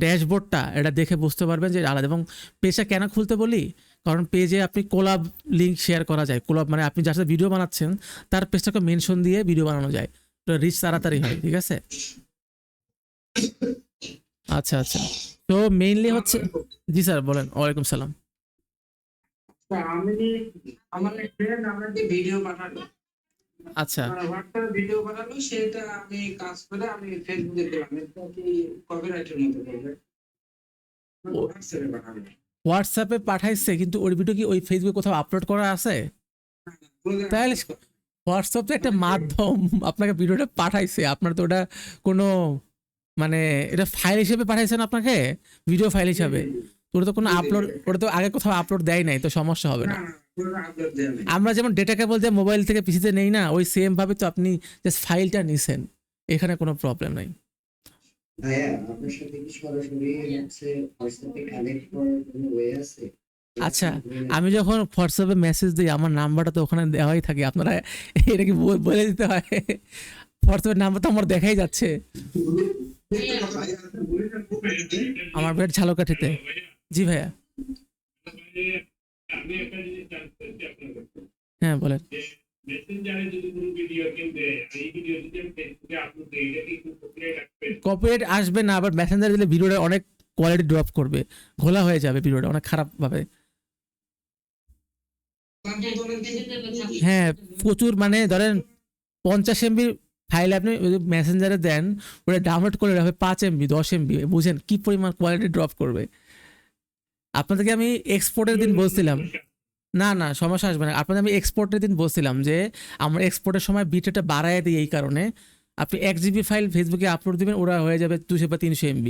ড্যাশবোর্ডটা, এটা দেখে বুঝতে পারবেন যে আলাদা। এবং পেজটা কেন খুলতে বলি, কারণ পেজে আপনি কোলাব লিঙ্ক শেয়ার করা যায়। কোলাব মানে আপনি যার সাথে ভিডিও বানাচ্ছেন তার পেজটাকে মেনশন দিয়ে ভিডিও বানানো যায়, তো রিচ তাড়াতাড়ি হয়, ঠিক আছে? আচ্ছা, তো মেইনলি হচ্ছে, জি স্যার বলেন। ওয়ালাইকুম সালাম। আমি আমার এক ফ্রেন্ড আমাকে ভিডিও পাঠালো, আচ্ছা, হোয়াটসঅ্যাপ ভিডিও পাঠালো, সেটা আমি কাজ করে আমি ফেসবুকে দিলাম। এটা কি কপিরাইটের মতো করবে? হোয়াটসঅ্যাপে পাঠালো। হোয়াটসঅ্যাপে পাঠাইছে, কিন্তু ওই ভিডিও কি ওই ফেসবুকে কোথাও আপলোড করা আছে? তাহলে হোয়াটসঅ্যাপ তো একটা মাধ্যম, আপনাকে ভিডিওটা পাঠাইছে, আপনার তো ওটা কোনো মানে এটা ফাইল হিসেবে পাঠাইছেন আপনাকে, ভিডিও ফাইল হিসাবে, তো ওটা তো কোনো আপলোড, ওটা তো আগে কোথাও আপলোড দেয় নাই, তো সমস্যা হবে না। আমরা যেমন ডেটা কেবল দিয়ে মোবাইল থেকে পিসিতে নেই না, ওই সেম ভাবে তো আপনি জাস্ট ফাইলটা নিছেন, এখানে কোনো প্রবলেম নাই। ভাইয়া আপনার সাথে কি সরাসরি হচ্ছে হোয়াটসঅ্যাপে কানেক্ট করার কোনো ওয়ে আছে? আচ্ছা, আমি যখন হোয়াটসঅ্যাপে মেসেজ দিই আমার নাম্বারটা তো ওখানে দেওয়াই থাকে, আপনারা এটা কি বলে দিতে হয়? হোয়াটসঅ্যাপের নাম্বার তো আমার দেখাই যাচ্ছে, আমার বেড ঝালকাঠিতে। জি ভাইয়া, আমি একটা জিনিস জানতে চাচ্ছি আপনার কাছে, হ্যাঁ বলেন। যে মেসেঞ্জারে যদি কোনো ভিডিও কেউ দেয়, আর এই ভিডিও যদি আমি ফেসবুকে আপলোড দিই, এটা কি কোনো কপিরাইট আসবে? কপিরাইট আসবে না, আবার মেসেঞ্জার দিলে ভিডিওটা অনেক কোয়ালিটি ড্রপ করবে, ঘোলা হয়ে যাবে ভিডিওটা অনেক খারাপ ভাবে। হ্যাঁ প্রচুর, মানে ধরেন 50 MB ফাইল আপনি মেসেঞ্জারে দেন, ওটা ডাউনলোড করে রাখবে 5 MB 10 MB, বুঝেন কি পরিমাণ কোয়ালিটি ড্রপ করবে। আপনাদেরকে আমি এক্সপোর্টের দিন বলছিলাম, না সমস্যা আসবে না। আপনাদের আমি এক্সপোর্টের দিন বলছিলাম যে আমরা এক্সপোর্টের সময় বিটটা বাড়ায় দিই, এই কারণে আপনি 1 GB ফাইল ফেসবুকে আপলোড দিবেন, ওরা হয়ে যাবে 200 বা 300 MB,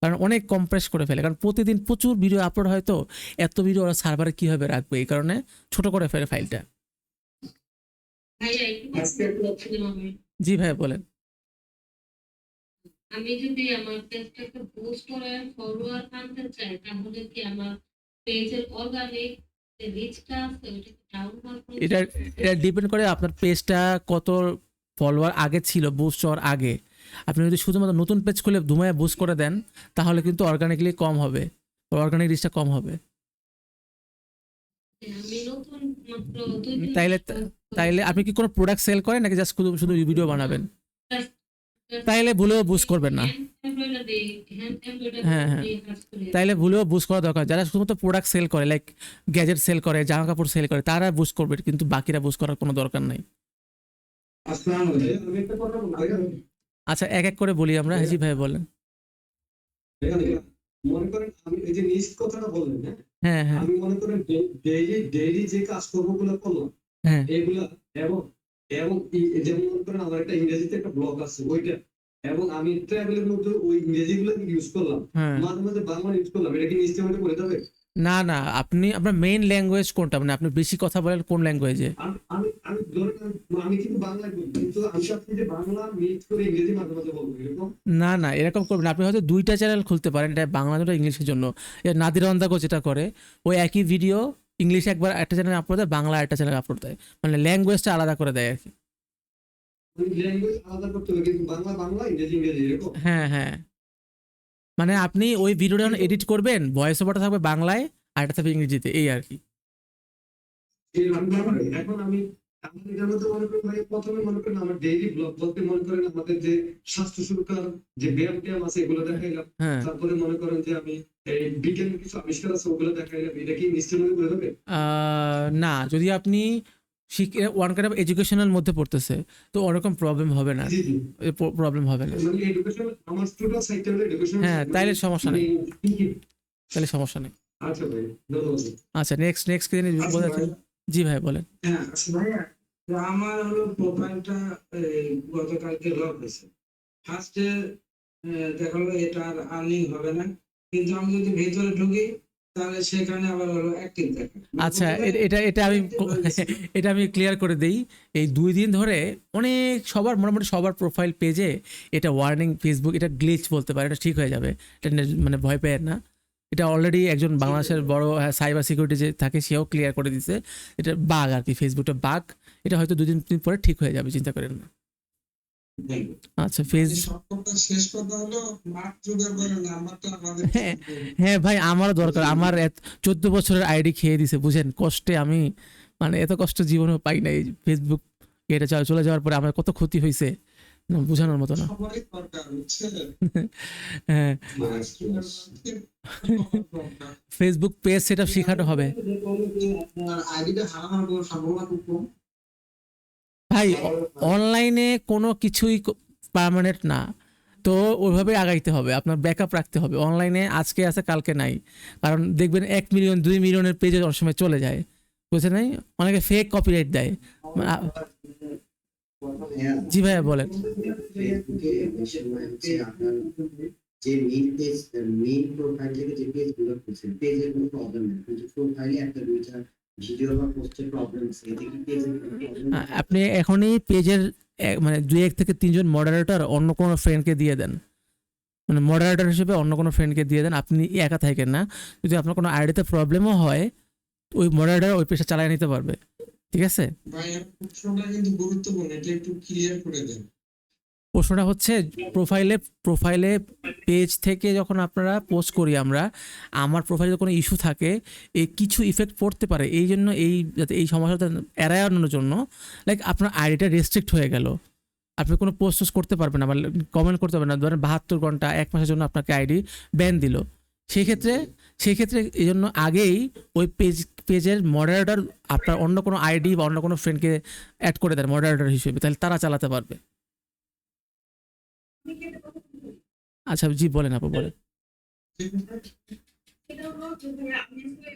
কারণ অনেক কম্প্রেস করে ফেলে, কারণ প্রতিদিন প্রচুর ভিডিও আপলোড হয়, তো এত ভিডিও ওরা সার্ভারে কীভাবে রাখবে, এই কারণে ছোট করে ফেলে ফাইলটা। ভাইয়া একটু প্রশ্ন করছিলাম আমি। জি ভাই বলেন। আমি যদি আমার পেজটাকে বুস্ট করে ফলোয়ার আনতে চাই, তাহলে কি আমার পেজের অর্গানিক যে রিচটা আছে ওটা ডাউন হবে? এটা ডিপেন্ড করে আপনার পেজটা কত ফলোয়ার আগে ছিল, বুস্ট হওয়ার আগে। আপনি যদি শুধুমাত্র নতুন পেজ খুলে ধুমায় বুস্ট করে দেন, তাহলে কিন্তু অর্গানিকলি কম হবে, অর্গানিক রিচটা কম হবে। আমি নতুন মাত্র 2 দিন তাইলে আপনি কি কোনো প্রোডাক্ট সেল করেন নাকি জাস্ট শুধু ভিডিও বানাবেন? তাইলে ভুলেও বুস্ট করবেন না। হ্যাঁ, তাইলে ভুলেও বুস্ট করা দরকার। যারা শুধুমাত্র প্রোডাক্ট সেল করে, লাইক গ্যাজেট সেল করে, জামা কাপড় সেল করে, তারা বুস্ট করবে, কিন্তু বাকিরা বুস্ট করার কোনো দরকার নাই। আসসালামু আলাইকুম। আমি একটা কথা বলবো। আচ্ছা এক এক করে বলি আমরা। জি ভাই বলেন। মনে করেন আমি এই যে নিজ কথাটা বললেন, হ্যাঁ হ্যাঁ আমি মনে করেন ডেইলি যে কাজকর্মগুলো করলাম হ্যাঁ এগুলা, এবং যেমন মনে করেন আমার একটা ইংরেজিতে একটা ব্লগ আছে ওইটা, এবং আমি ট্রাভেলের মধ্যে ওই ইংরেজি গুলো ইউজ করলাম, হ্যাঁ। মাঝে মাঝে বাংলা ইউজ করলাম, এটা কি নিশ্চয় মধ্যে পড়ে যাবে? না আপনি আপনার মেইন ল্যাঙ্গুয়েজ কোনটা, মানে আপনি বেশি কথা বলেন কোন ল্যাঙ্গুয়েজে? আমি কিন্তু বাংলা বলি, কিন্তু আমি চাচ্ছি যে বাংলা মিক্স করে ইংরেজি মাঝে মাঝে বলবো, এরকম। না এরকম করবেন না। আপনি হয়তো 2টা চ্যানেল খুলতে পারেন, এটা বাংলা দুটো ইংলিশের জন্য। নাদির অন্দাকো যেটা করে, ওই একই ভিডিও ইংলিশে একবার একটা চ্যানেল আপলোড দেয়, বাংলা একটা চ্যানেল আপলোড দেয়, মানে ল্যাঙ্গুয়েজটা আলাদা করে দেয় আর কি। ল্যাঙ্গুয়েজ আলাদা করতে হবে, কিন্তু বাংলা ইংরেজি এরকম। হ্যাঁ মানে আপনি ওই ভিডিওটা এডিট করবেন, ভয়েস ওভারটা থাকবে বাংলায় আর এটা থাকবে ইংরেজিতে, এই আর কি। এখন আমি আমাদের এটার মধ্যে মনে করেন ভাই, প্রথমে মনে করেন আমার ডেইলি ব্লগ বলতে মনে করেন আমাদের যে স্বাস্থ্য সুরক্ষার যে ব্যায়াম ট্যায়াম আছে এগুলো দেখাইলাম, হ্যাঁ তারপরে মনে করেন যে আমি এই বিজ্ঞানের কিছু আবিষ্কার আছে ওগুলো দেখাইলাম, এটা কি নিশ্চয় মনে হবে? না, যদি আপনি ওয়ান কাইন্ড অফ এডুকেশনাল মধ্যে পড়তেছে তো ওরকম প্রবলেম হবে না, জি জি, প্রবলেম হবে না। মানে এডুকেশন আমার স্টুডেন্ট সাইডটা হলো এডুকেশন। হ্যাঁ, তাইলে সমস্যা নেই, তাহলে সমস্যা নেই। আচ্ছা ভাই, ধন্যবাদ। আচ্ছা, নেক্সট কি জানি বলতে চাচ্ছেন? জি ভাই বলেন। হ্যাঁ ভাইয়া, তো আমার হলো প্রোফাইলটা গতকালকে লক হয়েছে। ফার্স্টে দেখালো এটা আর আর্নিং হবে না, কিন্তু আমি যদি ভেতরে ঢুকি তাহলে সেখানে আবার হলো অ্যাক্টিভ দেখা। আচ্ছা, এটা আমি ক্লিয়ার করে দেই। এই 2 দিন ধরে অনেক মোটামুটি সবার প্রোফাইল পেজে এটা ওয়ার্নিং, ফেসবুক এটা গ্লিচ বলতে পারে, এটা ঠিক হয়ে যাবে, এটা মানে ভয় পেয়ে না। এটা অলরেডি একজন বাংলাদেশের বড় সাইবার সিকিউরিটি যে থাকে সেও ক্লিয়ার করে দিছে, এটা বাগ আর কি, ফেসবুকটা বাগ। এটা হয়তো 2 দিন পরে ঠিক হয়ে যাবে, চিন্তা করেন না। আচ্ছা শেষ কথা হলো মার্ক জুগারবার্গের নাম্বারটা আমাদের হ্যাঁ ভাই, আমারও দরকার। আমার 14 বছরের আইডি খেয়ে দিছে, বুঝেন কষ্টে আমি, মানে এত কষ্ট জীবনেও পাই নাই। ফেসবুক এটা চলে যাওয়ার পরে আমার কত ক্ষতি হয়েছে বোঝানোর মতো না। সবারই দরকার হচ্ছে হ্যাঁ, ফেসবুক পেজ সেটা শেখানো হবে আপনার আইডিটা হারানোর সম্ভাবনা খুব কম। ভাই। অনলাইনে কোনো কিছুই পার্মানেন্ট না, তো ওইভাবে আগাইতে হবে, আপনার ব্যাকআপ রাখতে হবে। অনলাইনে আজকে আছে কালকে নাই, কারণ দেখবেন 1 মিলিয়ন 2 মিলিয়নের পেজে অনেক সময় চলে যায়, বুঝছেন নাই? অনেকে ফেক কপিরাইট দেয়। জি ভাইয়া বলেন। ফেসবুকে বেশিরভাগ হচ্ছে আপনার যে মেইন প্রোফাইল থেকে যে পেজ গুলো করছেন, পেজের কোনো প্রবলেম নেই, কিন্তু প্রোফাইলে একটা দুইটা ভিডিও বা পোস্টের প্রবলেম আছে, এতে কি পেজের প্রবলেম? আপনি এখনই পেজের মানে 2-1 থেকে 3জন মডারেটর অন্য কোনো ফ্রেন্ডকে দিয়ে দেন, মানে মডারেটর হিসেবে অন্য কোনো ফ্রেন্ডকে দিয়ে দেন, আপনি একা থাকেন না। যদি আপনার কোনো আইডিতে প্রবলেমও হয়, ওই মডারেটর ওই পেজটা চালিয়ে নিতে পারবে, ঠিক আছে? ভাই প্রশ্নটা কিন্তু গুরুত্বপূর্ণ, এটা একটু ক্লিয়ার করে দেন। প্রশ্নটা হচ্ছে প্রোফাইলে পেজ থেকে যখন আপনারা পোস্ট করি আমরা, আমার প্রোফাইলে কোনো ইস্যু থাকে, এই কিছু ইফেক্ট পড়তে পারে, এই জন্য যাতে এই সমস্যাটা এড়ানোর জন্য, লাইক আপনার আইডিটা রেস্ট্রিক্ট হয়ে গেল, আপনি কোনো পোস্ট করতে পারবেন না বা কমেন্ট করতে পারবেন না, ধরেন 72 ঘন্টা 1 মাসের জন্য আপনাকে আইডি ব্যান দিল, সেই ক্ষেত্রে এই জন্য আগেই ওই পেজের মডারেটর আপনার অন্য কোনো আইডি বা অন্য কোনো ফ্রেন্ডকে অ্যাড করে দেন মডারেটর হিসেবে, তাহলে তারা চালাতে পারবে। আচ্ছা জি বলেন, আপু বলেন। সেটা হলো যে আমি আসলে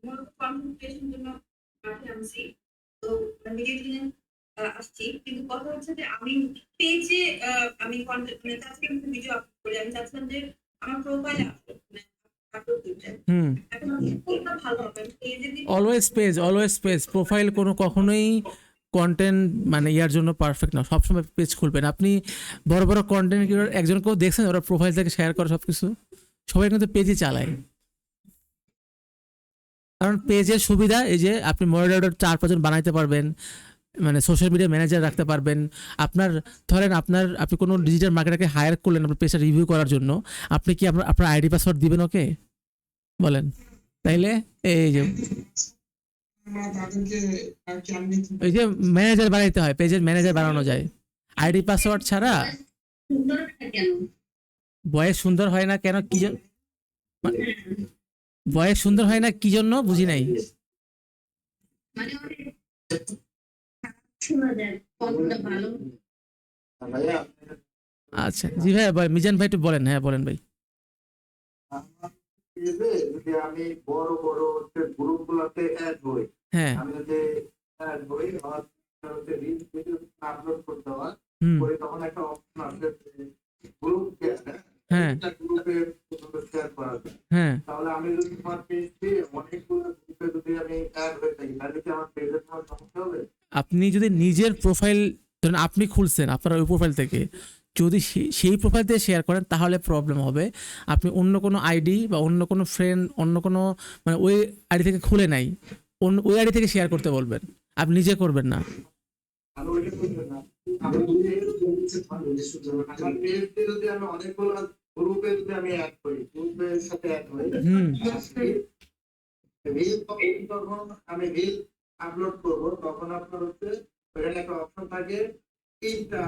মূলত কনসেন্ট্রেশন জন্য মাঠে আনছি, তো নিজে আসছি, কিন্তু কথা হচ্ছে যে আমি পেজে আমি কন্টেন্ট মানে আজকে আমি ভিডিও আপলোড করি, আমি চাচ্ছিলাম যে আমার প্রোফাইলে আপলোড দিতে। এখন কোনটা ভালো হবে? পেজে দিই অলওয়েজ পেজ প্রোফাইল কখনোই কন্টেন্ট মানে ইয়ার জন্য পারফেক্ট না, সবসময় পেজ খুলবেন। আপনি বড় বড় কন্টেন্ট ক্রিয়েটর একজনকেও দেখছেন ওরা প্রোফাইল থেকে শেয়ার করে সবকিছু, সবাই কিন্তু পেজই চালায়। কারণ পেজের সুবিধা এই যে আপনি মডারেটর 4-5 জন বানাইতে পারবেন, মানে সোশ্যাল মিডিয়া ম্যানেজার রাখতে পারবেন। ধরেন আপনি কোনো ডিজিটাল মার্কেটারকে হায়ার করলেন আপনার পেজটা রিভিউ করার জন্য, আপনি কি আপনার আইডি পাসওয়ার্ড দিবেন ওকে? বলেন। তাইলে এই যে ওই যে ম্যানেজার বানাইতে হয়, পেজের ম্যানেজার বানানো যায় আইডি পাসওয়ার্ড ছাড়া। বয়স সুন্দর হয় না কেন, কি বয়স সুন্দর হয় না কি জন্য বুঝি নাই। মানে শোনা যায় কতটা ভালো। আচ্ছা জি ভাই, মিজান ভাই একটু বলেন। হ্যাঁ বলেন ভাই। যদি আমি বড় বড় গ্রুপ গুলোতে অ্যাড হই, হ্যাঁ আমি যদি অ্যাড হই আমার রিলস ভিডিও আপলোড করতে হয়, পরে তখন একটা অপশন আছে গ্রুপ হ্যাঁ গ্রুপে শেয়ার করা যায়। হ্যাঁ, তাহলে আমি যদি আমার পেজে অনেকগুলো গ্রুপে যদি আমি অ্যাড হয়ে থাকি, তাহলে কি আমার পেজের কোনো সমস্যা হবে? আপনি যদি নিজের প্রোফাইল ধরেন আপনি খুলছেন আপনার ওই প্রোফাইল থেকে, যদি সেই প্রোফাইল দিয়ে শেয়ার করেন তাহলে প্রবলেম হবে। আপনি অন্য কোনো আইডি বা অন্য কোনো ফ্রেন্ড অন্য কোনো মানে ওই আইডি থেকে খুলে নাই, ওই আইডি থেকে শেয়ার করতে বলবেন, আপনি নিজে করবেন না। আমি ওইটা করবো না। আমার পেজে যদি আমি অনেকগুলো গ্রুপে যদি আমি অ্যাড করি, গ্রুপের সাথে অ্যাড হই, হুম রিল করবো, আমি রিল আপলোড করবো, তখন আপনার হচ্ছে ওখানে একটা অপশন থাকে তিনটা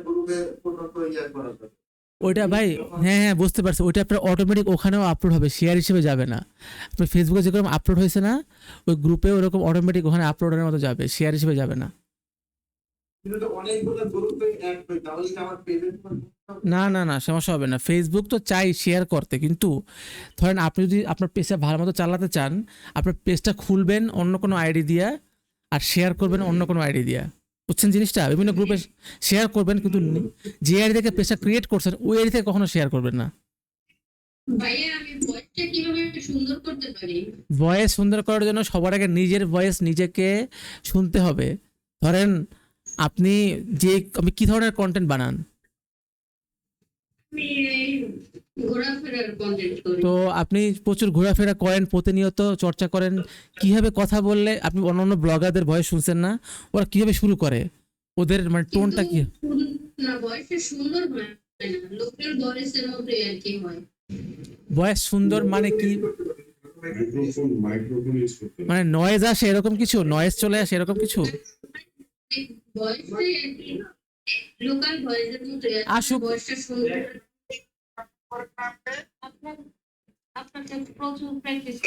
গ্রুপে পর্যন্ত ইয়ে করা যাবে। ওইটা ভাই, হ্যাঁ হ্যাঁ বুঝতে পারছি, ওইটা আপনার অটোমেটিক ওখানেও আপলোড হবে, শেয়ার হিসেবে যাবে না। আপনার ফেসবুকে যেরকম আপলোড হয়েছে না, ওই গ্রুপে ওরকম অটোমেটিক ওখানে আপলোডের মতো যাবে, শেয়ার হিসেবে যাবে না। কিন্তু তো অনেকগুলো গ্রুপে অ্যাড করি, তাহলে কি আমার পেজের না না না, সমস্যা হবে না। ফেসবুক তো চাই শেয়ার করতে, কিন্তু ধরেন আপনি যদি আপনার পেজটা ভালো মতো চালাতে চান, আপনার পেজটা খুলবেন অন্য কোনো আইডি দিয়া আর শেয়ার করবেন অন্য কোনো আইডি দিয়া, বুঝছেন জিনিসটা? বিভিন্ন গ্রুপে শেয়ার করবেন, কিন্তু যে আইডি থেকে পেজটা ক্রিয়েট করছেন ওই আইডি থেকে কখনো শেয়ার করবেন না। ভাইয়া আমি ভয়েসটা কিভাবে সুন্দর করতে পারি? ভয়েস সুন্দর করার জন্য সবার আগে নিজের ভয়েস নিজেকে শুনতে হবে। ধরেন আপনি আপনি কি ধরনের কন্টেন্ট বানান? আমি এই ঘোরাফেরার কন্টেন্ট করি। তো আপনি প্রচুর ঘোরাফেরা করেন, প্রতিনিয়ত চর্চা করেন, কিভাবে কথা বললে আপনি অন্যান্য ব্লগারদের ভয়েস শুনছেন না, ওরা কিভাবে শুরু করে, ওদের মানে টোনটা কি? না, ভয়েসটা সুন্দর হয় না, লোকের ভয়েসের মতো আর কি হয়। ভয়েস সুন্দর মানে কি? মানে নয়েজ আসে এরকম কিছু, নয়েজ চলে আসে এরকম কিছু? ভয়েসটাই আর কি লোকাল ভয়েসের মতো আসুক। ভয়েসটা সুন্দর। আপনাকে প্রচুর প্র্যাকটিস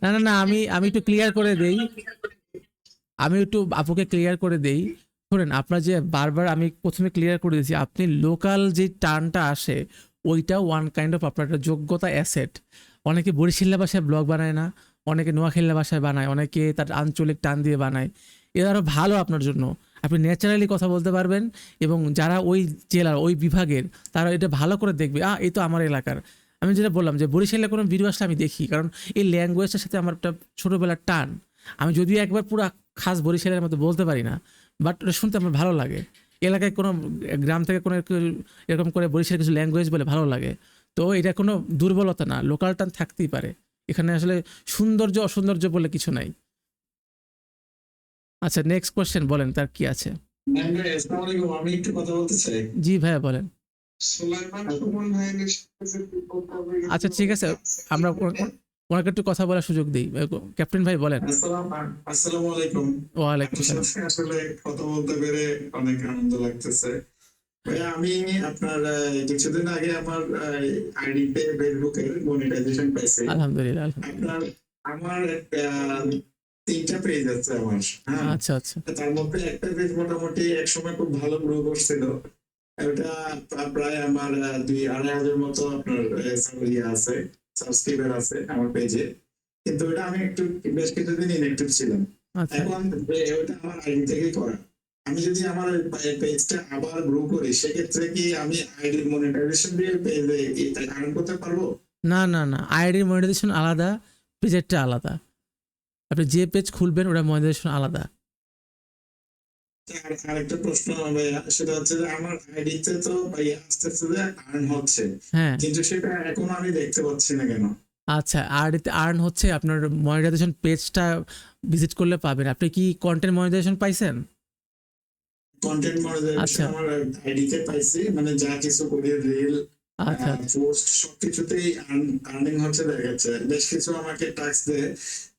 না না না, আমি একটু ক্লিয়ার করে দেই, আমি একটু আপুকে ক্লিয়ার করে দেই। শুনেন, আপনার যে বারবার আমি প্রথমে ক্লিয়ার করে দিয়েছি, আপনি লোকাল যে টার্নটা আসে ওইটা ওয়ান কাইন্ড অফ আপনার একটা যোগ্যতা অ্যাসেট। অনেকে বরিশাল্লা ভাষায় ব্লগ বানায় না, অনেকে নোয়াখালী ভাষায় বানায়, অনেকে তার আঞ্চলিক টান দিয়ে বানায়। এটা আরও ভালো আপনার জন্য, আপনি ন্যাচারালি কথা বলতে পারবেন, এবং যারা ওই জেলার ওই বিভাগের তারা এটা ভালো করে দেখবে, এই তো আমার এলাকার। আমি যেটা বললাম যে বরিশালে কোনো ভিডিও আসলে আমি দেখি, কারণ এই ল্যাঙ্গুয়েজটার সাথে আমার একটা ছোটোবেলার টান। আমি যদিও একবার পুরো খাস বরিশালের মতো বলতে পারি না, বাট ওটা শুনতে আমার ভালো লাগে। এলাকায় কোনো গ্রাম থেকে কোনো এরকম করে বরিশালের কিছু ল্যাঙ্গুয়েজ বলে ভালো লাগে, তো এটা কোনো দুর্বলতা না, লোকাল টান থাকতেই পারে। এখানে আসলে সৌন্দর্য অসৌন্দর্য বলে কিছু নাই। আচ্ছা, নেক্সট কোয়েশ্চেন বলেন, তার কি আছে? আসসালামু আলাইকুম, আমি একটু কথা বলতে চাই। জি ভাইয়া বলেন। সুলাইমান সুমন ভাইয়ের সাথে আচ্ছা ঠিক আছে, আমরা ওনাকে একটু কথা বলার সুযোগ দিই। ক্যাপ্টেন ভাই বলেন। আসসালামু আলাইকুম। ওয়ালাইকুম আসসালাম। আসলে কথা বলতে পেরে অনেক আনন্দ লাগতেছে ভাইয়া। আমি আপনার কিছুদিন আগে আমার আইডিতে ফেসবুকের মনিটাইজেশন পাইছি। আলহামদুলিল্লাহ আলহামদুলিল্লাহ। আমার 3টা পেজ আছে আমার। হ্যাঁ, আচ্ছা আচ্ছা তার মধ্যে একটা পেজ মোটামুটি একসময় খুব ভালো গ্রো করছিল। ওটা প্রায় আমার 2-2.5 মতো আপনার আছে, সাবস্ক্রাইবার আছে আমার পেজে। কিন্তু ওটা আমি একটু বেশ কিছুদিন ইনঅ্যাক্টিভ ছিলাম। আচ্ছা। এখন ওটা আমার আইডি থেকেই করা। আমি যদি আমার পেজটা আবার গ্রো করি, সেক্ষেত্রে কি আমি আইডি মনিটাইজেশন দিয়ে পেজে আর্ন করতে পারবো? না না না, আইডির মনিটাইজেশন আলাদা, পেজেরটা আলাদা। আপনি যে পেজ খুলবেন ওটা মনিটাইজেশন আলাদা। আর আরেকটা প্রশ্ন ভাইয়া, সেটা হচ্ছে যে আমার আইডিতে তো ভাইয়া আস্তে আস্তে আর্ন হচ্ছে, হ্যাঁ কিন্তু সেটা এখন আমি দেখতে পাচ্ছি না কেন? আচ্ছা, আইডিতে আর্ন হচ্ছে, আপনার মনিটাইজেশন পেজটা ভিজিট করলে পাবেন। আপনি কি কন্টেন্ট মনিটাইজেশন পাইছেন? কন্টেন্ট মনিটাইজেশন আচ্ছা। আমার আইডিতে পাইছি, মানে যা কিছু করি রিল আচ্ছা পোস্ট সবকিছুতেই আর্নিং হচ্ছে দেখা যাচ্ছে। বেশ কিছু আমাকে টাস্ক দেয়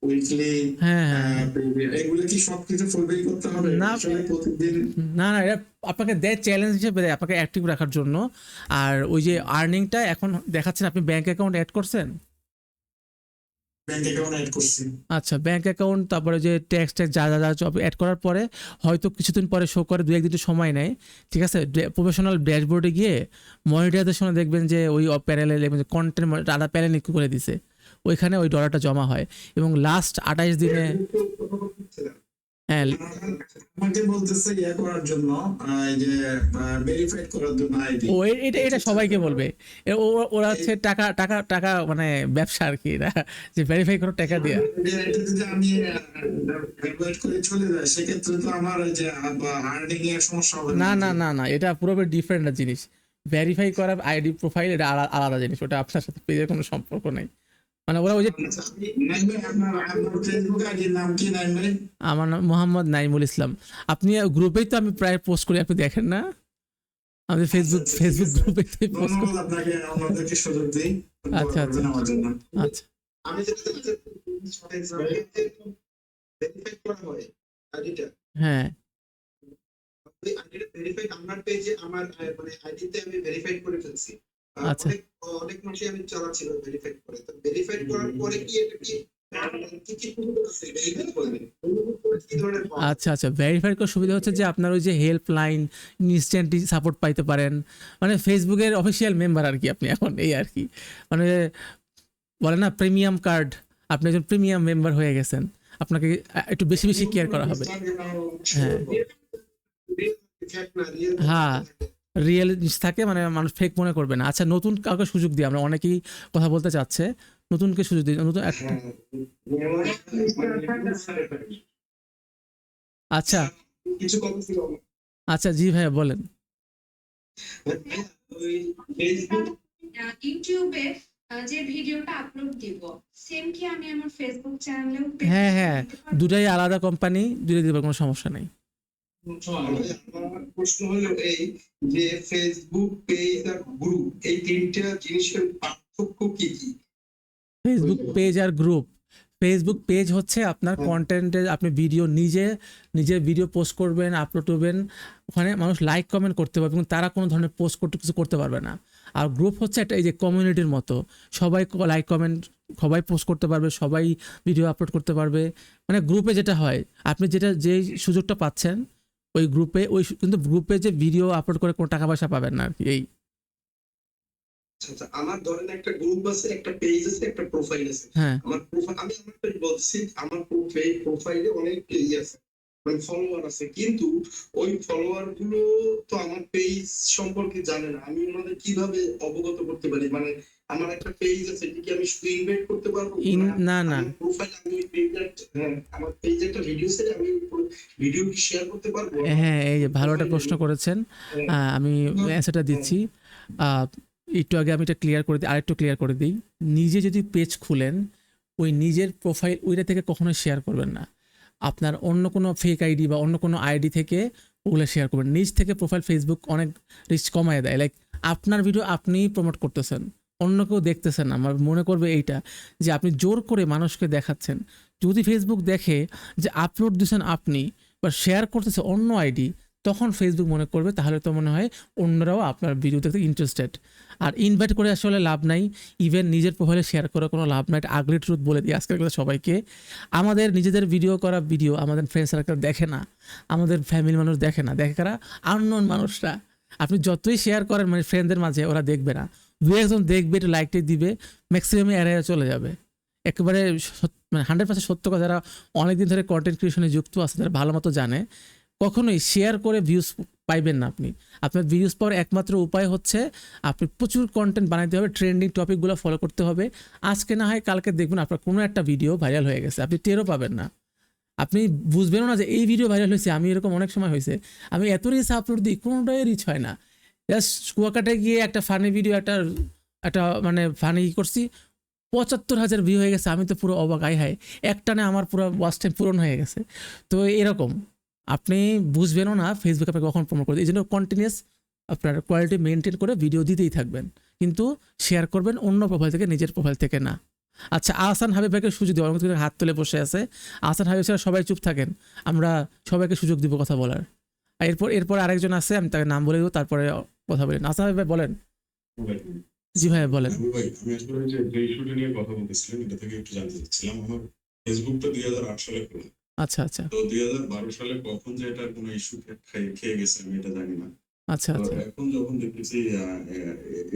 উইকলি, হ্যাঁ হ্যাঁ। এগুলো কি সবকিছু ফুলফিল করতে হবে না। আসলে প্রতিদিন? না না, এটা আপনাকে দেয় চ্যালেঞ্জ হিসেবে, দেয় আপনাকে অ্যাক্টিভ রাখার জন্য। আর ওই যে আর্নিংটা এখন দেখাচ্ছেন, আপনি ব্যাংক অ্যাকাউন্ট অ্যাড করছেন? ব্যাংক অ্যাকাউন্ট অ্যাড করছি। আচ্ছা, ব্যাংক অ্যাকাউন্ট, তারপরে যে ট্যাক্স যা যা যা সব অ্যাড করার পরে হয়তো কিছুদিন পরে শো করে, 2-1 দিন সময় নেয়, ঠিক আছে। প্রফেশনাল ড্যাশবোর্ডে গিয়ে মনিটাইজেশনে দেখবেন যে ওই প্যানেলে কন্টেন্ট আলাদা প্যানেল করে দিছে, ওইখানে ওই ডলারটা জমা হয়, এবং লাস্ট 28 দিনে। হ্যাঁ আমাকে বলতেছে ইয়া করার জন্য, এই যে ভেরিফাই করার জন্য আইডি। ও এটা সবাইকে বলবে। ওরা হচ্ছে টাকা টাকা টাকা মানে ব্যবসা আর কি, এরা যে ভেরিফাই করো টাকা দিয়ে। এটা যদি আমি অ্যাভয়েড করে চলে যাই, সেক্ষেত্রে তো আমার ওই যে আর্নিং এর সমস্যা হবে না না না না, এটা পুরোপুরি ডিফারেন্ট জিনিস। ভেরিফাই করা আইডি প্রোফাইল এটা আলাদা জিনিস, ওটা আপনার সাথে পেজের কোনো সম্পর্ক নেই। মানে ওরা ওই যে, আপনার ফেসবুক আইডির নাম কি নাইম ভাই? আমার নাম মোহাম্মদ নাইমুল ইসলাম। আপনি গ্রুপেই তো আমি প্রায় পোস্ট করি, আপনি দেখেন না? আমাদের ফেসবুক আচ্ছা, ঠিক ফেসবুক আছে। গ্রুপে পোস্ট করি। ধন্যবাদ আপনাকে, আমাদেরকে সুযোগ দিই আচ্ছা, আচ্ছা। আমার জন্য। আচ্ছা আমি যেটা ভেরিফাই করা হয় আইডিটা, হ্যাঁ ওই আইডিটা ভেরিফাই আমার পেজে আমার মানে আইডিতে আমি ভেরিফাই করে ফেলছি। আচ্ছা। অনেক অনেক মাসে আমি চালাচ্ছি ভেরিফাই করে, তো ভেরিফাই করার পরে কি এটা কি কি কি আছে ভেরিফাই করবে কি ধরনের আচ্ছা আচ্ছা ভেরিফাই করার সুবিধা হচ্ছে যে আপনার ওই যে হেল্পলাইন ইনস্ট্যান্টলি সাপোর্ট পাইতে পারেন, মানে ফেসবুকের অফিসিয়াল মেম্বার আর কি আপনি এখন, এই আর কি, মানে বলে না প্রিমিয়াম কার্ড, আপনি একজন প্রিমিয়াম মেম্বার হয়ে গেছেন, আপনাকে একটু বেশি বেশি কেয়ার করা হবে। হ্যাঁ হ্যাঁ রিয়েল থাকে, মানে মানুষ ফেক মনে করবে না। আচ্ছা নতুন কাউকে সুযোগ দিই, আমরা অনেকেই কথা বলতে চাচ্ছে, নতুনকে সুযোগ দিই, নতুন আচ্ছা কিছু কথা ছিল আচ্ছা জি ভাইয়া বলেন। ওই ফেসবুক ইউটিউবে যে ভিডিওটা আপলোড দিব সেম কি আমি আমার ফেসবুক চ্যানেলেও হ্যাঁ হ্যাঁ দুটাই আলাদা কোম্পানি, দুটো দিবে, কোনো সমস্যা নেই। আমার প্রশ্ন হলো এই যে ফেসবুক পেজ আর গ্রুপ এই তিনটা জিনিসের পার্থক্য কি কি? ফেসবুক পেজ আর গ্রুপ, ফেসবুক পেজ হচ্ছে আপনার কন্টেন্টে আপনি ভিডিও নিজের ভিডিও পোস্ট করবেন, আপলোড করবেন, ওখানে মানুষ লাইক কমেন্ট করতে পারবে, কিন্তু তারা কোনো ধরনের পোস্ট করতে কিছু করতে পারবে না। আর গ্রুপ হচ্ছে একটা এই যে কমিউনিটির মতো, সবাই লাইক কমেন্ট, সবাই পোস্ট করতে পারবে, সবাই ভিডিও আপলোড করতে পারবে। মানে গ্রুপে যেটা হয়, আপনি যে সুযোগটা পাচ্ছেন ওই গ্রুপে, কিন্তু গ্রুপে যে ভিডিও আপলোড করে কোনো টাকা পয়সা পাবেন না আর কি। এই আচ্ছা, আমার ধরেন একটা গ্রুপ আছে, একটা পেজ আছে, একটা প্রোফাইল আছে। হ্যাঁ আমার প্রোফাইল আমি আমারটাই বলছি, আমার প্রোফাইলে অনেক পেজ আছে, মানে ফলোয়ার আছে, কিন্তু ওই ফলোয়ার গুলো তো আমার পেজ সম্পর্কে জানে না। আমি ওনাদের কিভাবে অবগত করতে পারি? মানে আমার একটা পেজ আছে, এটা কি আমি শুধু ইনভাইট করতে পারবো? না না প্রোফাইল আমি আমার পেজে একটা ভিডিও সেট, আমি ভিডিও কি শেয়ার করতে পারবো? হ্যাঁ এই যে ভালো একটা প্রশ্ন করেছেন, আমি অ্যান্সারটা দিচ্ছি। একটু আগে আমি এটা ক্লিয়ার করে দিই, আরেকটু ক্লিয়ার করে দিই। নিজে যদি পেজ খুলেন, ওই নিজের প্রোফাইল ওইটা থেকে কখনোই শেয়ার করবেন না। আপনার অন্য কোনো ফেক আইডি বা অন্য কোনো আইডি থেকে ওগুলো শেয়ার করবেন। নিজ থেকে প্রোফাইল ফেসবুক অনেক রিচ কমায় দেয়, লাইক আপনার ভিডিও আপনিই প্রমোট করতেছেন, অন্য কেউ দেখতেছেন না। আমার মনে করবে এইটা যে আপনি জোর করে মানুষকে দেখাচ্ছেন। যদি ফেসবুক দেখে যে আপলোড দিচ্ছেন আপনি বা শেয়ার করতেছে অন্য আইডি, তখন ফেসবুক মনে করবে তাহলে তো মনে হয় অন্যরাও আপনার ভিডিও দেখতে ইন্টারেস্টেড। আর ইনভাইট করে আসলে লাভ নাই, ইভেন নিজের প্রোফাইলে শেয়ার করে কোনো লাভ নাই। আগলি ট্রুথ বলে দিই আজকাল সবাইকে, আমাদের নিজেদের ভিডিও করা ভিডিও আমাদের ফ্রেন্ড সার্কেল দেখে না, আমাদের ফ্যামিলি মানুষ দেখে না, দেখে কারা? আননোন মানুষরা। আপনি যতই শেয়ার করেন মানে ফ্রেন্ডদের মাঝে, ওরা দেখবে না। দু একজন দেখবে, একটু লাইকটাই দিবে, ম্যাক্সিমামই এড়িয়ে চলে যাবে। একেবারে মানে 100% সত্য কথা, যারা অনেকদিন ধরে কন্টেন্ট ক্রিয়েশনে যুক্ত আছে, তারা ভালো মতো জানে, কখনোই শেয়ার করে ভিউজ পাইবেন না আপনি। আপনার ভিউজ পাওয়ার একমাত্র উপায় হচ্ছে আপনি প্রচুর কন্টেন্ট বানাইতে হবে, ট্রেন্ডিং টপিকগুলো ফলো করতে হবে। আজকে না হয় কালকে দেখবেন আপনার কোনো একটা ভিডিও ভাইরাল হয়ে গেছে, আপনি টেরও পাবেন না, আপনি বুঝবেনও না যে এই ভিডিও ভাইরাল হয়েছে। আমি এরকম অনেক সময় হয়েছে, আমি এত রিচ আপলোড দিই, কোনোটাই রিচ হয় না। জাস্ট কুয়াকাটায় গিয়ে একটা ফানি ভিডিও একটা মানে ফানি করছি, ৭৫,০০০ ভিউ হয়ে গেছে। আমি তো পুরো অবাক, হায় একটানে আমার পুরো ওয়াচ টাইম পূরণ হয়ে গেছে। তো এরকম আপনি বুঝবেনও না ফেসবুকে আপনি কখন প্রমোট করতে। এই জন্য কন্টিনিউয়াস আপনার কোয়ালিটি মেনটেন করে ভিডিও দিতেই থাকবেন, কিন্তু শেয়ার করবেন অন্য প্রোফাইল থেকে, নিজের প্রোফাইল থেকে না। আচ্ছা আহসান হাবিব ভাইকে সুযোগ দিব, অনেক হাত তুলে বসে আছে। আহসান হাবিব ছাড়া সবাই চুপ থাকেন, আমরা সবাইকে সুযোগ দিব কথা বলার। আর এরপর আরেকজন আছে, আমি তাকে নাম বলে দেবো, তারপরে কথা বলেন। আহসান হাবিব ভাই বলেন। জি ভাই বলেন। ভাই আমি আসলে যে ইস্যুটা নিয়ে কথা বলতেছিলাম এটা থেকে একটু জানতে চাচ্ছিলাম। আমার ফেসবুকটা 2008 সালে খোলা, আচ্ছা আচ্ছা তো 2012 সালে কখন যে এটা কোনো ইস্যু খেয়ে গেছে আমি এটা জানি না। আচ্ছা তো আচ্ছা এখন যখন দেখতেছি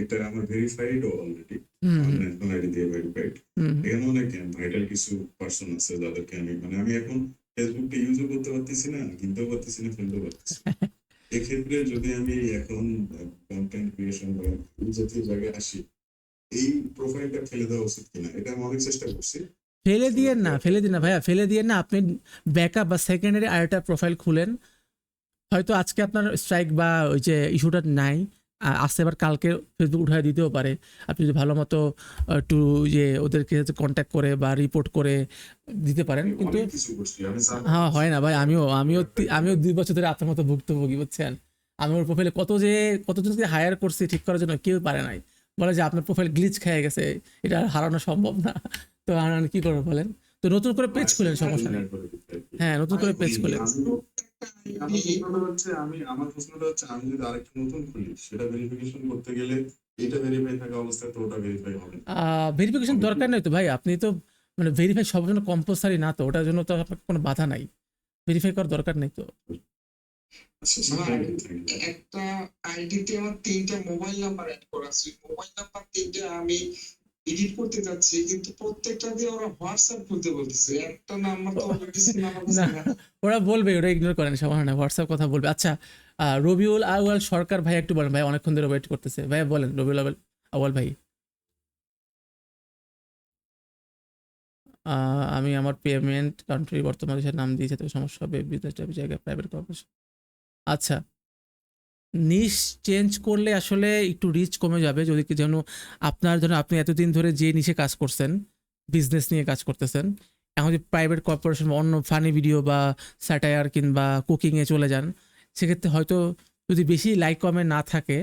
এটা আমার ভেরিফাইড অলরেডি, ন্যাশনাল আইডি দিয়ে ভেরিফাইড, এখানে অনেক ভাইটাল কিছু পার্সন আছে যাদেরকে আমি এখন ফেসবুকটা ইউজও করতে পারতেছি না, কিনতেও পারতেছি না, ফেলতেও পারতেছি না। এক্ষেত্রে যদি আমি এখন কন্টেন্ট ক্রিয়েশন বা এই জাতীয় জায়গায় আসি, এই প্রোফাইলটা ফেলে দেওয়া উচিত কিনা, এটা আমি অনেক চেষ্টা করছি। ফেলে দিয়ে না ভাইয়া, ফেলে দিয়ে না, আপনি ব্যাকআপ বা সেকেন্ডারি আরেকটা প্রোফাইল খুলেন। হয়তো আজকে আপনার স্ট্রাইক বা ওই যে ইস্যুটা নাই, আসতে এবার কালকে ফেসবুক উঠায় দিতেও পারে। আপনি যদি ভালো মতো একটু যে ওদেরকে কন্ট্যাক্ট করে বা রিপোর্ট করে দিতে পারেন, কিন্তু অনেক কিছু করছি আমি হ্যাঁ হয় না ভাই। আমিও 2 বছর ধরে আপনার মতো ভুক্তভোগী, বুঝছেন। আমি ওর প্রোফাইলে কতজনকে হায়ার করছি ঠিক করার জন্য, কেউ পারে নাই। বলে যে আপনার প্রোফাইল গ্লিচ খেয়ে গেছে, এটা আর হারানো সম্ভব না। তো আমি কি করবো বলেন? তো নতুন করে পেজ খুলেন, সমস্যা নেই। হ্যাঁ, নতুন করে পেজ খুলেন। আমার প্রশ্নটা হচ্ছে আমি যদি আরেকটা নতুন খুলি, সেটা ভেরিফিকেশন করতে গেলে এটা ভেরিফাই থাকা অবস্থায় তো ওটা ভেরিফাই হবে না। ভেরিফিকেশন দরকার নেই তো ভাই, আপনি তো মানে ভেরিফাই সবার জন্য কম্পালসারি না, তো ওটার জন্য তো আপনার কোনো বাধা নাই, ভেরিফাই করার দরকার নেই তো। একটা আইডিতে আমার 3টা মোবাইল নাম্বার অ্যাড করা আছে, মোবাইল নাম্বার 3টা আমি এডিট করতে যাচ্ছি, কিন্তু প্রত্যেকটা দিয়ে ওরা হোয়াটসঅ্যাপ খুলতে বলতেছে। একটা নাম্বার তো অলরেডি সিম আমার কাছে না, না। ওরা বলবে, ওরা ইগনোর করেন, সমস্যা না, হোয়াটসঅ্যাপ কথা বলবে। আচ্ছা, রবিউল আউয়াল সরকার ভাই একটু বলেন ভাই, অনেকক্ষণ ধরে ওয়েট করতেছে ভাই, বলেন রবিউল আউয়াল ভাই। আমি আমার পেমেন্ট কান্ট্রি বর্তমান দেশের নাম দিয়েছে, তো সমস্যা হবে বিজনেস জায়গায় প্রাইভেট কর্পোরেশন। আচ্ছা, নিশ চেঞ্জ করলে আসলে একটু রিচ কমে যাবে, যদি কি যেন আপনার ধরুন আপনি এতদিন ধরে যে নিশে কাজ করছেন, বিজনেস নিয়ে কাজ করতেছেন, এখন যদি প্রাইভেট কর্পোরেশন বা অন্য ফানি ভিডিও বা স্যাটায়ার কিংবা কুকিংয়ে চলে যান, সেক্ষেত্রে হয়তো যদি বেশি লাইক কমে না থাকে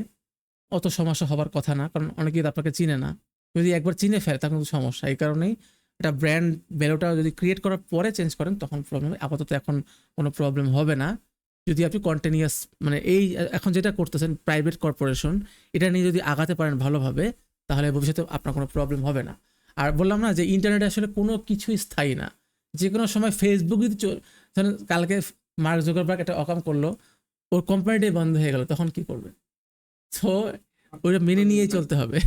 অত সমস্যা হবার কথা না, কারণ অনেকেই তো আপনাকে চিনে না। যদি একবার চিনে ফেলে তখন কিন্তু সমস্যা। এই কারণেই একটা ব্র্যান্ড ভ্যালুটা যদি ক্রিয়েট করার পরে চেঞ্জ করেন তখন প্রবলেম, আপাতত এখন কোনো প্রবলেম হবে না। যদি আপনি কন্টিনিউয়াস মানে এই এখন যেটা করতেছেন প্রাইভেট কর্পোরেশন, এটা নিয়ে যদি আগাতে পারেন ভালোভাবে, তাহলে ভবিষ্যতে আপনার কোনো প্রবলেম হবে না। আর বললাম না যে ইন্টারনেটে আসলে কোনো কিছুই স্থায়ী না, যে কোনো সময় ফেসবুক যদি ধরেন কালকে মার্ক জুকারবার্গ একটা অকাম করলো, ওর কোম্পানিটাই বন্ধ হয়ে গেল, তখন কি করবে? তো ওটা মেনে নিয়েই চলতে হবে।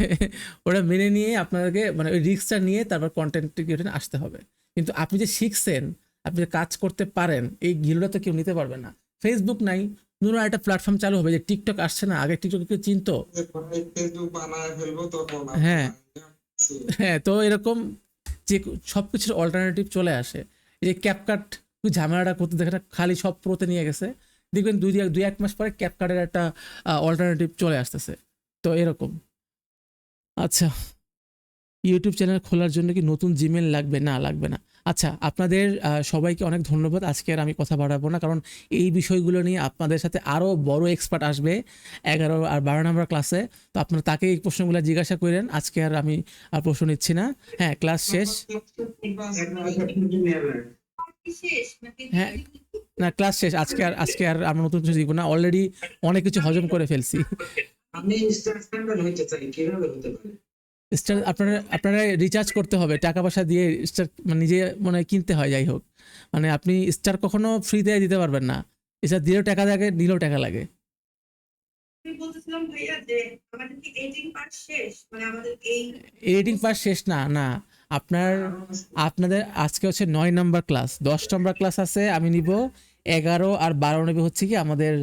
ওটা মেনে নিয়ে আপনাদেরকে মানে ওই রিস্কটা নিয়ে তারপর কন্টেন্ট ক্রিয়েশনে আসতে হবে। কিন্তু আপনি যে শিখছেন, আপনি যে কাজ করতে পারেন, এই গিলুটা তো কেউ নিতে পারবে না। ফেসবুক নাই, নতুন একটা প্ল্যাটফর্ম চালু হবে, যে টিকটক আসছে না, আগে টিকটক কেউ চিনতো? ফেসবুক বানায় ফেলবো তখন হ্যাঁ হ্যাঁ, তো এরকম যে সব কিছুর অল্টারনেটিভ চলে আসে। এই যে ক্যাপকাট ঝামেলাটা করতে দেখে না, খালি সব প্রোতে নিয়ে গেছে, দেখবেন দুই এক মাস পরে ক্যাপকাটের একটা অল্টারনেটিভ চলে আসতেছে। তো এরকম। আচ্ছা, ইউটিউব চ্যানেল খোলার জন্য কি নতুন জিমেল লাগবে? না, লাগবে না। আচ্ছা, আপনাদের সবাইকে অনেক ধন্যবাদ। আজকে আর আমি কথা বাড়াবো না, কারণ এই বিষয়গুলো নিয়ে আপনাদের সাথে আরও বড় এক্সপার্ট আসবে 11 আর 12 নম্বর ক্লাসে। তো আপনারা তাকে এই প্রশ্নগুলো জিজ্ঞাসা করেন, আজকে আর আমি আর প্রশ্ন নিচ্ছি না। হ্যাঁ, ক্লাস শেষ। শেষ নাকি? হ্যাঁ, না, ক্লাস শেষ। আজকে আর আমরা নতুন কিছু শিখবো না, অলরেডি অনেক কিছু হজম করে ফেলছি। আমি স্টার স্ট্যান্ডার্ড হইতে চাই, কিভাবে হতে পারে? স্টার আপনারা রিচার্জ করতে হবে, টাকা পয়সা দিয়ে স্টার মানে নিজে মানে কিনতে হয়। যাই হোক, মানে আপনি স্টার কখনো ফ্রিতে দিতে পারবেন না, স্টার দিলেও টাকা লাগে, নিলেও টাকা লাগে। আমি বলতেছিলাম ভাইয়া যে আমাদের কি এডিটিং পার্ট শেষ, মানে আমাদের এই এডিটিং পার্ট শেষ না, না, আপনাদের আজকে হচ্ছে 9 নম্বর ক্লাস, 10 নম্বর ক্লাস আছে আমি নিব, 11 আর 12 নেবে হচ্ছে কি আমাদের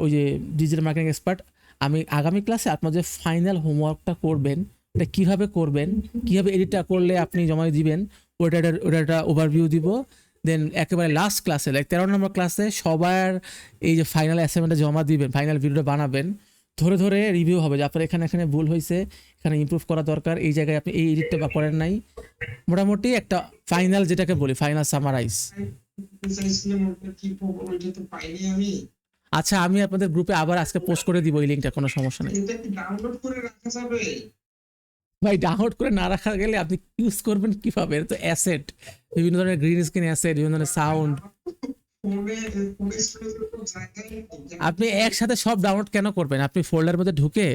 ওই যে ডিজিটাল মার্কেটিং এক্সপার্ট। আমি আগামী ক্লাসে আপনাদের ফাইনাল হোমওয়ার্কটা করবেন, এটা কীভাবে করবেন, কীভাবে এডিটটা করলে আপনি জমা দিবেন, ওটা একটা ওভারভিউ দিব। দেন একেবারে লাস্ট ক্লাসে লাইক 13 নম্বর ক্লাসে সবার এই যে ফাইনাল অ্যাসাইনমেন্টটা জমা দিবেন, ফাইনাল ভিডিওটা বানাবেন, ধরে ধরে রিভিউ হবে যে আপনার এখানে ভুল হয়েছে, এখানে ইমপ্রুভ করা দরকার, এই জায়গায় আপনি এই এডিটটা বা করেন নাই। মোটামুটি একটা ফাইনাল যেটাকে বলি ফাইনাল সামারাইজ। আচ্ছা, আমি আপনাদের গ্রুপে আবার আজকে পোস্ট করে দিব এই লিঙ্কটা, কোনো সমস্যা নেই এটা কি ডাউনলোড করে রাখা যাবে? ভাই। ডাউনলোড করে না রাখা গেলে আপনি ইউজ করবেন কিভাবে? এটা তো অ্যাসেট, বিভিন্ন ধরনের গ্রিন স্ক্রিন অ্যাসেট, বিভিন্ন ধরনের সাউন্ড। আপনি একসাথে সব ডাউনলোড কেন করবেন? আপনি ফোল্ডারের মধ্যে ঢুকে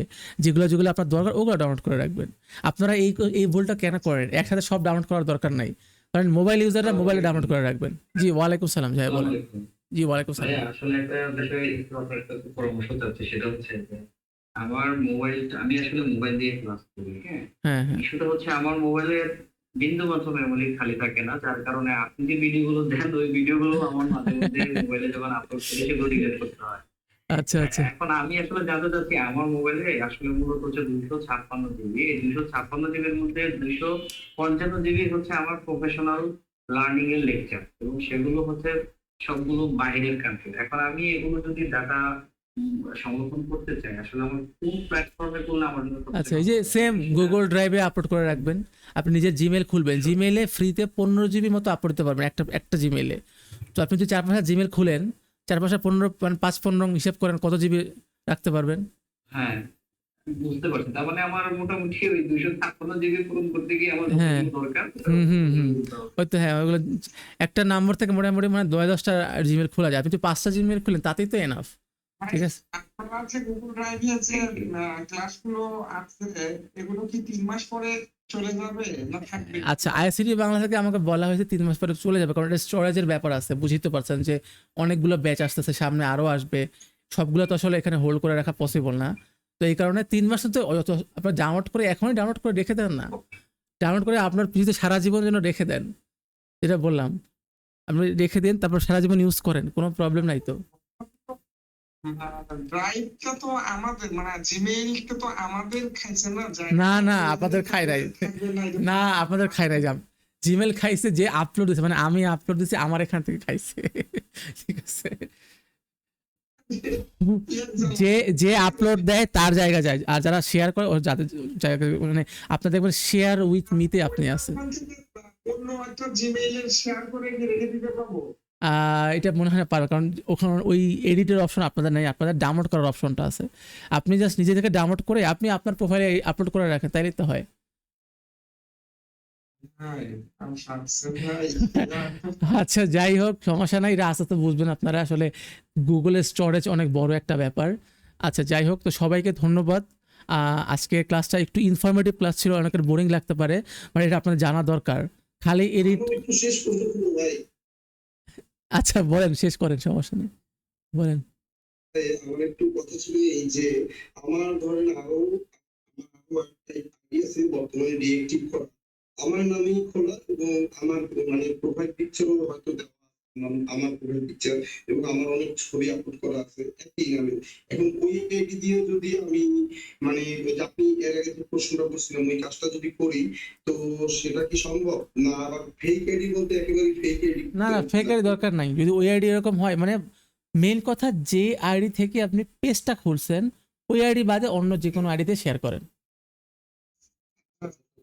যেগুলো আপনার দরকার ওগুলো ডাউনলোড করে রাখবেন। আপনারা এই ভুলটা কেন করেন? একসাথে সব ডাউনলোড করার দরকার নাই, কারণ মোবাইল ইউজাররা মোবাইলে ডাউনলোড করে রাখবেন। জি, ওয়ালাইকুম সালাম। যাই বলেন। জি, ওয়ালাইকুম সালাম। আসলে একটা বিষয় একটু আপনার কাছে পরামর্শ চাচ্ছি, সেটা হচ্ছে যে আমার মোবাইলটা, আমি আসলে মোবাইল দিয়ে ক্লাস করি। হ্যাঁ, হ্যাঁ, ইস্যুটা হচ্ছে আমার মোবাইলের বিন্দু মাত্র মেমোরি খালি থাকে না, যার কারণে আপনি যে ভিডিওগুলো দেন ওই ভিডিওগুলো আমার মাঝে মধ্যে মোবাইলে যখন আপলোড করি সেগুলো ডিলিট করতে হয়। আচ্ছা আচ্ছা। এখন আমি আসলে জানতে চাচ্ছি আমার মোবাইলে আসলে মূলত হচ্ছে 256 জিবি, এই 256 জিবির মধ্যে 255 জিবি হচ্ছে আমার প্রফেশনাল লার্নিং এর লেকচার, এবং সেগুলো হচ্ছে সবগুলো বাইরের কান্ট্রি। এখন আমি এগুলো যদি ডাটা সংরক্ষণ করতে চাই, আসলে আমার কোন প্ল্যাটফর্মে করলে আমার জন্য সবচেয়ে আচ্ছা, এই যে সেম গুগল ড্রাইভে আপলোড করে রাখবেন। আপনি নিজের জিমেল খুলবেন, জিমেলে ফ্রিতে 15 জিবি মতো আপলোড দিতে পারবেন একটা জিমেলে। তো আপনি যদি 4-5 জিমেল খুলেন, 4 5 15 মানে 5 15 হিসাব করেন কত জিবি রাখতে পারবেন? হ্যাঁ, বুঝতে পারছি। তার মানে আমার মোটামুটি ওই 256 জিবি পূরণ করতে গিয়ে আমার হ্যাঁ। যতটুকু দরকার হুম। হয়তো হ্যাঁ, ওগুলো একটা নাম্বার থেকে মোটামুটি মানে 9-10টা জিমেল খোলা যায়। আপনি তো 5টা জিমেল খুলেন তাতেই তো এনাফ। ঠিক আছে। আপনার আছে গুগল ড্রাইভে যে ক্লাসগুলো আছে, এগুলো কি 3 মাস পরে চলে যাবে না থাকবে? আচ্ছা, আইসিটি বাংলা থেকে আমাকে বলা হয়েছে 3 মাস পরে চলে যাবে, কারণ এটা স্টোরেজের ব্যাপার আছে। বুঝতে পারছেন যে অনেকগুলো ব্যাচ আসতেছে, সামনে আরো আসবে, সবগুলো তো আসলে এখানে হোল্ড করে রাখা পসিবল না। তো এই কারণে 3 মাস তো আপনার ডাউনলোড করে এখনই ডাউনলোড করে রেখে দেন না, ডাউনলোড করে আপনার পিছিয়ে সারা জীবন জন্য রেখে দেন, যেটা বললাম আপনি রেখে দেন, তারপর সারা জীবন ইউজ করেন, কোনো প্রবলেম নাই তো। ড্রাইভটা তো আমাদের মানে জিমেইলটা তো আমাদের খাইছে না, না আপনাদের খাই নাই, না আপনাদের খাই নাই। জিমেল খাইছে যে আপলোড দিছে, মানে আমি আপলোড দিছি আমার এখান থেকে খাইছে। ঠিক আছে, যে আপলোড দেয় তার জায়গা যায়, আর যারা শেয়ার করে ওর যাদের জায়গা, মানে আপনার দেখবেন শেয়ার উইথ মিতে আপনি আছেন। অন্য একটা জিমেইলের শেয়ার করে রেখে দিতে পারবো? এটা মনে হয় না পারবে, কারণ ওখানে ওই এডিটের অপশন আপনাদের নেই, আপনাদের ডাউনলোড করার অপশনটা আছে। আপনি জাস্ট নিজে থেকে ডাউনলোড করে আপনি আপনার প্রোফাইলে আপলোড করে রাখেন, তাইলে তো হয়। আচ্ছা যাই হোক, সমস্যা নাই, এটা আস্তে আস্তে বুঝবেন আপনারা। আসলে গুগলের স্টোরেজ অনেক বড় একটা ব্যাপার। আচ্ছা যাই হোক, তো সবাইকে ধন্যবাদ। আজকে ক্লাসটা একটু ইনফরমেটিভ ক্লাস ছিল, অনেকের বোরিং লাগতে পারে, মানে এটা আপনার জানা দরকার। খালি এডিট, একটু শেষ পর্যন্ত ভাই, আচ্ছা বলেন, শেষ করেন, সমস্যা নেই, বলেন। আমার একটু কথা ছিল এই যে আমার ধরেন আরো একটা আইডি আছে বর্তমানে রিঅ্যাক্টিভ করা, আমার নামেই খোলা, এবং আমার মানে প্রোফাইল পিকচারও হয়তো দেওয়া আছে, আমার প্রোফাইল পিকচার, এবং আমার অনেক ছবি আপলোড করা আছে একই নামে। এখন ওই আইডি দিয়ে যদি আমি মানে ওই যে আপনি এর আগে যে প্রশ্নটা করছিলাম, ওই কাজটা যদি করি তো সেটা কি সম্ভব? না আবার ফেক আইডি বলতে একেবারে ফেক আইডি? না ফেক আইডি দরকার নাই, যদি ওই আইডি এরকম হয়, মানে মেইন কথা যে আইডি থেকে আপনি পেজটা খুলছেন ওই আইডি বাদে অন্য যে কোনো আইডিতে শেয়ার করেন।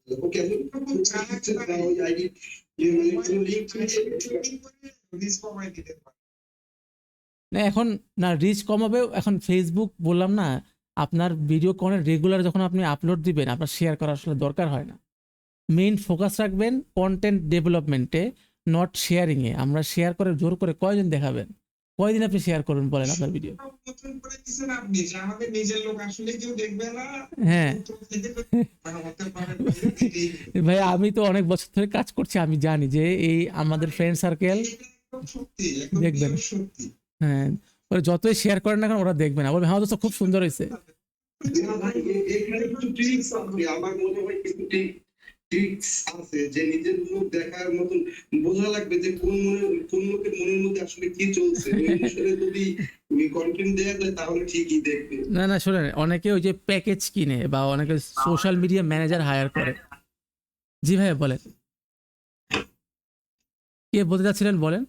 ওকে, আমি ওই আইডি না এখন না রিচ কমাবে, এখন ফেসবুক বললাম না, আপনার ভিডিও কনের রেগুলার যখন আপনি আপলোড দিবেন আপনার শেয়ার করার আসলে দরকার হয় না। মেইন ফোকাস রাখবেন কন্টেন্ট ডেভেলপমেন্টে, নট শেয়ারিংয়ে। আমরা শেয়ার করে জোর করে কয়জন দেখাবেন, কয়দিন আপনি শেয়ার করবেন বলেন আপনার ভিডিও? আপনি যে আমাদের নিজের লোক আসলে কেউ দেখবে না। হ্যাঁ ভাই, আমি তো অনেক বছর ধরে কাজ করছি, আমি জানি যে এই আমাদের ফ্রেন্ড সার্কেল দেখবেন। হ্যাঁ, ওরা যতই শেয়ার করেন না কেন ওরা দেখবে না, বলবে হ্যাঁ দোস্ত খুব সুন্দর হয়েছে। এখানে একটু ট্রিক্স আছে, আমার মনে হয় কিন্তু ট্রিক্স আছে যে নিজের মুখ দেখার মতন বোঝা লাগবে যে কোন লোকের মনের মধ্যে আসলে কি চলছে। ওই অনুসারে যদি কন্টেন্ট দেয়া যায় তাহলে ঠিকই দেখবে। না শোনেন, অনেকে ওই যে প্যাকেজ কিনে বা অনেকে সোশ্যাল মিডিয়া ম্যানেজার হায়ার করে। জি ভাই বলেন, কে বলতে চাচ্ছিলেন বলেন।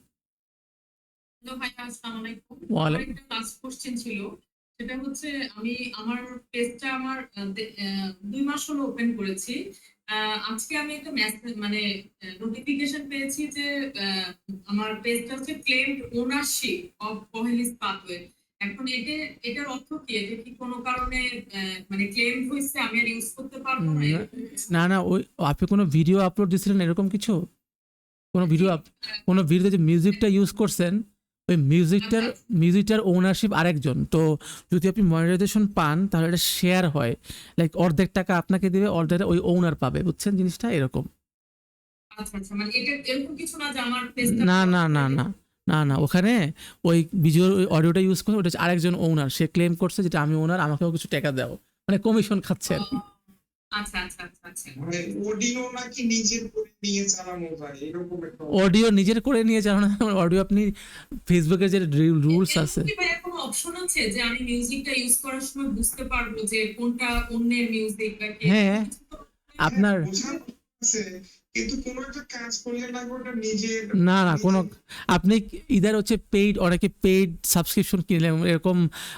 আমার একটা লাস্ট কোশ্চেন ছিল, সেটা হচ্ছে আমি আমার পেজটা আমার 2 মাস হলো ওপেন করেছি। আজকে আমি একটা মেসেজ মানে নোটিফিকেশন পেয়েছি যে আমার পেজটা হচ্ছে ক্লেমড ওনারশিপ অফ কোহেলিস পাথওয়ে। এখন এটার অর্থ কি? এটা কি কোনো কারণে মানে ক্লেম হয়েছে, আমি আর ইউজ করতে পারবো না? না ওই আপনি কোনো ভিডিও আপলোড দিয়েছিলেন এরকম কিছু? কোনো ভিডিওতে যে মিউজিকটা ইউজ করছেন ওই মিউজিকটার ওনারশিপ আরেকজন, তো যদি আপনি মনিটাইজেশন পান তাহলে এটা শেয়ার হয়, লাইক অর্ধেক টাকা আপনাকে দিবে, অর্ধেক ওই ওনার পাবে, বুঝছেন জিনিসটা এরকম। আচ্ছা মানে এটা এরকম কিছু না যে আমার পেজটা না ওখানে ওই ভিডিও ওই অডিওটা ইউজ করে ওটা আরেকজন ওনার, সে ক্লেম করছে যেটা আমি ওনার, আমাকেও কিছু টাকা দাও, মানে কমিশন খাচ্ছে আর কি। আচ্ছা অডিও নাকি নিজের করে নিয়ে চালানো যায় এরকম একটা? অডিও নিজের করে নিয়ে চালানো, অডিও আপনি ফেসবুকের যে রুলস আছে। কি ভাই কোনো অপশন আছে যে আমি মিউজিকটা ইউজ করার সময় বুঝতে পারবো যে কোনটা অন্যের মিউজিক বা কি? হ্যাঁ আপনার কিন্তু কোনো একটা কাজ করলে না ওটা নিজের না কোনো আপনি ইদার হচ্ছে পেইড, অনেকে পেইড সাবস্ক্রিপশন কিনলেন, এরকম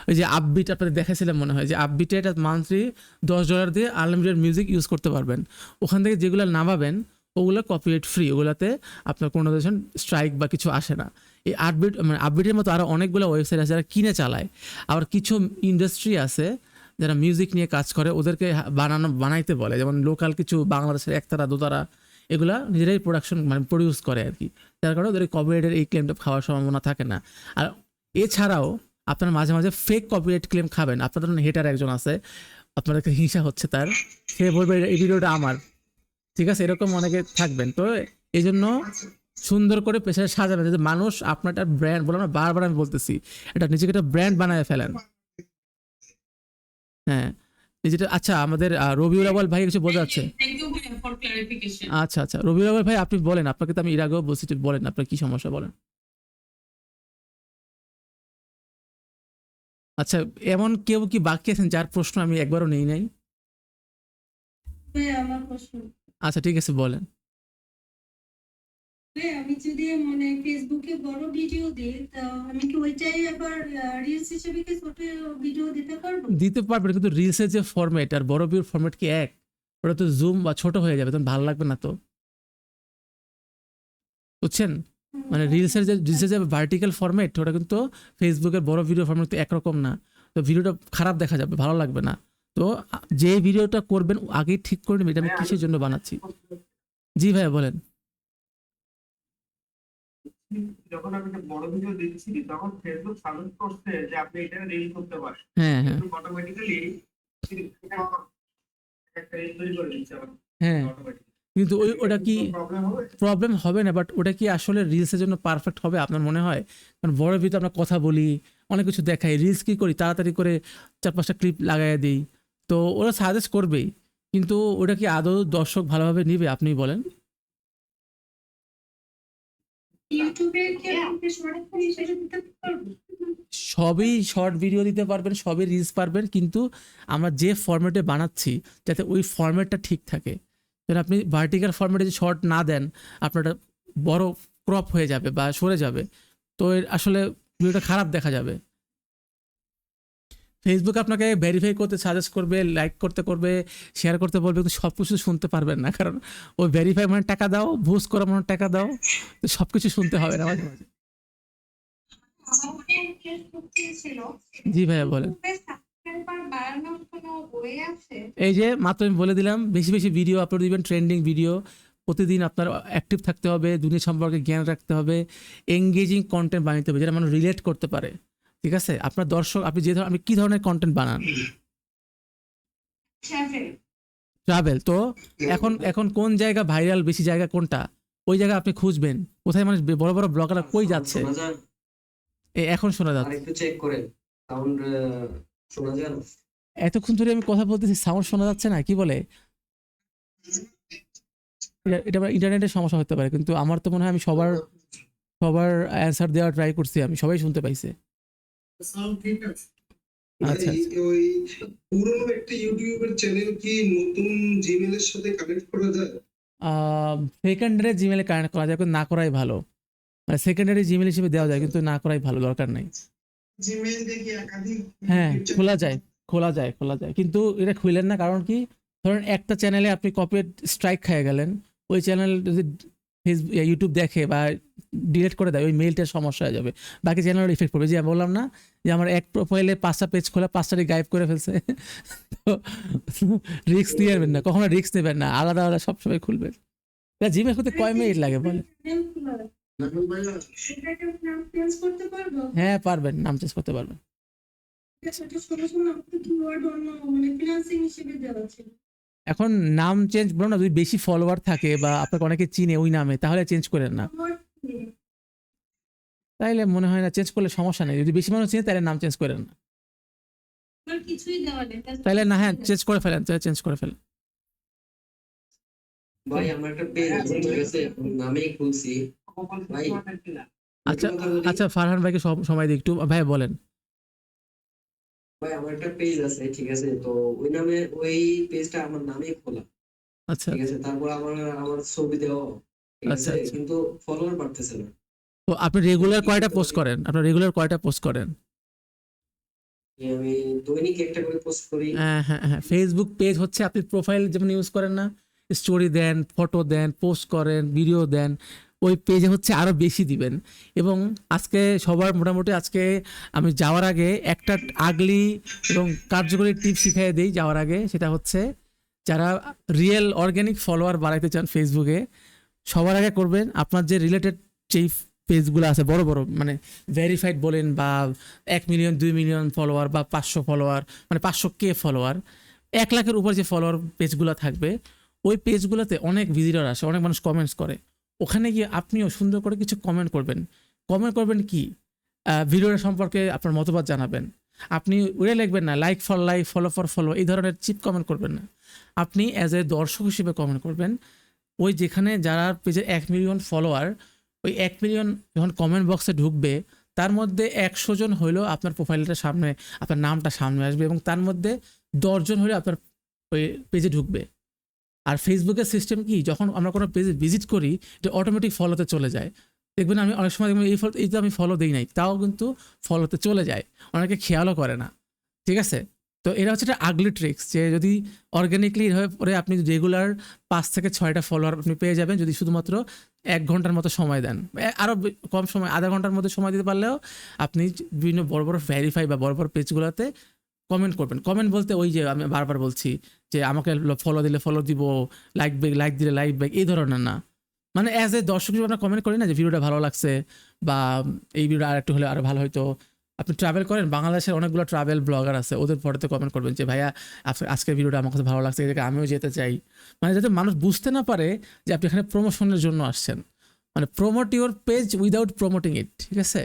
ওই যে আপবিট আপনাদের দেখাছিলাম মনে হয়, যে আপবিটে এটা মান্থলি $10 দিয়ে আনলিমিটেড মিউজিক ইউজ করতে পারবেন। ওখান থেকে যেগুলো নামাবেন ওগুলো কপিরাইট ফ্রি, ওগুলোতে আপনার কোনো স্ট্রাইক বা কিছু আসে না। এই আপবিট মানে আপবিটের মতো আরও অনেকগুলো ওয়েবসাইট আছে যারা কিনে চালায়। আবার কিছু ইন্ডাস্ট্রি আছে যারা মিউজিক নিয়ে কাজ করে, ওদেরকে বানাইতে বলে, যেমন লোকাল কিছু বাংলাদেশের একতারা দোতারা এগুলা নিজেরাই প্রোডাকশন মানে প্রডিউস করে আর কি, যার কারণে ওদের কপিরাইটের এই ক্লেমটা খাওয়ার সম্ভাবনা থাকে না। আর এছাড়াও আপনারা মাঝে মাঝে ফেক কপিরাইট ক্লেম খাবেন। আপনাদের হেটার একজন আছে, আপনাদেরকে হিংসা হচ্ছে তার, সে বলবে এই ভিডিওটা আমার, ঠিক আছে, এরকম অনেকে থাকবেন। তো এই জন্য সুন্দর করে পেশায় সাজাবেন, যাতে মানুষ আপনার একটা ব্র্যান্ড, বললাম না বারবার আমি বলতেছি, এটা নিজেকে একটা ব্র্যান্ড বানায় ফেলেন। হ্যাঁ নিজেটা। আচ্ছা আমাদের রবিউল আউয়াল ভাই কিছু বোঝা যাচ্ছে? থ্যাংক ইউ ভাইয়া ফর ক্লারিফিকেশন। আচ্ছা আচ্ছা রবিউল আউয়াল ভাই আপনি বলেন, আপনাকে তো আমি এর আগেও বলছি, বলেন আপনার কি সমস্যা বলেন। আচ্ছা এমন কেউ কি বাকি আছেন যার প্রশ্ন আমি একবারও নেই নাই? আমার প্রশ্ন, আচ্ছা ঠিক আছে বলেন। আমি যদি মানে ফেসবুকে বড় ভিডিও দিই, তা আমি কি ওইটাই আবার রিলস হিসেবে কি ছোট ভিডিও দিতে পারবো? দিতে পারবেন, কিন্তু রিলসের যে ফরম্যাট আর বড় ভিডিওর ফরম্যাট কি এক? ওটা তো জুম বা ছোট হয়ে যাবে, তখন ভালো লাগবে না তো, বুঝছেন? মানে রিলসের যে ভার্টিক্যাল ফরম্যাট, ওটা কিন্তু ফেসবুকের বড় ভিডিও ফরম্যাট তো একরকম না, তো ভিডিওটা খারাপ দেখা যাবে, ভালো লাগবে না। তো যে ভিডিওটা করবেন আগেই ঠিক করে নেবেন এটা আমি কিসের জন্য বানাচ্ছি। জি ভাইয়া বলেন। যখন আমি একটা বড় ভিডিও দিচ্ছি তখন ফেসবুক সাজেস্ট করছে যে আপনি এটা রিল করতে পারেন, হ্যাঁ হ্যাঁ কিন্তু অটোমেটিক্যালি একটা রিল তৈরি করে দিচ্ছে আবার হ্যাঁ, অটোমেটিক্যালি। কিন্তু ওটা কি প্রবলেম হবে? প্রবলেম হবে না, বাট ওটা কি আসলে রিলসের জন্য পারফেক্ট হবে আপনার মনে হয়? কারণ বড় ভিডিও আমরা কথা বলি, অনেক কিছু দেখাই, রিলস কি করি তাড়াতাড়ি করে 4-5টা ক্লিপ লাগাই দিই, তো ওরা সাজেস্ট করবেই, কিন্তু ওটা কি আদৌ দর্শক ভালোভাবে নিবে আপনি বলেন? ইউটিউবে কি আমি শর্ট হিসেবে দিতে পারবো? সবই শর্ট ভিডিও দিতে পারবেন, সবই রিলস পারবেন, কিন্তু আমরা যে ফরম্যাটে বানাচ্ছি যাতে ওই ফরম্যাটটা ঠিক থাকে। যেন আপনি ভার্টিক্যাল ফরম্যাটে যে শর্ট না দেন, আপনার একটা বড় ক্রপ হয়ে যাবে বা সরে যাবে, তো এর আসলে ভিডিওটা খারাপ দেখা যাবে। ফেসবুক আপনাকে ভেরিফাই করতে সাজেস্ট করবে, লাইক করতে করবে, শেয়ার করতে বলবে, কিন্তু সব কিছু শুনতে পারবেন না, কারণ ওই ভেরিফাই মানে টাকা দাও, বুস্ট করা মানে টাকা দাও, তো সব কিছু শুনতে হবে না মাঝে মাঝে। আমার ফেসবুক ছিল, জি ভাইয়া বলেন। সাবস্ক্রাইবার বাড়ানোর কোনো ওয়ে আছে? এই যে মাত্র আমি বলে দিলাম, বেশি বেশি ভিডিও আপলোড দিবেন, ট্রেন্ডিং ভিডিও, প্রতিদিন আপনার অ্যাক্টিভ থাকতে হবে, দুনিয়া সম্পর্কে জ্ঞান রাখতে হবে, এঙ্গেজিং কন্টেন্ট বানাতে হবে যেটা মানুষ রিলেট করতে পারে, ঠিক আছে? আপনার দর্শক, আপনি যে আপনি কী ধরনের কন্টেন্ট বানান? ট্রাভেল, তো এখন কোন জায়গা ভাইরাল, বেশি জায়গা কোনটা, ওই জায়গা আপনি খুঁজবেন, কোথায় মানুষ বড় বড় ব্লগাররা কই যাচ্ছে। এখন শোনা যাচ্ছে, একটু চেক করেন সাউন্ড শোনা যায় না? এতক্ষণ ধরে আমি কথা বলতেছি সাউন্ড শোনা যাচ্ছে না, কি বলে? এটা ইন্টারনেটের সমস্যা হতে পারে, কিন্তু আমার তো মনে হয় আমি সবার অ্যান্সার দেওয়ার ট্রাই করছি, আমি সবাই শুনতে পাইছে। আচ্ছা ওই পুরনো একটা ইউটিউবের চ্যানেল কি নতুন জিমেইলের সাথে কানেক্ট করা যায়? সেকেন্ডারি জিমেলে কানেক্ট করা যায়, কিন্তু না করাই ভালো, মানে সেকেন্ডারি জিমেল হিসেবে দেওয়া যায়, কিন্তু না করাই ভালো, দরকার নাই। জিমেইল দেখি একাধিক হ্যাঁ খোলা যায়, কিন্তু এটা খুললেন না, কারণ কি, ধরেন একটা চ্যানেলে আপনি কপিরাইট স্ট্রাইক খেয়ে গেলেন, ওই চ্যানেল যদি ফেসবুক ইউটিউব দেখে বা ডিলিট করে দেয়, ওই মেইলটার সমস্যা হয়ে যাবে, বাকি চ্যানেলের ইফেক্ট পড়বে। যে আমি বললাম না যে আমার এক প্রোফাইলে 5টা পেজ খোলা, 5টারই গায়েব করে ফেলছে, তো রিস্ক নিয়ে নেবেন না, কখনো রিস্ক নেবেন না, আলাদা আলাদা সবসময় খুলবেন। জিমেল করতে কয় মিনিট লাগে বলে? চেঞ্জ করতে পারবো? হ্যাঁ পারবেন, নাম চেঞ্জ করতে পারবেন। সেটা সলিউশন আমাকে কিওয়ার্ড অন্য মানে ফ্রিল্যান্সিং হিসেবে দেওয়া ছিল। এখন নাম চেঞ্জ বলো না, যদি বেশি ফলোয়ার থাকে বা আপনাকে অনেকে চিনে ওই নামে, তাহলে চেঞ্জ করেন না, তাইলে মনে হয় না চেঞ্জ করলে সমস্যা নেই। যদি বেশি মানুষ চিনে তাহলে নাম চেঞ্জ করেন না, আমার কিছুই দেওয়া নেই। তাহলে না, হ্যাঁ চেঞ্জ করে ফেলেন, তাহলে চেঞ্জ করে ফেলেন। ভাই আমার একটা পেজ আছে, ঠিক আছে, নামেই খুলছি ভাই। আচ্ছা ফারহান ভাইকে সময় দিই একটু, ভাই বলেন। ভাই আমার একটা পেজ আছে, ঠিক আছে, তো ওই নামে ওই পেজটা আমার নামেই খোলা, আচ্ছা ঠিক আছে, তারপর আমার ছবি দেওয়া, ঠিক আচ্ছা আছে, আচ্ছা, কিন্তু ফলোয়ার বাড়তেছে না। তো আপনি রেগুলার কয়টা পোস্ট করেন? আমি দৈনিক একটা করে পোস্ট করি। হ্যাঁ ফেসবুক পেজ হচ্ছে আপনি প্রোফাইল যেমন ইউজ করেন না, স্টোরি দেন, ফটো দেন, পোস্ট করেন, ভিডিও দেন, ওই পেজে হচ্ছে আরও বেশি দিবেন। এবং আজকে সবার মোটামুটি আজকে আমি যাওয়ার আগে একটা আগলি এবং কার্যকরী টিপ শিখিয়ে দিই যাওয়ার আগে, সেটা হচ্ছে যারা রিয়েল অর্গ্যানিক ফলোয়ার বাড়াইতে চান ফেসবুকে, সবার আগে করবেন আপনার যে রিলেটেড যেই পেজগুলো আছে বড় বড়, মানে ভেরিফাইড বলেন বা 1 মিলিয়ন 2 মিলিয়ন ফলোয়ার বা 500 ফলোয়ার, মানে 500K ফলোয়ার, 1 লাখের উপর যে ফলোয়ার পেজগুলো থাকবে, ওই পেজগুলোতে অনেক ভিজিটর আসে, অনেক মানুষ কমেন্টস করে। ওখানে গিয়ে আপনিও সুন্দর করে কিছু কমেন্ট করবেন। কমেন্ট করবেন কি, ভিডিওটা সম্পর্কে আপনার মতবাদ জানাবেন। আপনি ওটা লিখবেন না like for like, follow for follow, এই ধরনের চিপ কমেন্ট করবেন না। আপনি অ্যাজ এ দর্শক হিসেবে কমেন্ট করবেন। ওই যেখানে যারা পেজে 1 মিলিয়ন ফলোয়ার, ওই 1 মিলিয়ন যখন কমেন্ট বক্সে ঢুকবে, তার মধ্যে 100 জন হইলেও আপনার প্রোফাইলটা সামনে, আপনার নামটা সামনে আসবে, এবং তার মধ্যে 10 জন হলে আপনার ওই পেজে ঢুকবে। আর ফেসবুকের সিস্টেম কি, যখন আমরা কোনো পেজে ভিজিট করি, এটা অটোমেটিক ফলোতে চলে যায়। দেখবেন আমি অনেক সময় দেখবেন এই তো আমি ফলো দিই নাই, তাও কিন্তু ফলোতে চলে যায়, অনেকে খেয়ালও করে না। ঠিক আছে, তো এটা হচ্ছে একটা আগলি ট্রিক্স, যে যদি অর্গ্যানিকলি এভাবে পরে আপনি রেগুলার 5 থেকে 6টা ফলোয়ার আপনি পেয়ে যাবেন, যদি শুধুমাত্র 1 ঘন্টার মতো সময় দেন, আরও কম সময়, আধা ঘন্টার মধ্যে সময় দিতে পারলেও আপনি বিভিন্ন বড় বড় ভেরিফাই বা বড় বড় পেজগুলোতে কমেন্ট করবেন। কমেন্ট বলতে ওই যে আমি বারবার বলছি যে আমাকে ফলো দিলে ফলো দিব, লাইক দিলে লাইক ব্যাক, এই ধরনের না। মানে অ্যাজ এ দর্শক হিসেবে আপনার কমেন্ট করি না যে ভিডিওটা ভালো লাগছে, বা এই ভিডিওটা আর একটু হলে আরও ভালো হতো। আপনি ট্রাভেল করেন, বাংলাদেশের অনেকগুলো ট্রাভেল ব্লগার আছে, ওদের ফটোতে কমেন্ট করবেন যে ভাইয়া আজকের ভিডিওটা আমার কাছে ভালো লাগছে, এটাকে আমিও যেতে চাই। মানে যাতে মানুষ বুঝতে না পারে যে আপনি এখানে প্রমোশনের জন্য আসছেন। মানে promote your page without promoting it. ঠিক আছে,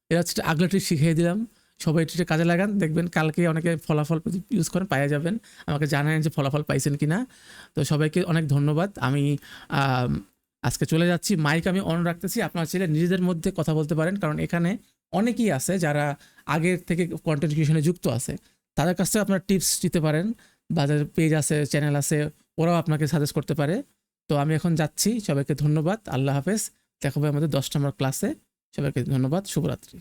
এটা হচ্ছে আগলা ট্রিক শিখিয়ে দিলাম। সবাই এটা কাজে লাগান, দেখবেন কালকে অনেকে ফলাফল ইউজ করেন, পাওয়া যাবেন। আমাকে জানান যে ফলাফল পাইছেন কি না। তো সবাইকে অনেক ধন্যবাদ। আমি আজকে চলে যাচ্ছি, মাইক আমি অন রাখতেছি। আপনারা চাইলে নিজেদের মধ্যে কথা বলতে পারেন, কারণ এখানে অনেকেই আছে যারা আগের থেকে কন্টেন্ট ক্রিয়েশনে যুক্ত আছে, তাদের কাছ থেকে আপনারা টিপস দিতে পারেন, বা যাদের পেজ আছে, চ্যানেল আছে, ওরাও আপনাকে সাজেস্ট করতে পারে। তো আমি এখন যাচ্ছি, সবাইকে ধন্যবাদ, আল্লাহ হাফেজ, দেখা হবে আমাদের 10 নম্বর ক্লাসে। সবাইকে ধন্যবাদ, শুভরাত্রি।